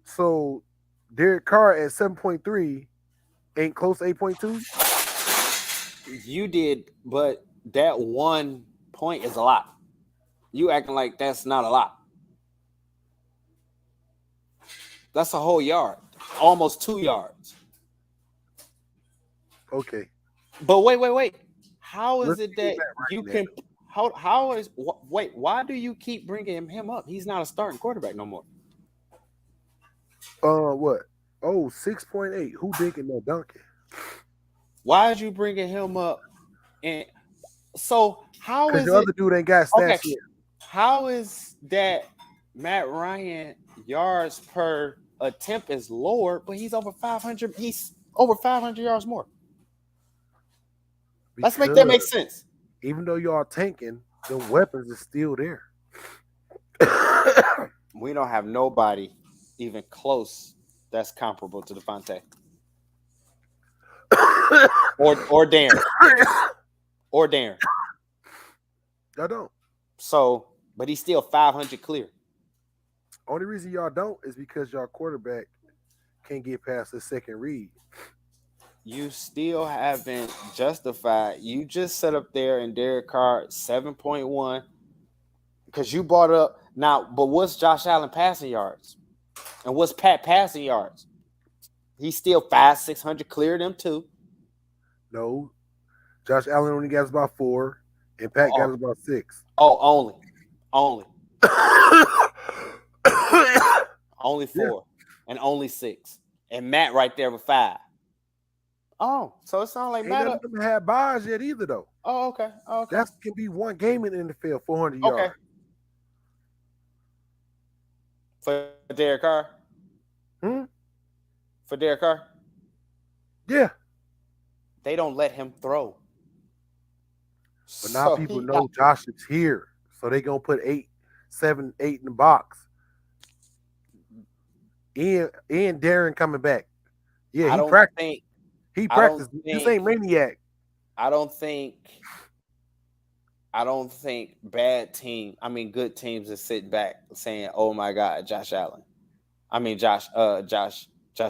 So Derek Carr at 7.3 ain't close to 8.2. You did, but that 1 point is a lot. You acting like that's not a lot. That's a whole yard, almost 2 yards. Okay. But wait. How is it that you can? Why do you keep bringing him up? He's not a starting quarterback no more. What? Oh, 6.8. Who dinking that donkey? Why is you bringing him up? And so how is the other dude ain't got stats yet. How is that Matt Ryan yards per attempt is lower, but he's over 500? He's over 500 yards more. Let's make that make sense. Even though y'all tanking, the weapons are still there. We don't have nobody even close that's comparable to Devontae. or Darren. Or Darren. Y'all don't. So, but he's still 500 clear. Only reason y'all don't is because y'all quarterback can't get past the second read. You still haven't justified. You just set up there in Derek Carr 7.1 because you brought up now. But what's Josh Allen passing yards, and what's Pat passing yards? He's still 500-600 clear them too. No, Josh Allen only got about 4, and Pat got about 6. Oh, only 4 and only 6, and Matt right there with 5. Oh, so it sounds like Matt doesn't have buys yet either, though. Oh, okay. That can be one game in the NFL, 400 yards. For Derek Carr? For Derek Carr? Yeah. They don't let him throw. But now people know Josh is here, so they going to put 7, 8 in the box. And Darren coming back. Yeah, he practiced. He practiced. This ain't Maniac. I don't think good teams are sitting back saying, "Oh my God, Josh Allen." Josh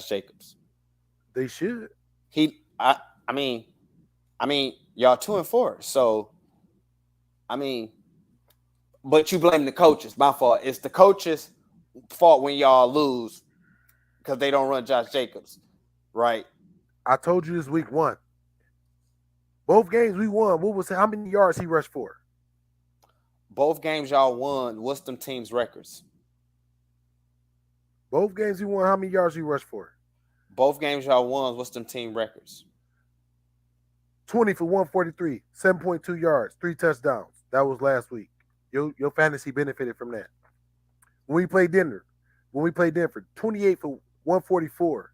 Jacobs. They should. Y'all 2-4. So, but you blame the coaches. My fault. It's the coaches' fault when y'all lose because they don't run Josh Jacobs, right? I told you this week one. Both games we won. What was how many yards he rushed for? Both games y'all won. What's them teams' records? Both games we won. How many yards he rushed for? Both games y'all won. What's them team records? 20 for 143, 7.2 yards, 3 touchdowns. That was last week. Your fantasy benefited from that. When we played Denver, 28 for 144,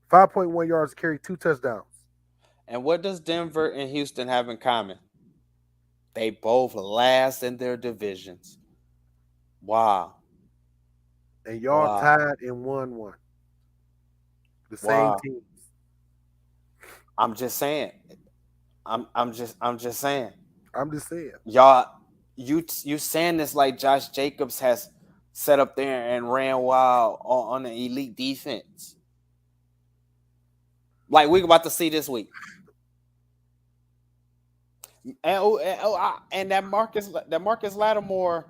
5.1 yards to carry, 2 touchdowns. And what does Denver and Houston have in common? They both last in their divisions. Wow. And y'all tied in 1-1. The same teams. I'm just saying. I'm just saying. I'm just saying. Y'all, you saying this like Josh Jacobs has set up there and ran wild on an elite defense. Like we're about to see this week. And that Marcus Lattimore,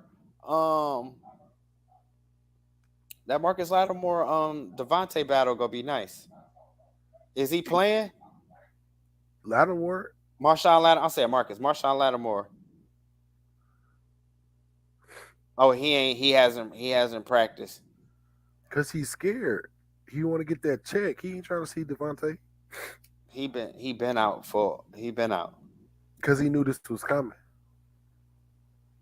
Devontae battle gonna be nice. Is he playing? Lattimore? Marshawn Lattimore. I'll say Marcus. Marshawn Lattimore. Oh, he hasn't practiced. Cause he's scared. He want to get that check. He ain't trying to see Devontae. He been out. Cause he knew this was coming.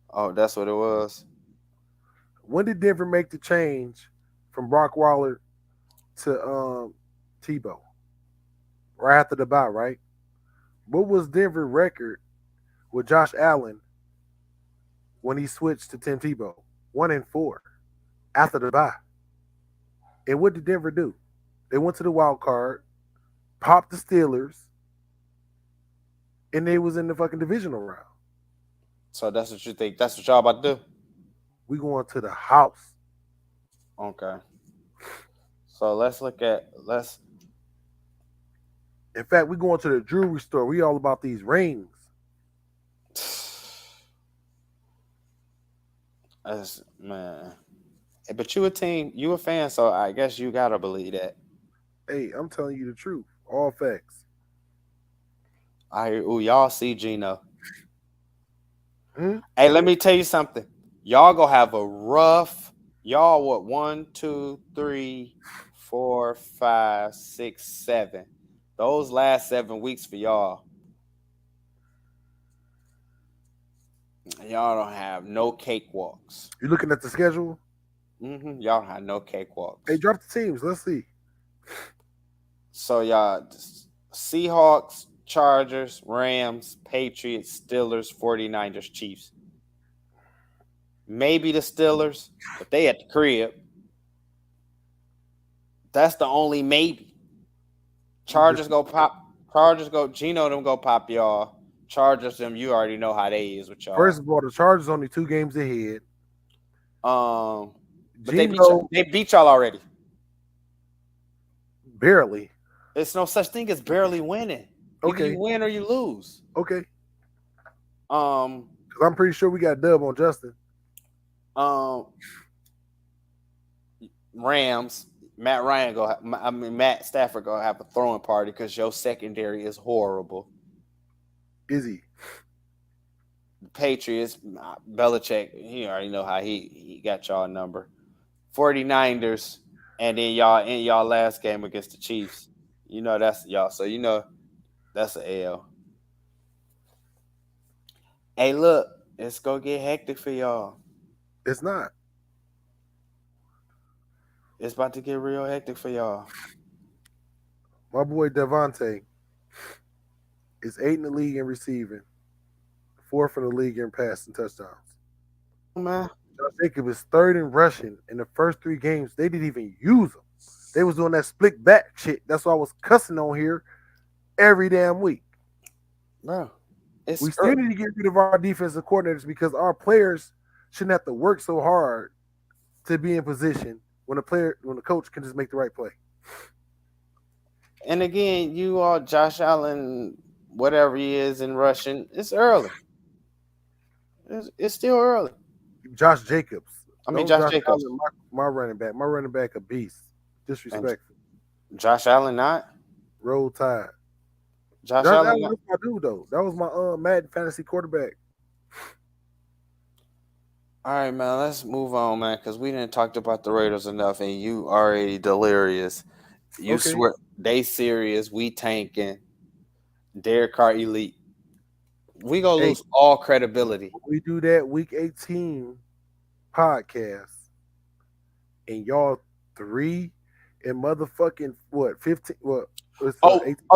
Oh, that's what it was. When did Denver make the change from Brock Waller to Tebow? Right after the bye, right? What was Denver's record with Josh Allen when he switched to Tim Tebow? 1-4 after the bye. And what did Denver do? They went to the wild card, popped the Steelers, and they was in the fucking divisional round. So that's what you think? That's what y'all about to do? We going to the house. Okay. So let's. In fact, we going to the jewelry store. We all about these rings. Man. But you a fan, so I guess you gotta believe that. Hey, I'm telling you the truth. All facts. I hear. Ooh, y'all see Gino. Hey, let me tell you something. Y'all gonna have a rough. Y'all what? 1, 2, 3, 4, 5, 6, 7. Those last 7 weeks for y'all. Y'all don't have no cakewalks. You looking at the schedule? Mm-hmm. Y'all don't have no cakewalks. Hey, drop the teams. Let's see. So y'all, Seahawks, Chargers, Rams, Patriots, Steelers, 49ers, Chiefs. Maybe the Steelers, but they at the crib. That's the only maybe. Chargers go pop. Gino them go pop y'all. Chargers them. You already know how they is with y'all. First of all, the Chargers only 2 games ahead. But Gino, they beat y'all already. Barely. There's no such thing as barely winning. Okay. Either you win or you lose. Okay. Because I'm pretty sure we got dub on Justin. Rams. Matt Stafford gonna have a throwing party because your secondary is horrible. Is he? Patriots, Belichick, he already know how he got y'all number. 49ers, and then y'all in y'all last game against the Chiefs. You know that's y'all. So you know that's an L. Hey, look, it's gonna get hectic for y'all. It's not. It's about to get real hectic for y'all. My boy Devontae is 8 in the league in receiving, 4th in the league in passing touchdowns. Man, Josh Jacobs is 3rd in rushing. In the first 3 games, they didn't even use him. They was doing that split back shit. That's why I was cussing on here every damn week. Bro, we still need to get rid of our defensive coordinators because our players shouldn't have to work so hard to be in position when the coach can just make the right play. And again, you are Josh Allen, whatever he is in rushing. It's early. It's still early. Josh Jacobs. Josh Jacobs. Allen, my running back. My running back a beast. Disrespectful. Josh Allen not? Roll Tide. Josh That Allen. was my dude though. That was my Madden fantasy quarterback. All right, man. Let's move on, man, because we didn't talk about the Raiders enough, and you already delirious. You Okay. swear they serious. We tanking. Derek Carr elite. We gonna lose all credibility. We do that week 18 podcast, and y'all 3 and motherfucking what 15? What?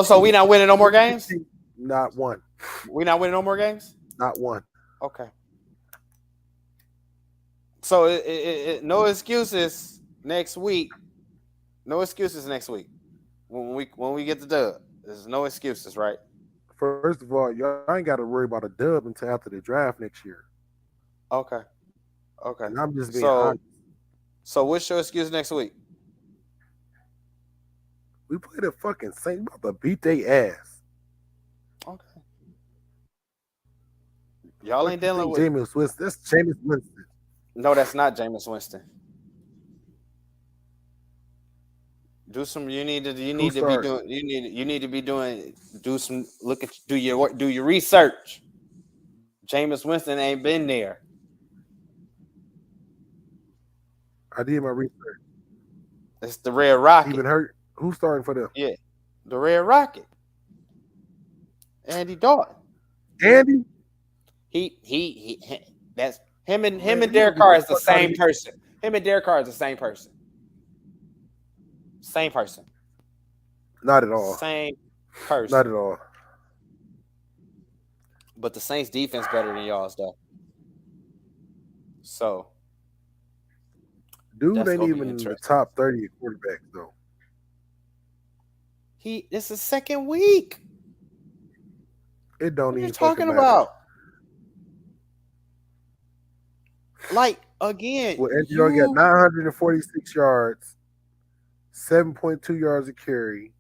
So we not winning no more games? 15, not one. We not winning no more games? Not one. Okay. So no excuses next week. No excuses next week. When we get the dub, there's no excuses, right? First of all, y'all ain't got to worry about a dub until after the draft next year. Okay. And I'm just being honest. So what's your excuse next week? We play the fucking Saints, about to beat their ass. Okay. Y'all ain't dealing with Jameis Winston. That's Jameis Winston. No, that's not Jameis Winston. Do some. You need to be doing. Do some. Do your research. Jameis Winston ain't been there. I did my research. It's the Red Rocket. Even hurt. Who's starting for them? Yeah, the Red Rocket. Andy Dalton. Andy. He. That's him and Derek Carr is the same person. Him and Derek Carr is the same person. Same person. Not at all. Same person. Not at all. But the Saints defense better than y'all's though. So dude ain't even in the top 30 quarterbacks though. It's the second week. It don't what even you talking matter. About. Like again. Well, Andy got 946 yards, 7.2 yards a carry,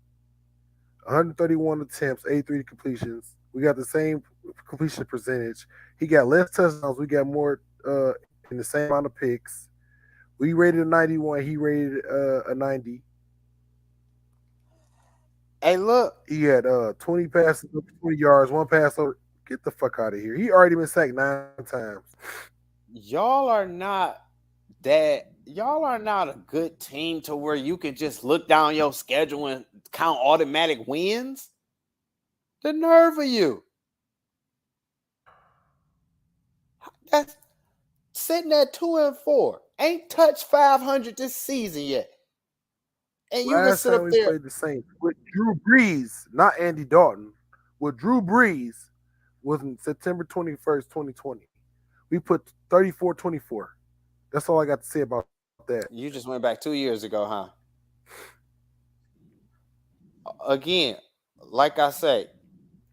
131 attempts, 83 completions. We got the same completion percentage. He got less touchdowns. We got more in the same amount of picks. We rated a 91. He rated a 90. Hey, look. He had 20 passes, 20 yards, 1 pass over. Get the fuck out of here. He already been sacked 9 times. Y'all are not a good team to where you can just look down your schedule and count automatic wins. The nerve of you. That's sitting at 2-4. Ain't touched 500 this season yet. And you can sit up there. Played the Saints with Drew Brees, not Andy Dalton. With Drew Brees was in September 21st, 2020. We put 34-24. That's all I got to say about that. You just went back 2 years ago, huh? Again, like I say,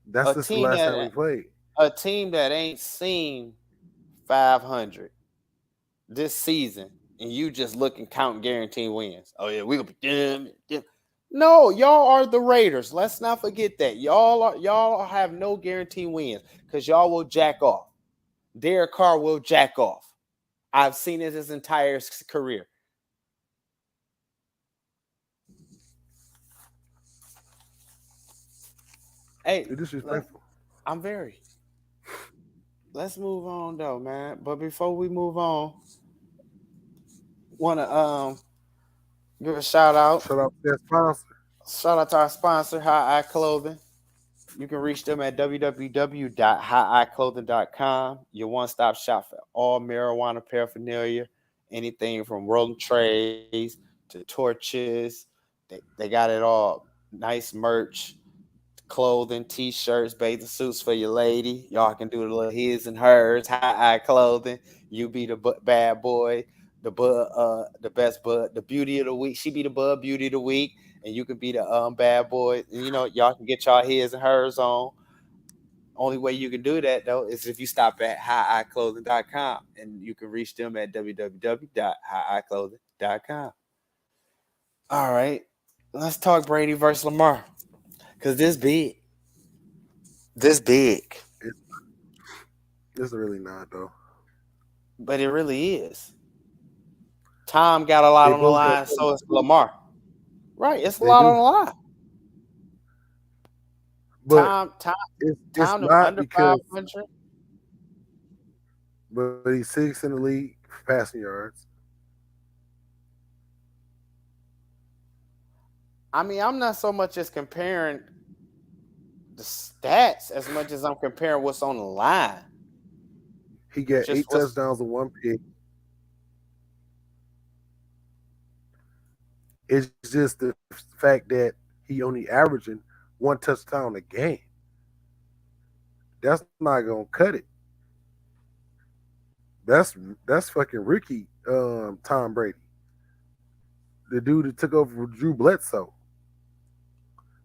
that's the last time we played. A team that ain't seen 500 this season, and you just look and count guaranteed wins. Oh yeah, we gonna be No, y'all are the Raiders. Let's not forget that. Y'all have no guaranteed wins because y'all will jack off. Derek Carr will jack off. I've seen it his entire career. Hey, you're disrespectful. I'm very. Let's move on though, man. But before we move on, wanna give a shout out. Shout out to that sponsor. Shout out to our sponsor, High Eye Clothing. You can reach them at www.higheyeclothing.com. Your one-stop shop for all marijuana paraphernalia, anything from rolling trays to torches. They got it all. Nice merch, clothing, t-shirts, bathing suits for your lady. Y'all can do the little his and hers. High Eye Clothing. You be the bad boy, the best bud, the beauty of the week. She be the bud beauty of the week. And you can be the bad boy. And, y'all can get y'all his and hers on. Only way you can do that, though, is if you stop at higheyeclothing.com. And you can reach them at www.higheyeclothing.com. All right. Let's talk Brady versus Lamar. Because this big. It's really not, though. But it really is. Tom got a lot on the line, so it's Lamar. Right, it's a lot on the line. Tom, it's Tom, not under because, 500. but he's 6th in the league for passing yards. I mean, I'm not so much as comparing the stats as much as I'm comparing what's on the line. He got Just 8 what's touchdowns and 1 pick. It's just the fact that he only averaging 1 touchdown a game. That's not gonna cut it. That's fucking rookie Tom Brady, the dude that took over for Drew Bledsoe.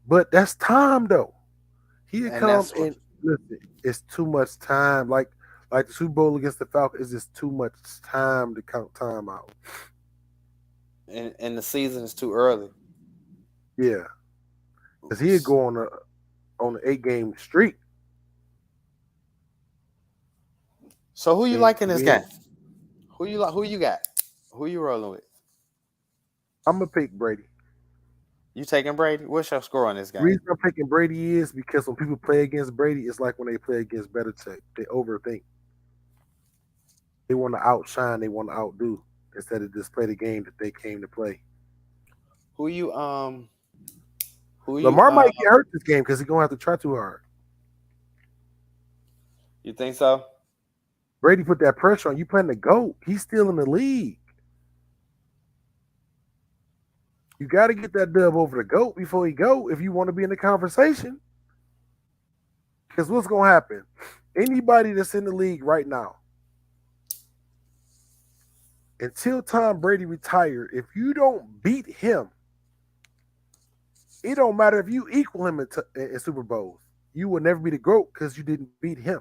But that's Tom though. He'll and come that's what and listen. It's too much time. Like the Super Bowl against the Falcons is just too much time to count time out. and the season is too early. Yeah, because he'd go on an 8-game streak. So who you And like in this we game? ain't- Who you like? Who you got? Who you rolling with? I'm gonna pick Brady. You taking Brady? What's your score on this The game? reason I'm picking Brady is because when people play against Brady, it's like when they play against Belichick. They overthink. They want to outshine. They want to outdo instead of just play the game that they came to play. Who you who you Lamar might get hurt this game because he's gonna have to try too hard. you think so? Brady put that pressure on you. Playing the GOAT. He's still in the league. You got to get that dub over the GOAT before he go if you want to be in the conversation. Because what's going to happen? Anybody that's in the league right now, until Tom Brady retired, if you don't beat him, it don't matter if you equal him in Super Bowls. You will never be the GOAT because you didn't beat him.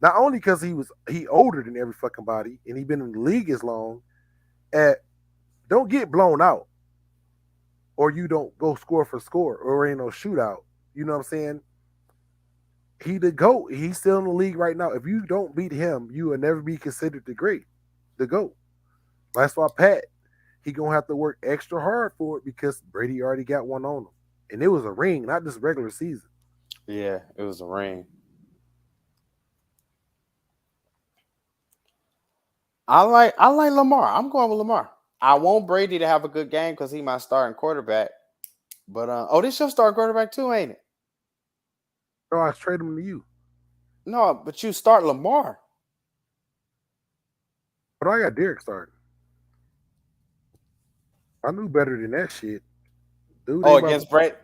Not only because he older than every fucking body and he been in the league as long. Don't get blown out, or you don't go score for score, or ain't no shootout. You know what I'm saying? He the GOAT. He's still in the league right now. If you don't beat him, you will never be considered the GOAT. That's why Pat, he gonna have to work extra hard for it because Brady already got one on him, and it was a ring, not just regular season. Yeah, it was a ring. I like Lamar. I'm going with Lamar. I want Brady to have a good game because he's my starting quarterback. But this your starting quarterback too, ain't it? No, I trade him to you. No, but you start Lamar. But I got Derek starting. I knew better than that shit. Dude, Against Brady.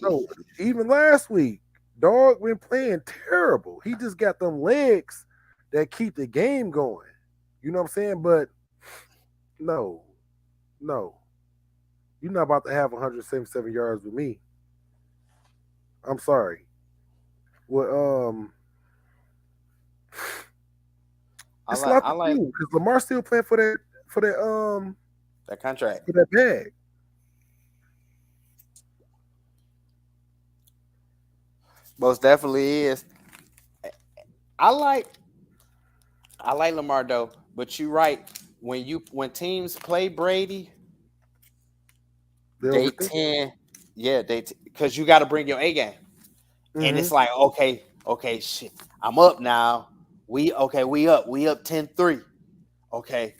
No, even last week, dog been playing terrible. He just got them legs that keep the game going. You know what I'm saying? But no. You're not about to have 177 yards with me. I'm sorry. Well, it's a lot to do because Lamar's still playing for that contract. For that bag. Most definitely is. I like Lamar though, but you're right. When teams play Brady, they tend, because you got to bring your A game, and it's like okay, shit, I'm up now. We up 10-3. Okay,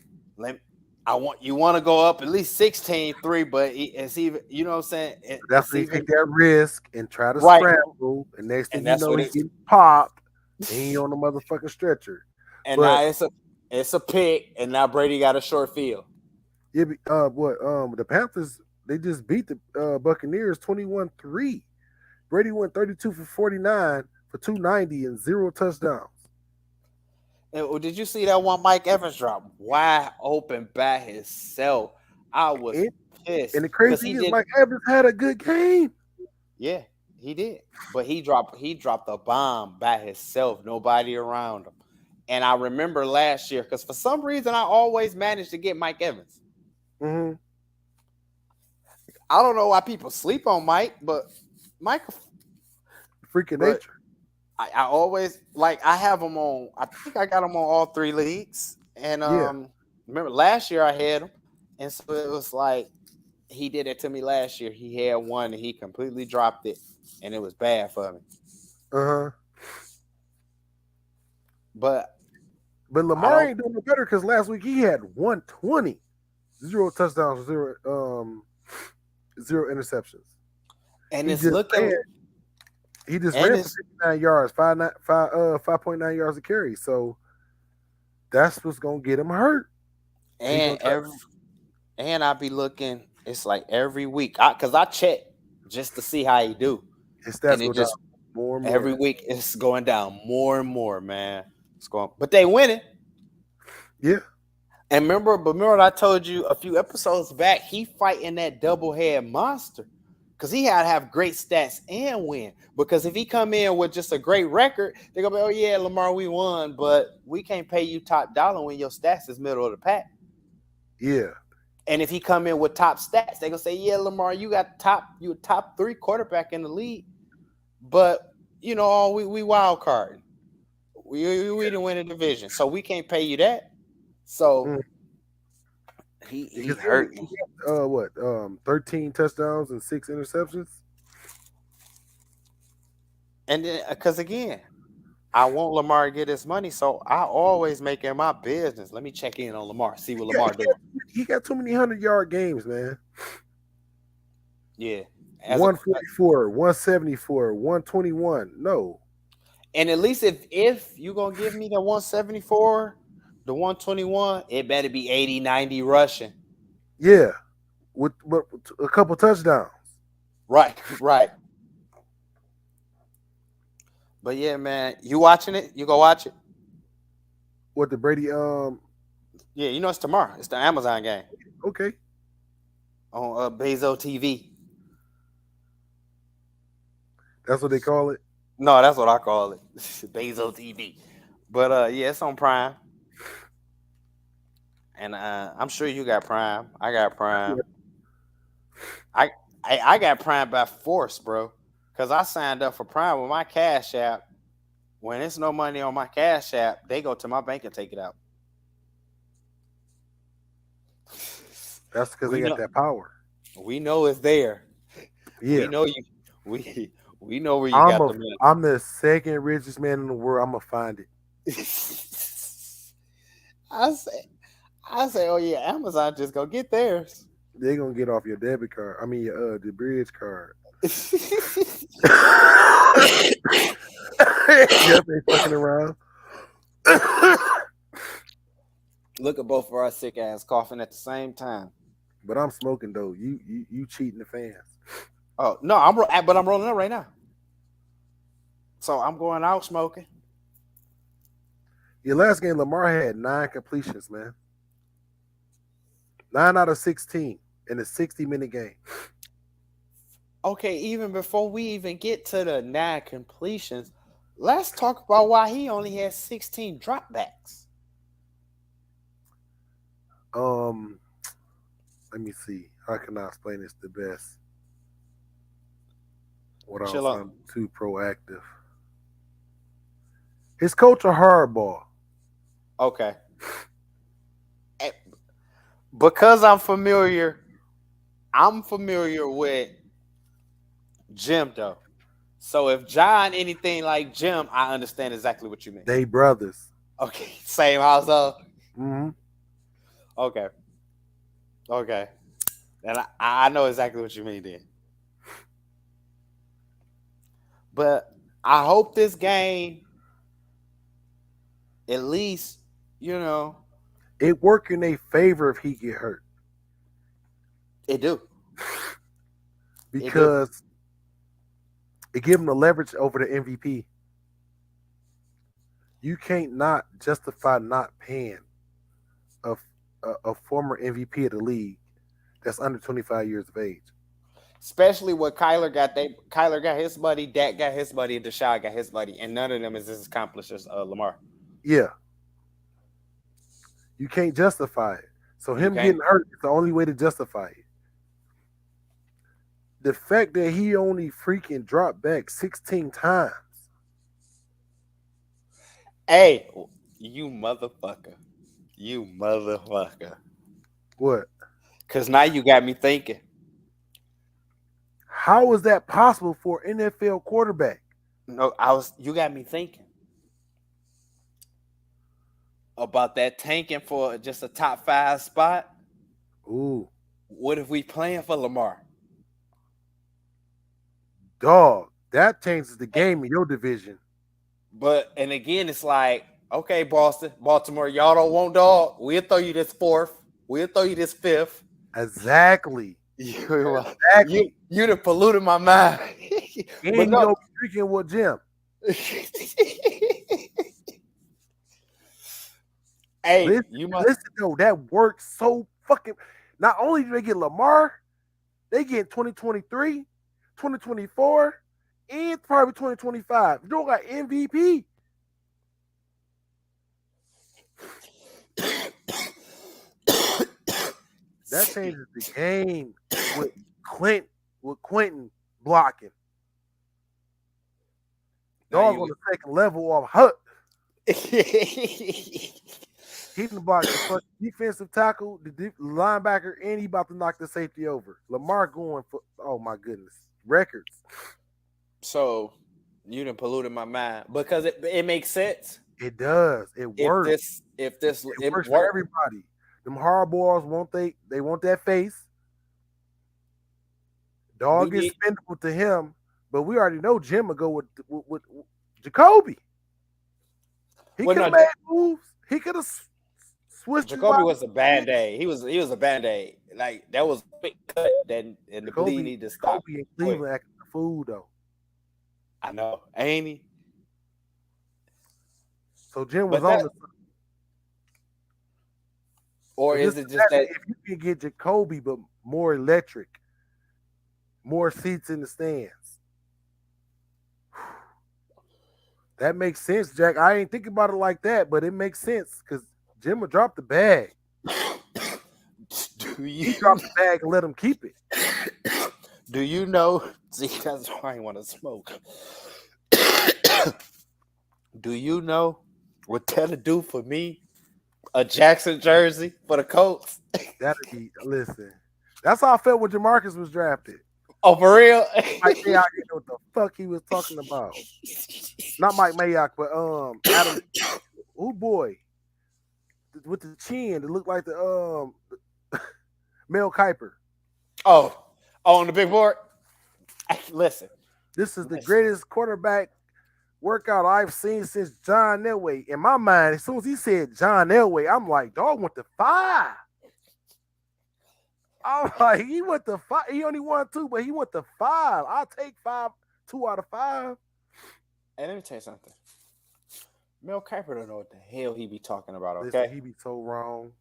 you want to go up at least 16-3, but it's even, you know what I'm saying? That's when you take that risk and try to scramble, and next thing you know, he's getting popped, and he on the motherfucking stretcher. And now it's a pick, and now Brady got a short field. Yeah, the Panthers, they just beat the Buccaneers 21-3. Brady went 32 for 49 for 290 and 0 touchdowns. And did you see that one Mike Evans drop wide open by himself? I was pissed. And the crazy thing is, Mike Evans had a good game. Yeah, he did. But he dropped a bomb by himself, nobody around him. And I remember last year, because for some reason I always managed to get Mike Evans. Mm-hmm. I don't know why people sleep on Mike, but Mike, freaking nature. I always I have him on. I think I got him on all 3 leagues. And remember last year I had him, and so it was like he did it to me last year. He had one and he completely dropped it, and it was bad for me. Uh-huh. But Lamar ain't doing no better because last week he had 120, 0 touchdowns, zero interceptions. And it's looking. He just ran for 59 yards, 5.9 yards a carry. So that's what's gonna get him hurt. And I be looking. It's like every week, because I check just to see how he do. His stats go down more and more. Every week it's going down more and more, man. It's going, but they winning. Yeah. And remember what I told you a few episodes back? He fighting that double head monster. Because he had to have great stats and win. Because if he come in with just a great record, they're going to be, oh, yeah, Lamar, we won, but we can't pay you top dollar when your stats is middle of the pack. Yeah. And if he come in with top stats, they're going to say, yeah, Lamar, you a top 3 quarterback in the league. But, we wild card. We didn't win a division, so we can't pay you that. So he hurt. 13 touchdowns and 6 interceptions. And then, because again, I want Lamar to get his money, so I always make it my business. Let me check in on Lamar, see what Lamar doing. He got too many 100-yard games, man. Yeah. 144, 174, 121. No. And at least if you're going to give me the 174, the 121, it better be 80, 90 rushing. Yeah. With a couple touchdowns. Right. But yeah, man, you watching it? You go watch it? What, the Brady? Yeah, it's tomorrow. It's the Amazon game. Okay. On Bezo TV. That's what they call it? No, that's what I call it. Bezo TV. But yeah, it's on Prime. And I'm sure you got Prime. I got Prime. I got Prime by force, bro. Because I signed up for Prime with my Cash App. When there's no money on my Cash App, they go to my bank and take it out. That's because they got that power. We know it's there. Yeah. We know you. We know where you got the money. I'm the second richest man in the world. I'm gonna find it. I say, oh yeah, Amazon just go get theirs. They're gonna get off your debit card. I mean, the bridge card. Yep, they fucking around. Look at both of our sick ass coughing at the same time. But I'm smoking though. You cheating the fans. Oh no, I'm rolling up right now. So I'm going out smoking. Your last game, Lamar had 9 completions, man. 9 out of 16 in a 60-minute game. Okay, even before we even get to the 9 completions, let's talk about why he only has 16 dropbacks. Let me see. How can I explain this the best without Chill out. sounding too proactive? His coach a hardball. Okay. Because I'm familiar with Jim though. So if John anything like Jim, I understand exactly what you mean. They brothers. Okay, same household. Mm-hmm. Okay. And I know exactly what you mean then. But I hope this game, at least, it work in their favor if he get hurt. It do. Because it give him the leverage over the MVP. You can't not justify not paying a former MVP of the league that's under 25 years of age. Especially what Kyler got. Kyler got his buddy, Dak got his buddy, and Deshaun got his buddy, and none of them is as accomplished as Lamar. Yeah. You can't justify it. So him getting hurt is the only way to justify it. The fact that he only freaking dropped back 16 times. Hey, you motherfucker. What? Because now you got me thinking. How is that possible for an NFL quarterback? No, you got me thinking about that tanking for just a top 5 spot. Ooh, What if we playing for Lamar? dog, that changes the game in your division. But and again, it's like, okay, Boston, Baltimore, y'all don't want dog. We'll throw you this 4th. We'll throw you this 5th. Exactly. You done polluted my mind. And But you no. don't be drinking with Jim. Hey, listen though, that works so fucking. Not only do they get Lamar, they get 2023, 2024, and probably 2025. You don't got MVP. That changes the game with Quentin blocking. Dog on the second level of Hut. He can block the fucking defensive tackle, the linebacker, and he about to knock the safety over. Lamar going for, oh my goodness, records. So you done polluted my mind because it makes sense. It does. It works. It works for everybody. Them hardballs they want that face. Dog is spendable to him, but we already know Jim will go with Jacoby. He could have made moves. He could have switched. Jacoby was a band-aid. He was a band-aid. Like that was a quick cut. And the bleed need to stop. Jacoby in Cleveland acting the fool though. I know, ain't he? So Jim was on the. Or is it just that if you can get Jacoby, but more electric, more seats in the stands? That makes sense, Jack. I ain't thinking about it like that, but it makes sense because Jim will drop the bag. He dropped the bag and let him keep it. Do you know? See, that's why I want to smoke. Do you know what that'll do for me? A Jackson jersey for the Colts. That'd be, listen. That's how I felt when Jamarcus was drafted. Oh, for real? Mike Mayock didn't know what the fuck he was talking about. Not Mike Mayock, but Adam. Oh boy, with the chin that looked like the Mel Kiper. Oh, on the big board. Listen, this is the greatest quarterback workout I've seen since John Elway. In my mind, as soon as he said John Elway, I'm like, dog went to 5. I'm like, he went to 5. He only won 2, but he went to 5. I'll take 5, 2 out of 5. Hey, let me tell you something. Mel Kiper don't know what the hell he be talking about, okay? Listen, he be so wrong.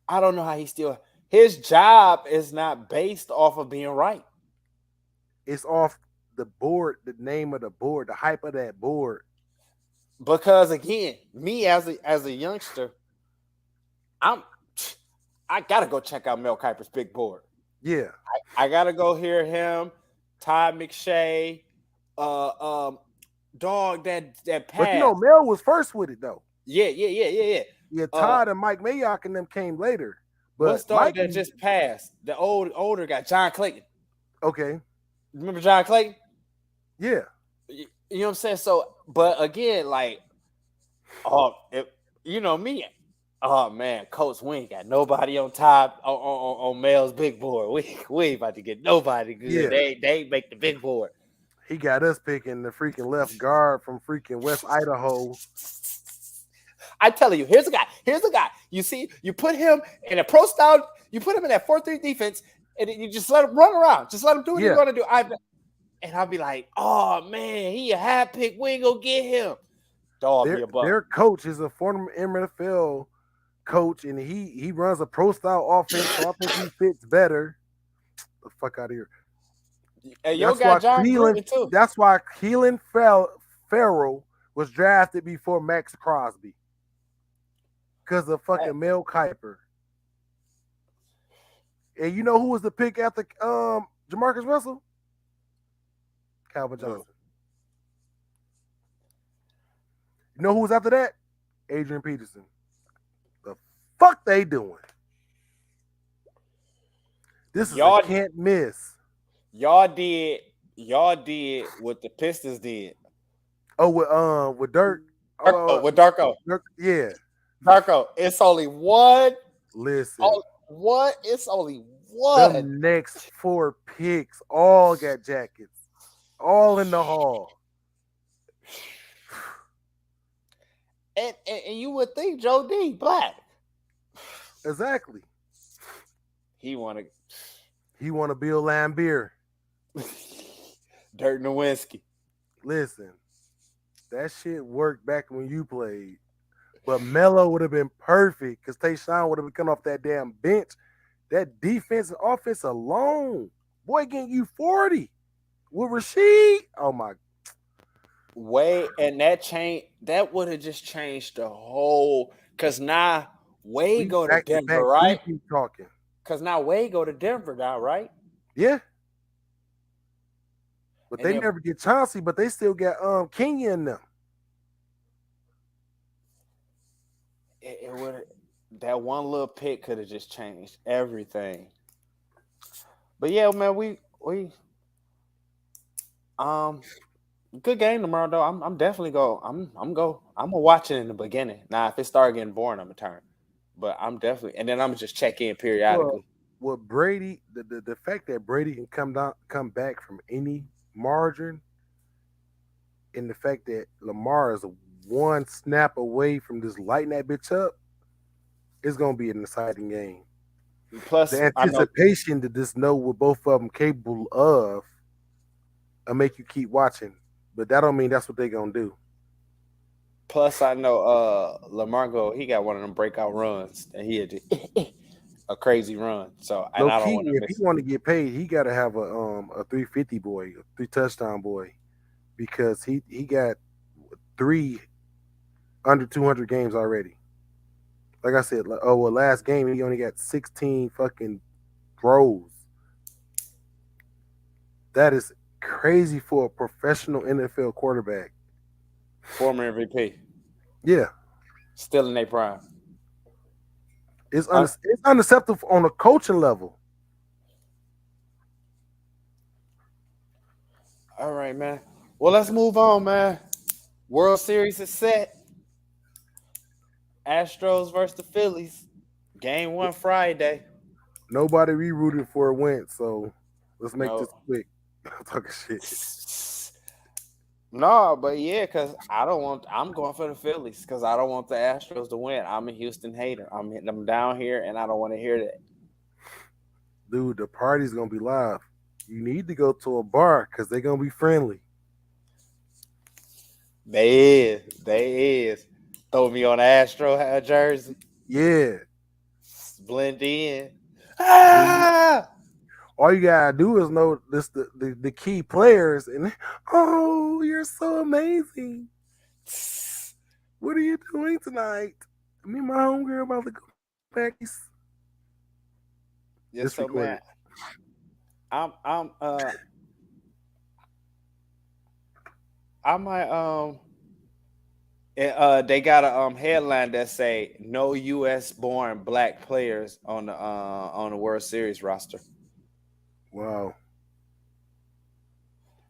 I don't know how he still... His job is not based off of being right. It's off the board, the name of the board, the hype of that board. Because again, me as a youngster, I gotta go check out Mel Kiper's big board. Yeah, I gotta go hear him, Todd McShay, dog that pass. But you know, Mel was first with it though. Yeah. Yeah, Todd and Mike Mayock and them came later. But what's dog that just passed? The older guy, John Clayton. Okay. Remember John Clayton? Yeah. You know what I'm saying? So, but again, like, you know me. Oh man, Colts, we ain't got nobody on top on Mel's big board. We ain't about to get nobody good. Yeah. They ain't make the big board. He got us picking the freaking left guard from freaking West Idaho. I tell you, here's a guy. You see, you put him in a pro style. You put him in that 4-3 defense, and you just let him run around. Just let him do what he's going to do. And I'll be like, oh man, he a high pick. We ain't gonna get him. Dog, their coach is a former NFL coach, and he runs a pro style offense, so I think he fits better. The fuck out of here. Hey, yo, got John Gruden too. That's why Keelan Farrell was drafted before Max Crosby. Because of fucking Mel Kiper. And you know who was the pick after Jamarcus Russell? Calvin Johnson. You know who was after that? Adrian Peterson. The fuck they doing? This is a can't miss. Y'all did what the Pistons did. Oh, with Dirk. Oh, With Darko. Dirk, yeah. Darko, it's only one. Listen, What? It's only one. them next 4 picks all got jackets, all in the hall. And you would think Joe D black. Exactly. He wanted He want to Bill Lambier. Dirk Nowitzki. Listen, that shit worked back when you played. But Melo would have been perfect because Tayshaun would have been coming off that damn bench. That defense and offense alone, boy, getting you 40 with Rasheed. Oh my. Wade and that would have just changed the whole. Cause now Wade go to Denver, right? We keep talking. Cause now Wade go to Denver now, right? Yeah. But and they never get Chauncey, but they still got Kenya in them. It would that one little pick could have just changed everything. But yeah, man, we good game tomorrow though. I'm definitely I'm gonna watch it in the beginning. Now if it start getting boring, I'm gonna turn. But I'm definitely and then I'm gonna just check in periodically. Well, Brady, the fact that Brady can come back from any margin, and the fact that Lamar is one snap away from just lighting that bitch up, it's gonna be an exciting game. Plus, the anticipation to just know what both of them capable of, will make you keep watching. But that don't mean that's what they gonna do. Plus, I know Lamar he got one of them breakout runs, and he had a crazy run. So, and I don't want to if he want to get paid, he got to have a 350 boy, a 3 touchdown boy, because he got 3 under 200 games already. Like I said, last game he only got 16 fucking throws. That is crazy for a professional NFL quarterback. Former MVP. Yeah. Still in their prime. It's unacceptable on a coaching level. All right, man. Well, let's move on, man. World Series is set. Astros versus the Phillies. Game 1 Friday. Nobody re-rooted for a win, so let's make this quick. I'm talking shit. No, but yeah, because I'm going for the Phillies because I don't want the Astros to win. I'm a Houston hater. I'm hitting them down here, and I don't want to hear that. Dude, the party's going to be live. You need to go to a bar because they're going to be friendly. They is. Throw me on the Astro jersey. Yeah. Blend in. Ah! All you gotta do is know this the key players, and you're so amazing. What are you doing tonight? Me and my homegirl about to go back. Yes, so man. They got a headline that say no U.S. born black players on the World Series roster. Wow.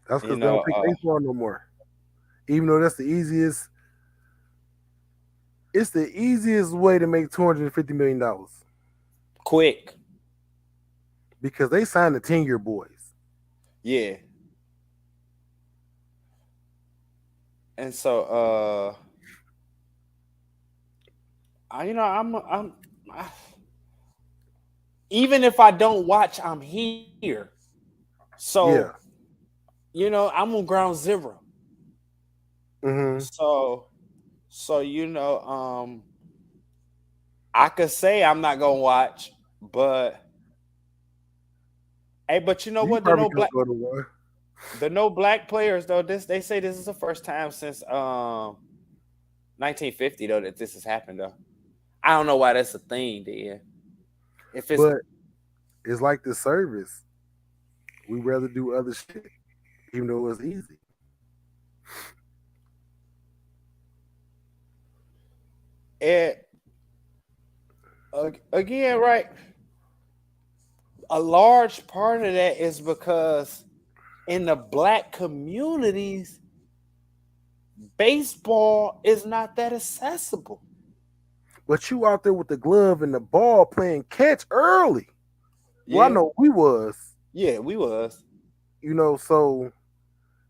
That's because they don't pick baseball no more. Even though that's the easiest. It's the easiest way to make $250 million. Quick. Because they signed the 10-year boys. Yeah. And so I'm even if I don't watch, I'm here. So yeah. I'm on ground zero. Mm-hmm. So I could say I'm not gonna watch, but hey, but you know what? The no black players though. They say this is the first time since 1950 though that this has happened though. I don't know why that's a thing, then. But it's like the service. We rather do other shit, even though it's easy. And again, right? a large part of that is because in the black communities, baseball is not that accessible. But you out there with the glove and the ball playing catch early. Well, I Yeah, know we was, yeah, we was. so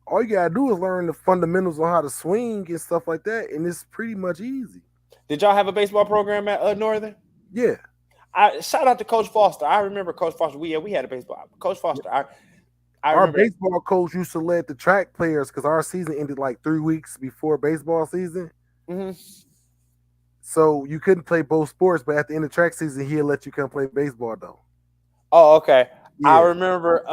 all you gotta do is learn the fundamentals on how to swing and stuff like that, and it's pretty much easy. Did y'all have a baseball program at Northern? Yeah. I shout out to Coach Foster. I remember Coach Foster. We had a baseball. Coach Foster. I Our remember that. baseball coach used to let the track players, because our season ended like 3 weeks before baseball season. Mhm. So you couldn't play both sports, but at the end of track season, he'll let you come play baseball though. Oh, okay. I Yeah. remember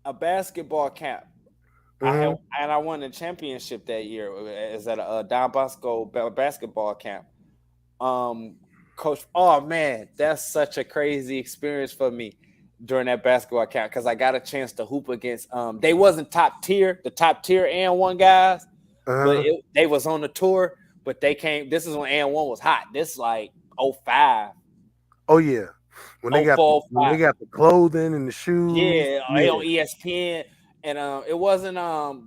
a basketball camp. Mhm. I won the championship that year. Is at a Don Bosco basketball camp. Coach, oh man, that's such a crazy experience for me during that basketball camp because I got a chance to hoop against. They wasn't the top tier and one guys, but Uh-huh. they was on the tour. But they came. This is when and one was hot. This like 05, Oh yeah. When they got 04, 05. the clothing and the shoes. Yeah, they on ESPN, and it wasn't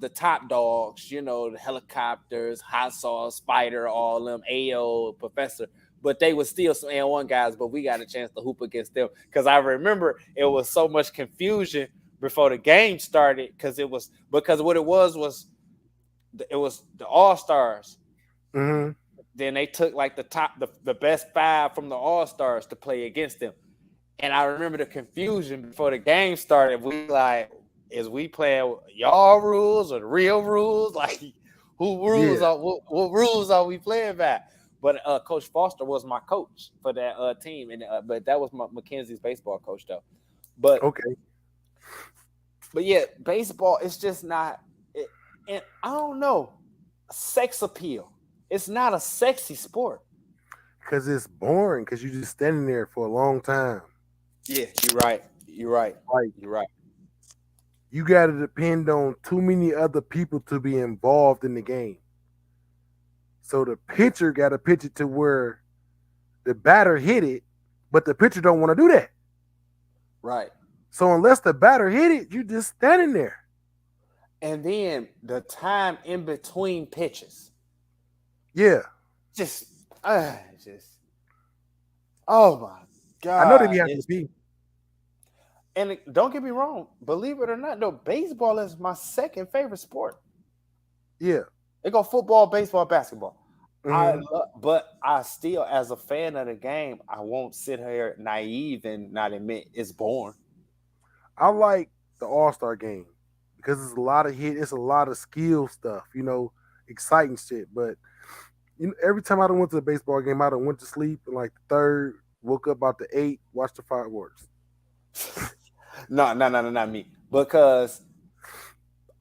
the top dogs, the helicopters, hot sauce, spider, all them, AO, professor, but they were still some N1 guys. But we got a chance to hoop against them because I remember it was so much confusion before the game started because what it was it was the All Stars. Mhm. Then they took like the best 5 from the All Stars to play against them. And I remember the confusion before the game started. We like, is we playing y'all rules or the real rules? Like, who rules Yeah. are what rules are we playing by? But Coach Foster was my coach for that team, and but that was Mackenzie's baseball coach though. But Okay. yeah, baseball it's just not. And I don't know, sex appeal. It's not a sexy sport. Because it's boring, because you just standing there for a long time. Yeah, you're right. You're right. Like, You're right. you got to depend on too many other people to be involved in the game. So the pitcher got to pitch it to where the batter hit it, but the pitcher don't want to do that. Right. So unless the batter hit it, you just standing there. And then the time in between pitches. Yeah. Just oh my God. I know they be having to be. And don't get me wrong, believe it or not, though, baseball is my second favorite sport. Yeah. They go football, baseball, basketball. Mhm. But I still, as a fan of the game, I won't sit here naive and not admit it's boring. I like the All-Star game because it's a lot of it's a lot of skill stuff, exciting shit. But every time I done went to a baseball game, I done went to sleep in like the third, woke up about the 8, watched the fireworks. No, not me. Because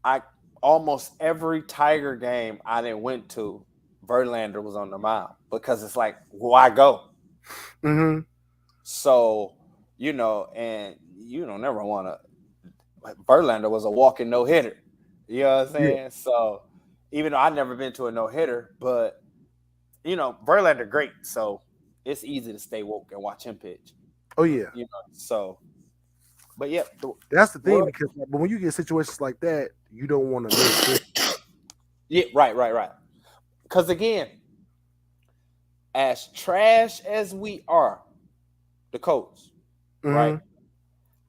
I almost every Tiger game I didn't went to, Verlander was on the mound because it's like, why go? Mm-hmm. So, and never want to. Verlander was a walking no hitter. You know what I'm saying? Yeah. So, even though I've never been to a no hitter, but Verlander great. So it's easy to stay woke and watch him pitch. Oh yeah. So, but yeah, that's the thing because but when you get situations like that, you don't want to miss it. Yeah, right. Because again, as trash as we are, the Colts, right?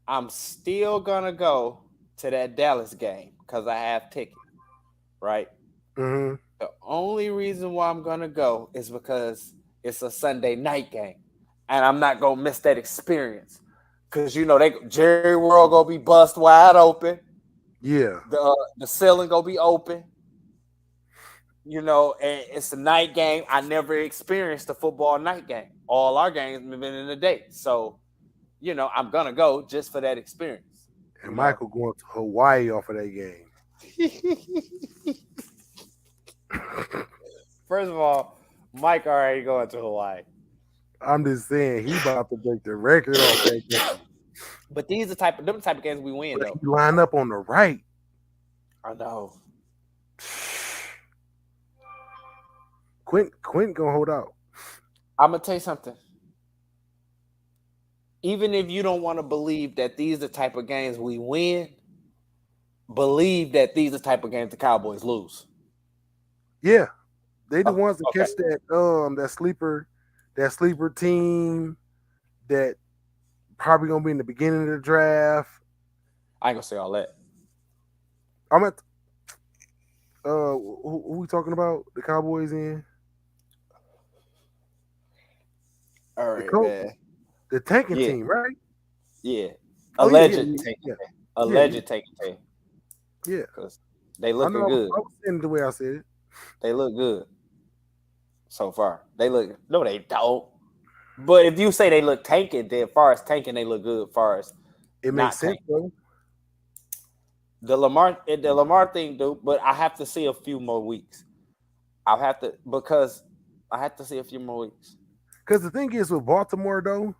I'm still gonna go to that Dallas game because I have tickets, right? Mm-hmm. The only reason why I'm gonna go is because it's a Sunday night game, and I'm not gonna miss that experience. Because Jerry World gonna be bust wide open. Yeah. The ceiling gonna be open. And it's a night game. I never experienced a football night game. All our games have been in the day. So, I'm gonna go just for that experience. And Michael going to Hawaii off of that game. First of all, Mike already going to Hawaii. I'm just saying he about to break the record off that game. But these are them type of games we win though. He line up on the right. I know. Quint gonna hold out. I'm gonna tell you something. even if you don't want to believe that these are the type of games we win, believe that these are the type of games the Cowboys lose. Yeah, they the Oh, ones that okay. catch that sleeper team that probably gonna be in the beginning of the draft. I ain't gonna say all that. I'm at who we talking about? The Cowboys in All the right, Colts, man. the tanking Yeah, team, right? yeah. Oh yeah, Alleged taking, yeah, alleged taking team, yeah. because they I know looking good. I was saying it the way I said it. They look good so far. They look no, they don't. But if you say they look tanking, then far as tanking, they look good. Far as It makes not sense tanking, though. the Lamar thing, do. But I have to see a few more weeks. I'll have to because I have to see a few more weeks. Because the thing is with Baltimore though,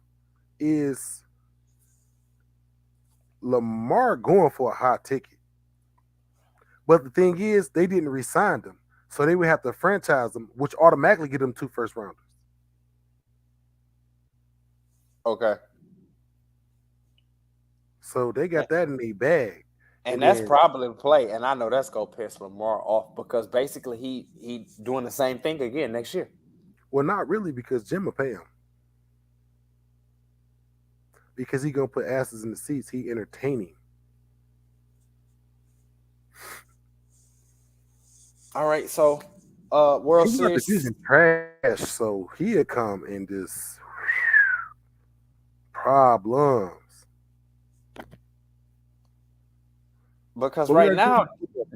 is Lamar going for a high ticket. But the thing is, they didn't re-sign them. So they would have to franchise them, which automatically get them 2 first rounders. Okay, So they and, got that in their bag. and And that's then, probably the play. And I know that's gonna piss Lamar off because basically he doing the same thing again next year. well, not really because Jim will pay him. Because he gonna put asses in the seats. He entertaining. All right, so World He got the Series division trash, so he'll come in this problems. because But we right got now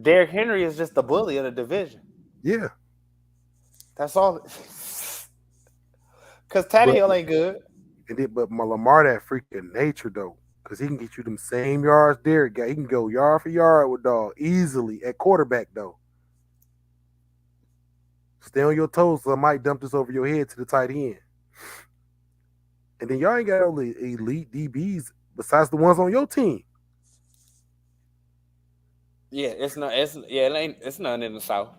Derrick Henry is just the bully of the division. yeah. That's all. Because But Tannehill ain't good. but my Lamar that freaking nature though. Because he can get you them same yards Derek got. He can go yard for yard with dog easily at quarterback though. Stay on your toes, so I might dump this over your head to the tight end. And then y'all ain't got all the elite DBs besides the ones on your team. Yeah, it's not. It's yeah, it ain't. It's none in the South.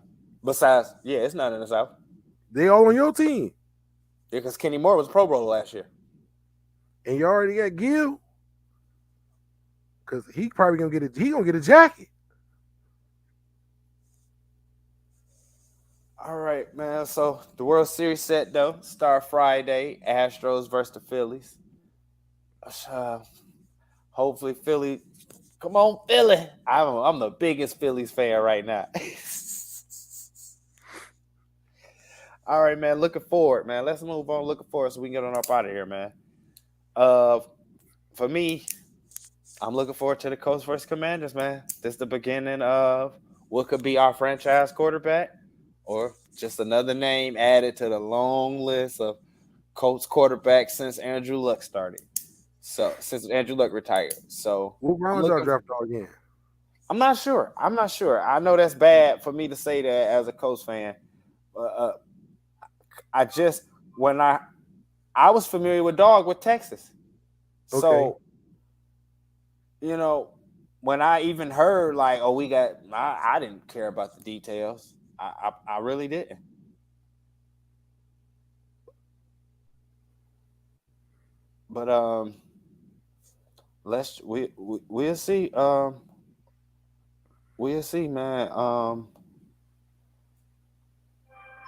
Besides, yeah, it's none in the South. They all on your team. Yeah, because Kenny Moore was Pro Bowl last year. And you already got Gill. Cause he probably gonna get a jacket. All right, man. So the World Series set though start Friday. Astros versus the Phillies. Uh, hopefully Philly. Come on, Philly. I'm the biggest Phillies fan right now. All right, man. Looking forward, man. Let's move on. Looking forward so we can get on up out of here, man. For me, I'm looking forward to the Colts versus Commanders, man. This is the beginning of what could be our franchise quarterback, or just another name added to the long list of Colts quarterbacks since Andrew Luck started. So since Andrew Luck retired. So What round y'all draft dog again? I'm not sure. I know that's bad for me to say that as a Colts fan. I just when I was familiar with Dog with Texas. So Okay. you know, when I even heard like, oh, I didn't care about the details. I really didn't. But we'll see. We'll see, man.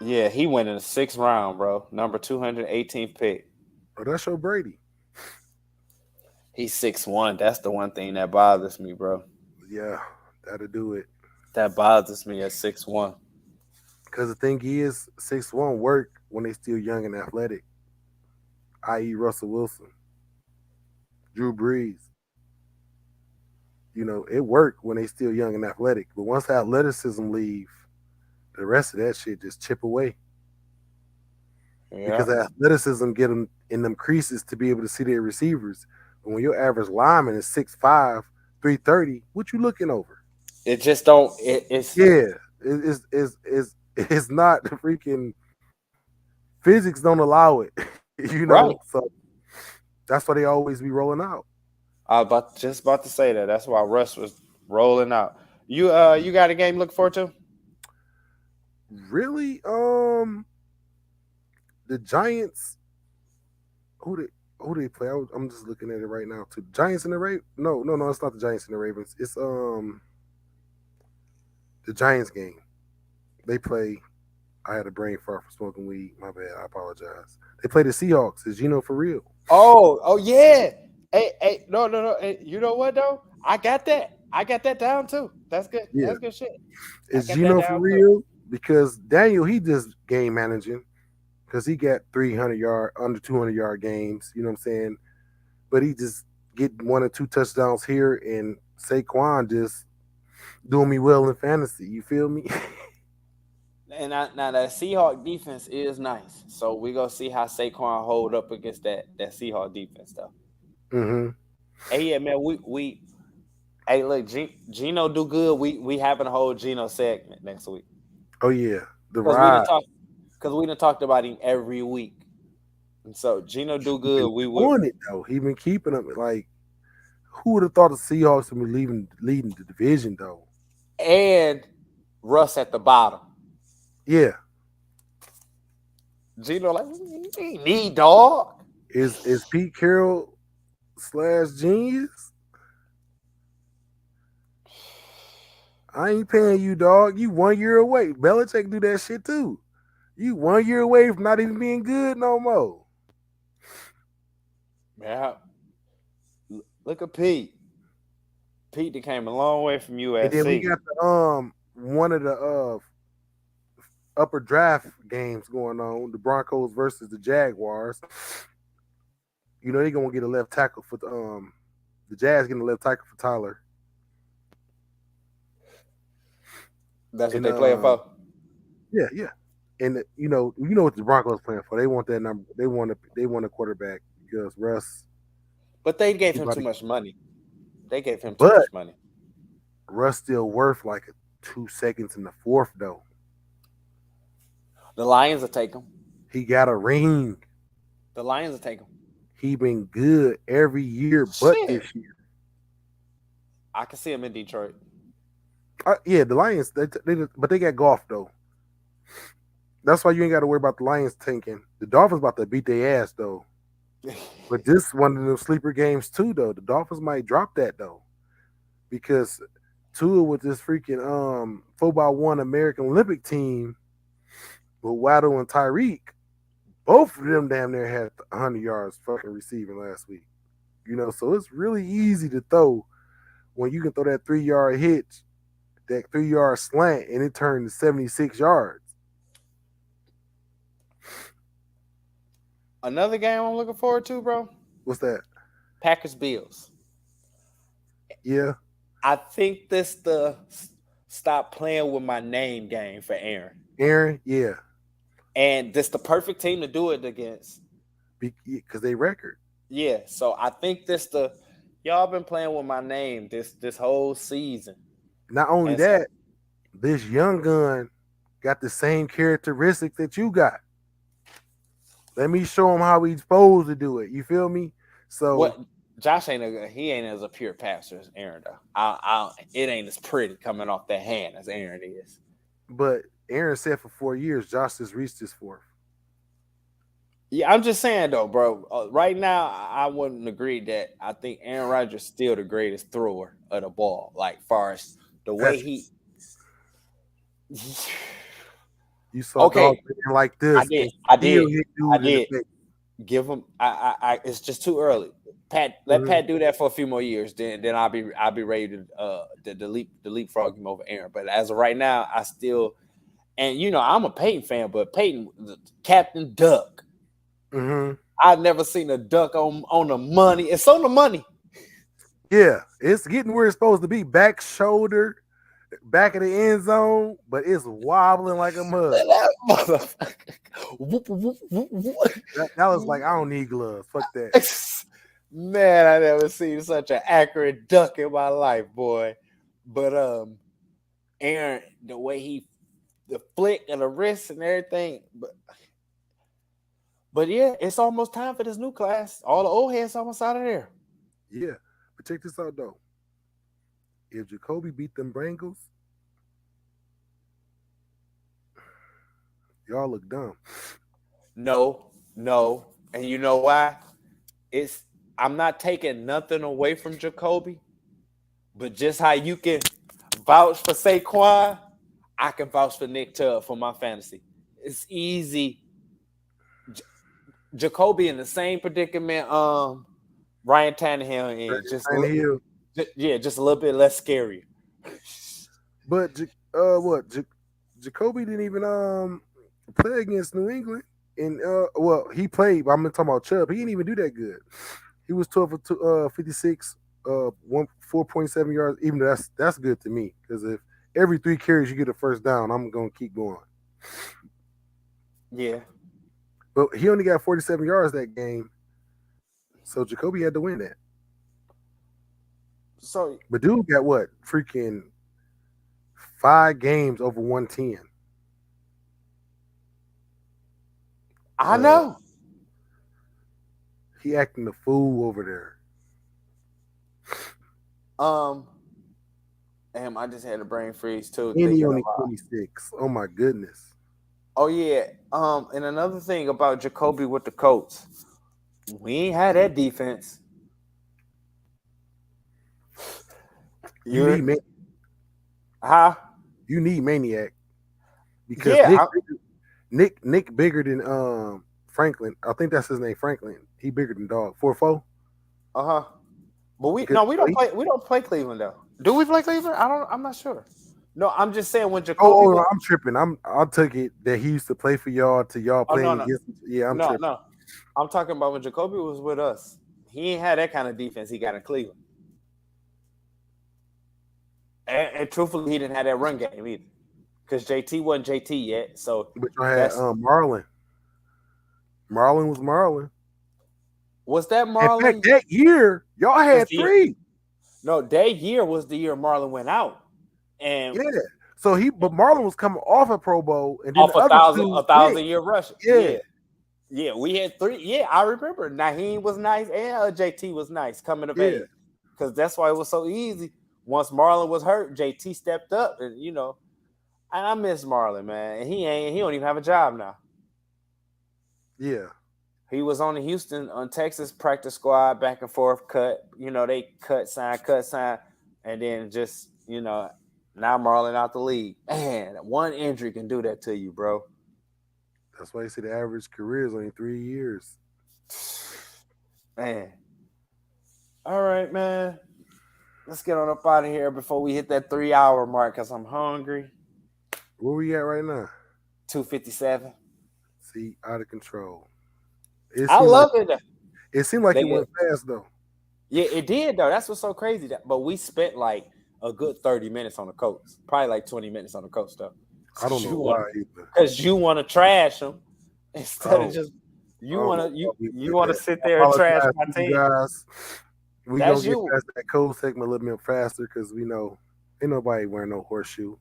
Yeah, he went in the 6th round, bro. Number 218th pick. Oh, that's your Brady. He's 6'1". That's the one thing that bothers me, bro. Yeah, that'll do it. That bothers me at 6'1". Because the thing is, 6'1" work when they still young and athletic, i.e. Russell Wilson, Drew Brees. You know, it worked when they still young and athletic. But once the athleticism leave, the rest of that shit just chip away. Yeah. Because the athleticism get them in them creases to be able to see their receivers. But when your average lineman is 6'5", 330, what you looking over? It just don't. It's it's not freaking physics don't allow it, you know. right. So that's why they always be rolling out. I was just about to say that. That's why Russ was rolling out. You got a game looking forward to? Really, the Giants. Who do they play? I'm just looking at it right now. To Giants and the Ravens? No, it's not the Giants and the Ravens. It's the Giants game. They play. I had a brain fart for smoking weed. My bad. I apologize. They play the Seahawks. Is Gino for real? Oh yeah. Hey, no. Hey, you know what though? I got that down too. That's good. Yeah. That's good shit. Is Gino for real? Because Daniel, he just game managing because he got 300-yard, under 200-yard games. You know what I'm saying? But he just get 1 or 2 touchdowns here, and Saquon just doing me well in fantasy. You feel me? And now that Seahawks defense is nice, so we gonna see how Saquon hold up against that Seahawks defense though. Mm-hmm. Hey, yeah, man, we hey, look, Gino do good. We having a whole Gino segment next week. Oh yeah, the Because ride. we done talked about him every week, and so Gino do good. We will on it though. He been keeping them. Like, who would have thought the Seahawks would be leading the division though? And Russ at the bottom. Yeah. Gino like he need dog. Is Pete Carroll / Genius? I ain't paying you, dog. You 1 year away. Belichick do that shit too. You 1 year away from not even being good no more. Yeah. Look at Pete. Pete came a long way from USC. And then we got the one of the upper draft games going on, the Broncos versus the Jaguars. You know they're gonna get a left tackle for the Jazz getting a left tackle for Tyler. That's what they playing for. Yeah. And you know what the Broncos playing for. They want that number. They want a quarterback because Russ. But they gave him too much money. They gave him too much money. Russ still worth like 2 seconds in the fourth though. The Lions will take him. He got a ring. The Lions will take him. He been good every year, but this year. I can see him in Detroit. Yeah, the Lions, but they got golf though. That's why you ain't got to worry about the Lions tanking. The Dolphins about to beat their ass though. But this one of them sleeper games too though. The Dolphins might drop that though, because Tua with this freaking 4x1 American Olympic team with Waddle and Tyreek, both of them damn near had 100 yards fucking receiving last week. You know, so it's really easy to throw when you can throw that 3-yard hitch, that 3-yard slant, and it turned to 76 yards. Another game I'm looking forward to, bro. What's that? Packers Bills. Yeah. I think this the stop playing with my name game for Aaron. Aaron, yeah. And this the perfect team to do it against. Because they record. Yeah. So I think y'all been playing with my name this whole season. Not only that, this young gun got the same characteristics that you got. Let me show him how he's supposed to do it. You feel me? So what Josh ain't as a pure passer as Aaron though. It ain't as pretty coming off that hand as Aaron is. But Aaron said for 4 years, Josh just reached his 4th. Yeah, I'm just saying though, bro. Right now, I wouldn't agree that I think Aaron Rodgers is still the greatest thrower of the ball. Like far as the way he. You saw dog like this. I did. Give him. It's just too early. Let Pat do that for a few more years. Then I'll be ready to leapfrog him over Aaron. But as of right now, I still, and I'm a Peyton fan, but Peyton, Captain Duck. Mm-hmm. I've never seen a duck on the money. It's on the money. Yeah, it's getting where it's supposed to be. Back shoulder. Back of the end zone, but it's wobbling like a mug. That was like, I don't need gloves. Fuck that. Man, I never seen such an accurate duck in my life, boy. But Aaron, the way the flick and the wrist and everything, but yeah, it's almost time for this new class. All the old heads almost out of there. Yeah, but check this out though. If Jacoby beat them Bengals, y'all look dumb. No. And you know why? I'm not taking nothing away from Jacoby, but just how you can vouch for Saquon, I can vouch for Nick Chubb for my fantasy. It's easy. Jacoby in the same predicament Ryan Tannehill in just a little bit less scary. But Jacoby didn't even play against New England, and he played. But I'm talking about Chubb. He didn't even do that good. He was 12 for 56, 4.7 yards. Even though that's good to me, because if every 3 carries you get a first down, I'm gonna keep going. Yeah. But he only got 47 yards that game, so Jacoby had to win that. So, but dude got what? Freaking 5 games over 110. I know. He acting the fool over there. Damn, I just had a brain freeze too. And he only 26. Oh my goodness. Oh yeah. And another thing about Jacoby with the Colts, we ain't had that defense. You need Maniac. Huh? You need Maniac. Because Nick bigger than Franklin. I think that's his name, Franklin. He bigger than Dog. 4'4". Uh-huh. But we don't play Cleveland though. Do we play Cleveland? I'm not sure. No, I'm just saying when Jacoby. I'm tripping. I took it that he used to play for y'all to y'all playing against. Yeah, I'm tripping. No. I'm talking about when Jacoby was with us. He ain't had that kind of defense he got in Cleveland. And truthfully, he didn't have that run game either. Because JT wasn't JT yet. So but you had Marlon. Marlon was Marlon. Was that Marlon? In fact, that year, y'all had 3. No, that year was the year Marlon went out. And yeah. So but Marlon was coming off a Pro Bowl and then off a 1,000-year rush. Yeah. Yeah, we had 3. Yeah, I remember. Naheem was nice and JT was nice coming of age. Because that's why it was so easy. Once Marlon was hurt, JT stepped up, and I miss Marlon, man. And he don't even have a job now. Yeah. He was on the Texas practice squad, back and forth cut. They cut, sign, and then just, now Marlon out the league. Man, one injury can do that to you, bro. That's why you say the average career is only 3 years. Man. All right, man. Let's get on up out of here before we hit that 3-hour mark because I'm hungry. Where we at right now? 2:57. See, out of control. I love it. It seemed like it went fast, though. Yeah, it did, though. That's what's so crazy. But we spent like a good 30 minutes on the Colts. Probably like 20 minutes on the Colts, though. I don't know why either. Because you want to trash them instead of just you want to sit there and trash my team. Guys. We gonna get past that Colts segment a little bit faster because we know ain't nobody wearing no horseshoe.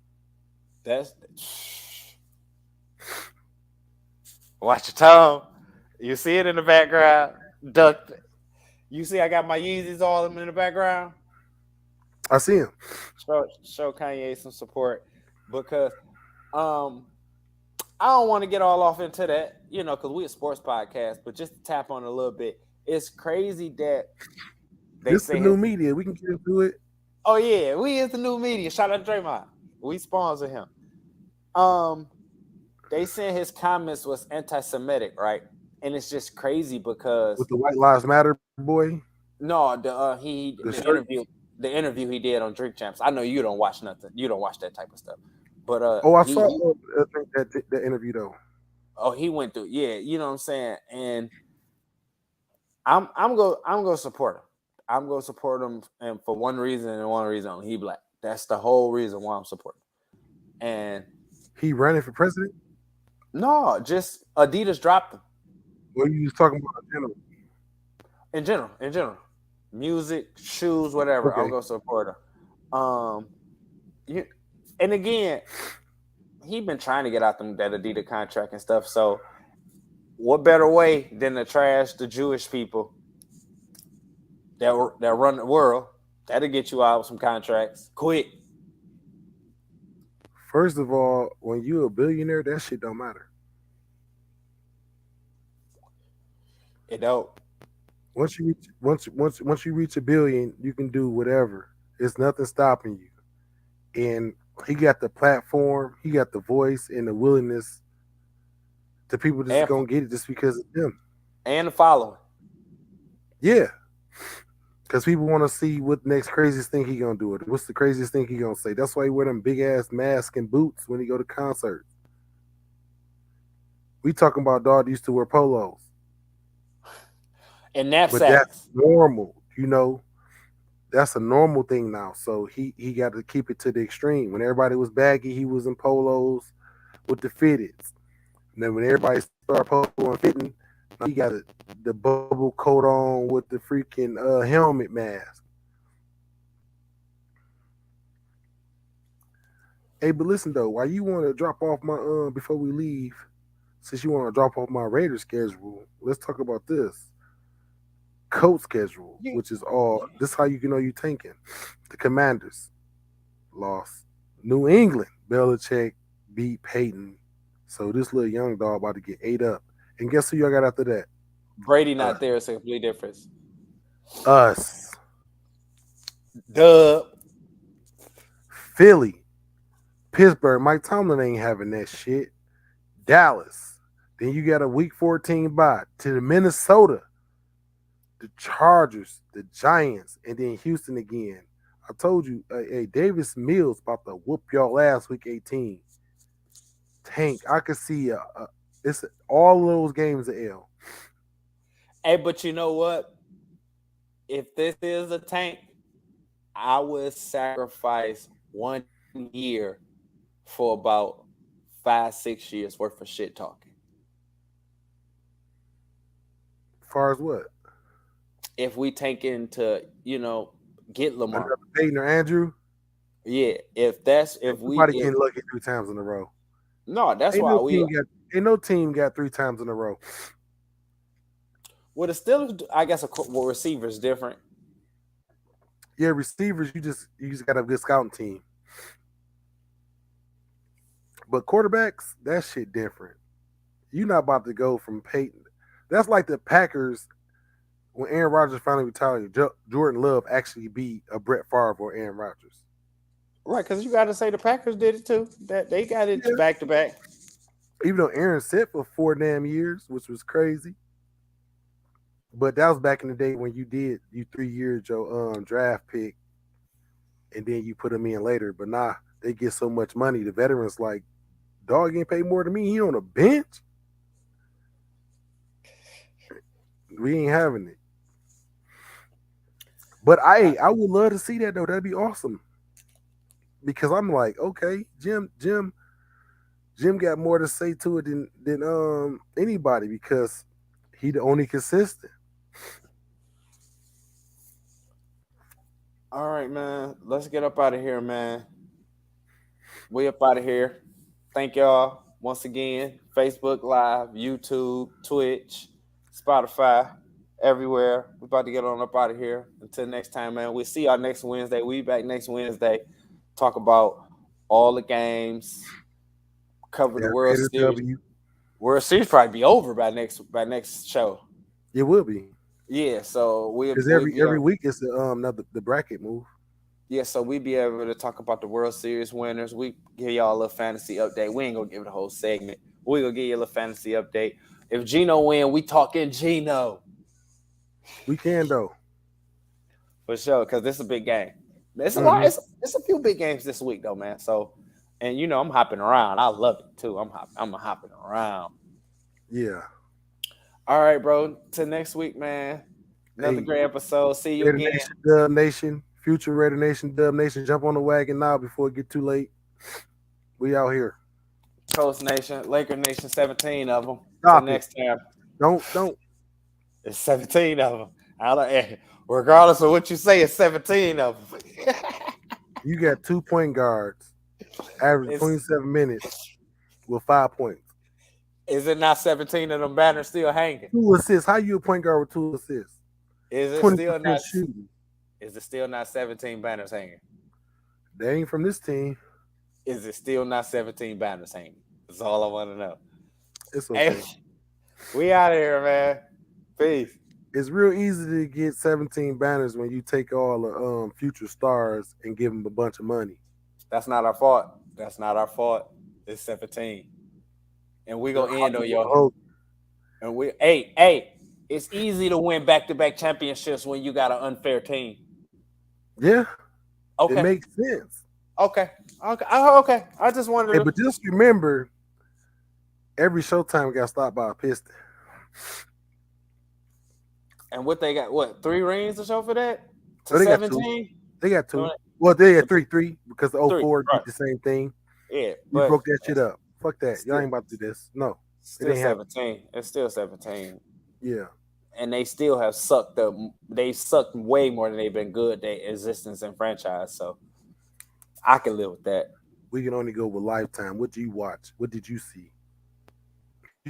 Watch your tone. You see it in the background. Duck. You see I got my Yeezys all in the background? I see him. Show Kanye some support because I don't want to get all off into that, because we a sports podcast, but just to tap on a little bit, it's crazy that this is the new media. We can get into it. Oh yeah, we is the new media. Shout out to Draymond. We sponsor him. They said his comments was anti-Semitic, right? And it's just crazy because with the White Lives Matter boy. No, the interview he did on Drink Champs. I know you don't watch nothing. You don't watch that type of stuff. But I saw that interview though. Oh, he went through. Yeah, you know what I'm saying. And I'm gonna support him. I'm gonna support him, and for one reason and one reason only. He black. That's the whole reason why I'm supporting him. And he running for president? No, just Adidas dropped him. What are you talking about in general? In general. Music, shoes, whatever. Okay. I'm gonna support him. And again, he been trying to get out that Adidas contract and stuff. So what better way than to trash the Jewish people that run the world? That'll get you out some contracts quick. First of all, when you a billionaire, that shit don't matter. It don't. Once you reach a billion, you can do whatever. It's nothing stopping you. And he got the platform, he got the voice and the willingness to people just and gonna get it just because of him. and the following. Yeah. Because people want to see what next craziest thing he gonna do. It. What's the craziest thing he gonna say? That's why he wear them big ass masks and boots when he go to concerts. We talking about dog used to wear polos, And but that's knapsacks. normal. That's a normal thing now. So he got to keep it to the extreme. When everybody was baggy, he was in polos with the fitteds. And then when everybody started polo and fitting, he got the bubble coat on with the freaking helmet mask. Hey, but listen though, why you want to drop off my before we leave? Since you want to drop off my Raider schedule, let's talk about this coach schedule, You, which is all. This is how you can know you tanking. The Commanders lost. New England, Belichick beat Peyton. So this little young dog about to get ate up. And guess who y'all got after that? Brady Uh, not there is a complete difference. us, Dub. Philly, Pittsburgh. Mike Tomlin ain't having that shit. Dallas. Then you got a week 14 bye to the Minnesota, the Chargers, the Giants, and then Houston again. I told you, hey, Davis Mills about to whoop y'all ass week 18. Tank, I could see it's all of those games a L. Hey, but you know what? If this is a tank, I would sacrifice 1 year for about 5-6 years worth of shit talking. As far as what? If we tank into, get Lamar. Another Peyton or Andrew? Yeah, if Nobody getting lucky 3 times in a row. no, that's Ain't why ain't no team got 3 times in a row. well, the Steelers, I guess, receivers different. Yeah, receivers, you just got a good scouting team. But quarterbacks, that shit different. You're not about to go from Peyton. That's like the Packers when Aaron Rodgers finally retired. Jordan Love actually beat a Brett Favre or Aaron Rodgers. Right, because you got to say the Packers did it too. That they got it Yeah. back to back. Even though Aaron sat for 4 damn years, which was crazy. But that was back in the day when you 3 years your draft pick, and then you put him in later. But nah, they get so much money. The veterans like, dog ain't paid more than me. He on a bench. We ain't having it. But I would love to see that though. That'd be awesome. Because I'm like, okay, Jim got more to say to it than anybody because he the only consistent. All right, man. Let's get up out of here, man. We up out of here. Thank y'all once again. Facebook Live, YouTube, Twitch, Spotify, everywhere. We're about to get on up out of here. Until next time, man. We'll see y'all next Wednesday. We back next Wednesday. Talk about all the games. Cover the World Series. World Series probably be over by next show. It will be. Yeah, so because every week it's the bracket move. Yeah, so we be able to talk about the World Series winners. We give y'all a little fantasy update. We ain't gonna give it a whole segment. We gonna give you a little fantasy update. If Gino win, we talking Gino. We can though, for sure, because this is a big game. It's a lot. It's a few big games this week though, man. So, and I'm hopping around. I love it too. I'm hopping around. Yeah. All right, bro. Till next week, man. Another great episode. See you again. Nation, Dub Nation, future Raider Nation, Dub Nation. Jump on the wagon now before it get too late. We out here. Coast Nation, Laker Nation, 17 of them. Stop Till next time. Don't. It's 17 of them. Regardless of what you say, it's 17 of them. You got 2 point guards, average 27 minutes with 5 points. Is it not 17 of them banners still hanging? 2 assists. How you a point guard with 2 assists? Is it still not shooting? Is it still not 17 banners hanging? They ain't from this team. Is it still not 17 banners hanging? That's all I want to know. It's okay. Hey, we out of here, man. Peace. It's real easy to get 17 banners when you take all the future stars and give them a bunch of money. That's not our fault. That's not our fault. It's 17. And we gonna end on your. And hey, it's easy to win back-to-back championships when you got an unfair team. Yeah. Okay. It makes sense. Okay. I just wanted to. But just remember, every Showtime got stopped by a Piston. And what they got? What, 3 rings to show for that? To they 17? They got 2. Well, they had 3 because the 04 right. did the same thing. Yeah. We broke that shit up. Fuck that. Y'all ain't about to do this. No. Still 17. It's still 17. Yeah. And they still have sucked up. They sucked way more than they've been good. Their existence and franchise. So I can live with that. We can only go with Lifetime. What did you watch? What did you see?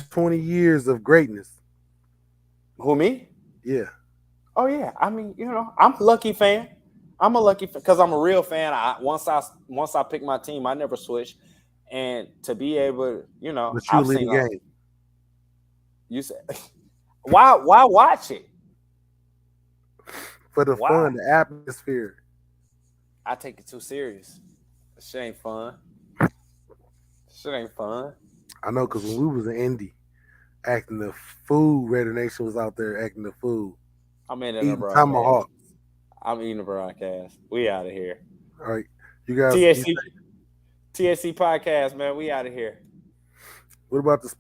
20 years of greatness. Who, me? Yeah. Oh yeah. I mean, I'm a lucky fan. I'm a lucky fan because I'm a real fan. Once I pick my team, I never switch. And to be able, but you lead the game. You said, why watch it? For the fun, the atmosphere. I take it too serious. Shit ain't fun. I know, because when we was in Indy, acting the fool, Raider Nation was out there acting the fool. I'm in the broadcast. Tomahawk. I'm eating the broadcast. We out of here. All right. You guys. TSC podcast, man. We out of here. What about the